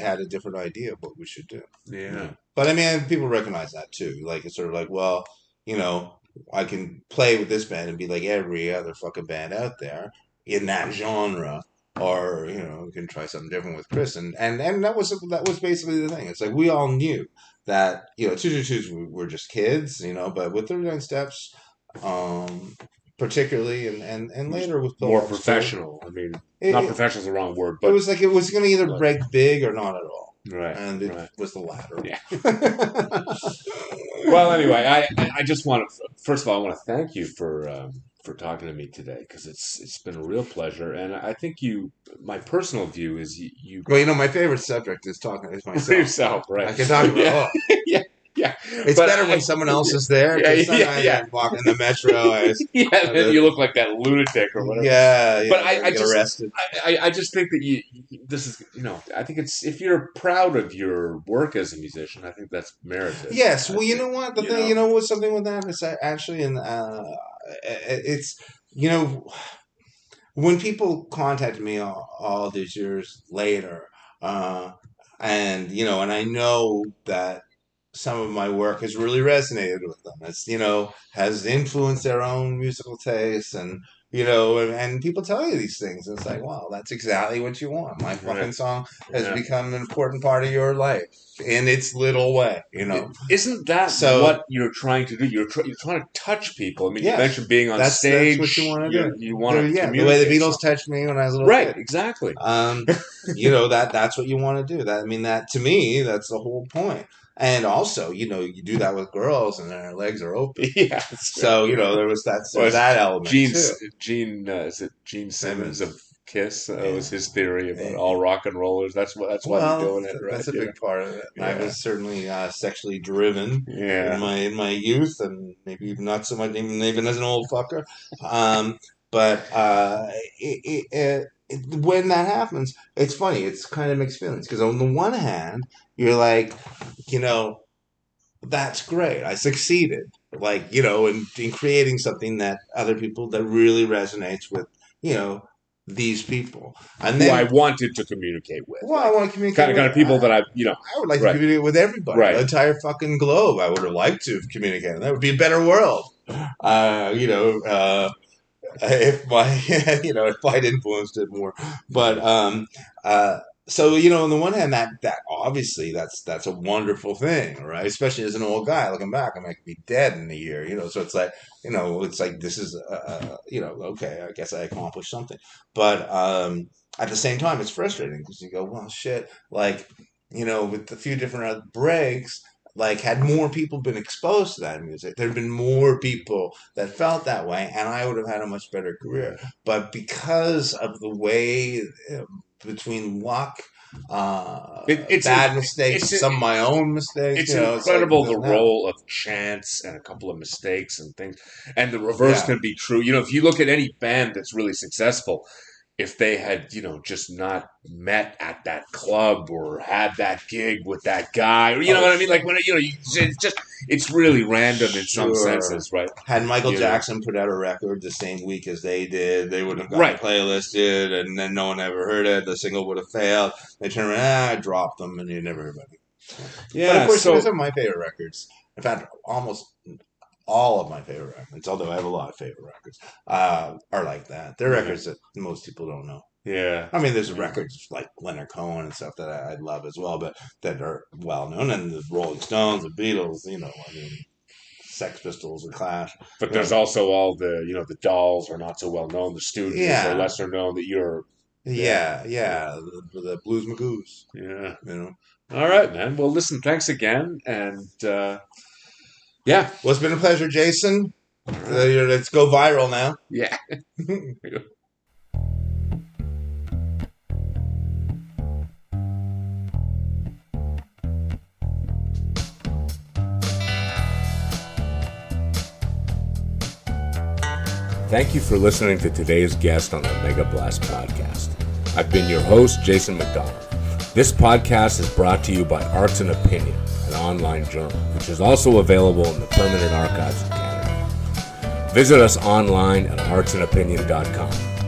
had a different idea of what we should do. Yeah, But I mean, people recognize that too. Like it's sort of like, well, you know, I can play with this band and be like every other fucking band out there in that genre, or we can try something different with Chris, and that was basically the thing. It's like we all knew that two two twos were just kids, but with 39 Steps, um, particularly, and later with more Pillbox too, professional. I mean, it, not it, professional is the wrong word, it but was like it was going to either like, break big or not at all, right, and it right. was the latter. Yeah. Well, anyway, I just want to first of all I want to thank you for talking to me today because it's been a real pleasure, and I think my personal view is you Well, my favorite subject is talking is for myself. yourself, I right? can talk about Yeah, yeah, yeah. it's But better when someone else is there yeah, because yeah, sometimes yeah, I'm walking the metro. yeah. Then you look like that lunatic or whatever. Yeah, But I I get just arrested. I just think that this is I think it's if you're proud of your work as a musician, I think that's merited. Yes, I well, you think know what the you thing, know what's something with that is actually, and it's you know when people contacted me all these years later, uh, and I know that some of my work has really resonated with them. It's has influenced their own musical tastes, and people tell you these things. And it's like, wow, that's exactly what you want. My right. fucking song has Yeah. become an important part of your life in its little way. Isn't that So what you're trying to do? You're trying to touch people. I mean, you yes, mentioned being on that's what you stage. want to do. You want to Yeah, the way the communicate Beatles something. touched me when I was a little Right. kid. Exactly. That's what you want to do. That I mean, that to me, that's the whole point. And also, you do that with girls, and their legs are open. Yeah. That's right. So there's Was that element Gene too. Gene is it Gene Simmons of Simmons. Kiss? Yeah. Was his theory about Eh, all rock and rollers. That's why you're Well, doing it, right? that's a big part of it. I Yeah. was certainly sexually driven in Yeah. my youth, and maybe not so much even as an old fucker. Um, but when that happens, it's funny. It's kind of mixed feelings because on the one hand, you're like, you know, that's great. I succeeded. Like, in creating something that other people that really resonates with, you know, these people. And Who I then, wanted to communicate with, well, I like want to communicate kind with, of people that I would like to right, communicate with everybody, the right. entire fucking globe. I would have liked to communicate. That would be a better world. Uh, you know, uh, if my if I'd influenced it more. But uh so on the one hand, that obviously that's a wonderful thing, right? Especially as an old guy looking back, I could be dead in a year, so it's like this is okay, I guess I accomplished something. But at the same time, it's frustrating because you go, well, shit, like with a few different breaks, like had more people been exposed to that music, there'd been more people that felt that way, and I would have had a much better career. But because of the way between luck bad mistakes, some of my own mistakes. It's You know, it's like it incredible the doesn't happen. role of chance and a couple of mistakes and things, and the reverse Yeah. can be true. You know, if you look at any band that's really successful, if they had, just not met at that club or had that gig with that guy, or you know Oh, what I mean, like when it's really random in some sure. senses, right? Had Michael You know, Jackson put out a record the same week as they did, they wouldn't have gotten right? playlisted, and then no one ever heard it. The single would have failed. They turn around, I dropped them, and you never heard about it. But of Yeah. course, you know, So some of my favorite records. In fact, almost all of my favorite records, although I have a lot of favorite records, are like that. They're yeah, records that most people don't know. yeah, I mean, there's yeah. records like Leonard Cohen and stuff that I love as well, but that are well known, and the Rolling Stones, the Beatles, you know, I mean, Sex Pistols, the Clash, But you there's know, also all the Dolls are not so well known. The Stooges are yeah, lesser known. That you're, yeah, yeah, the Blues Magoos, yeah. you know. All right, man. Well, listen, thanks again, and yeah, Well, it's been a pleasure, Jason. all right, Let's go viral now. yeah. Thank you for listening to today's guest on the Mega Blast podcast. I've been your host, Jason McDonald. This podcast is brought to you by Arts and Opinion, an online journal, which is also available in the Permanent Archives of Canada. Visit us online at artsandopinion.com.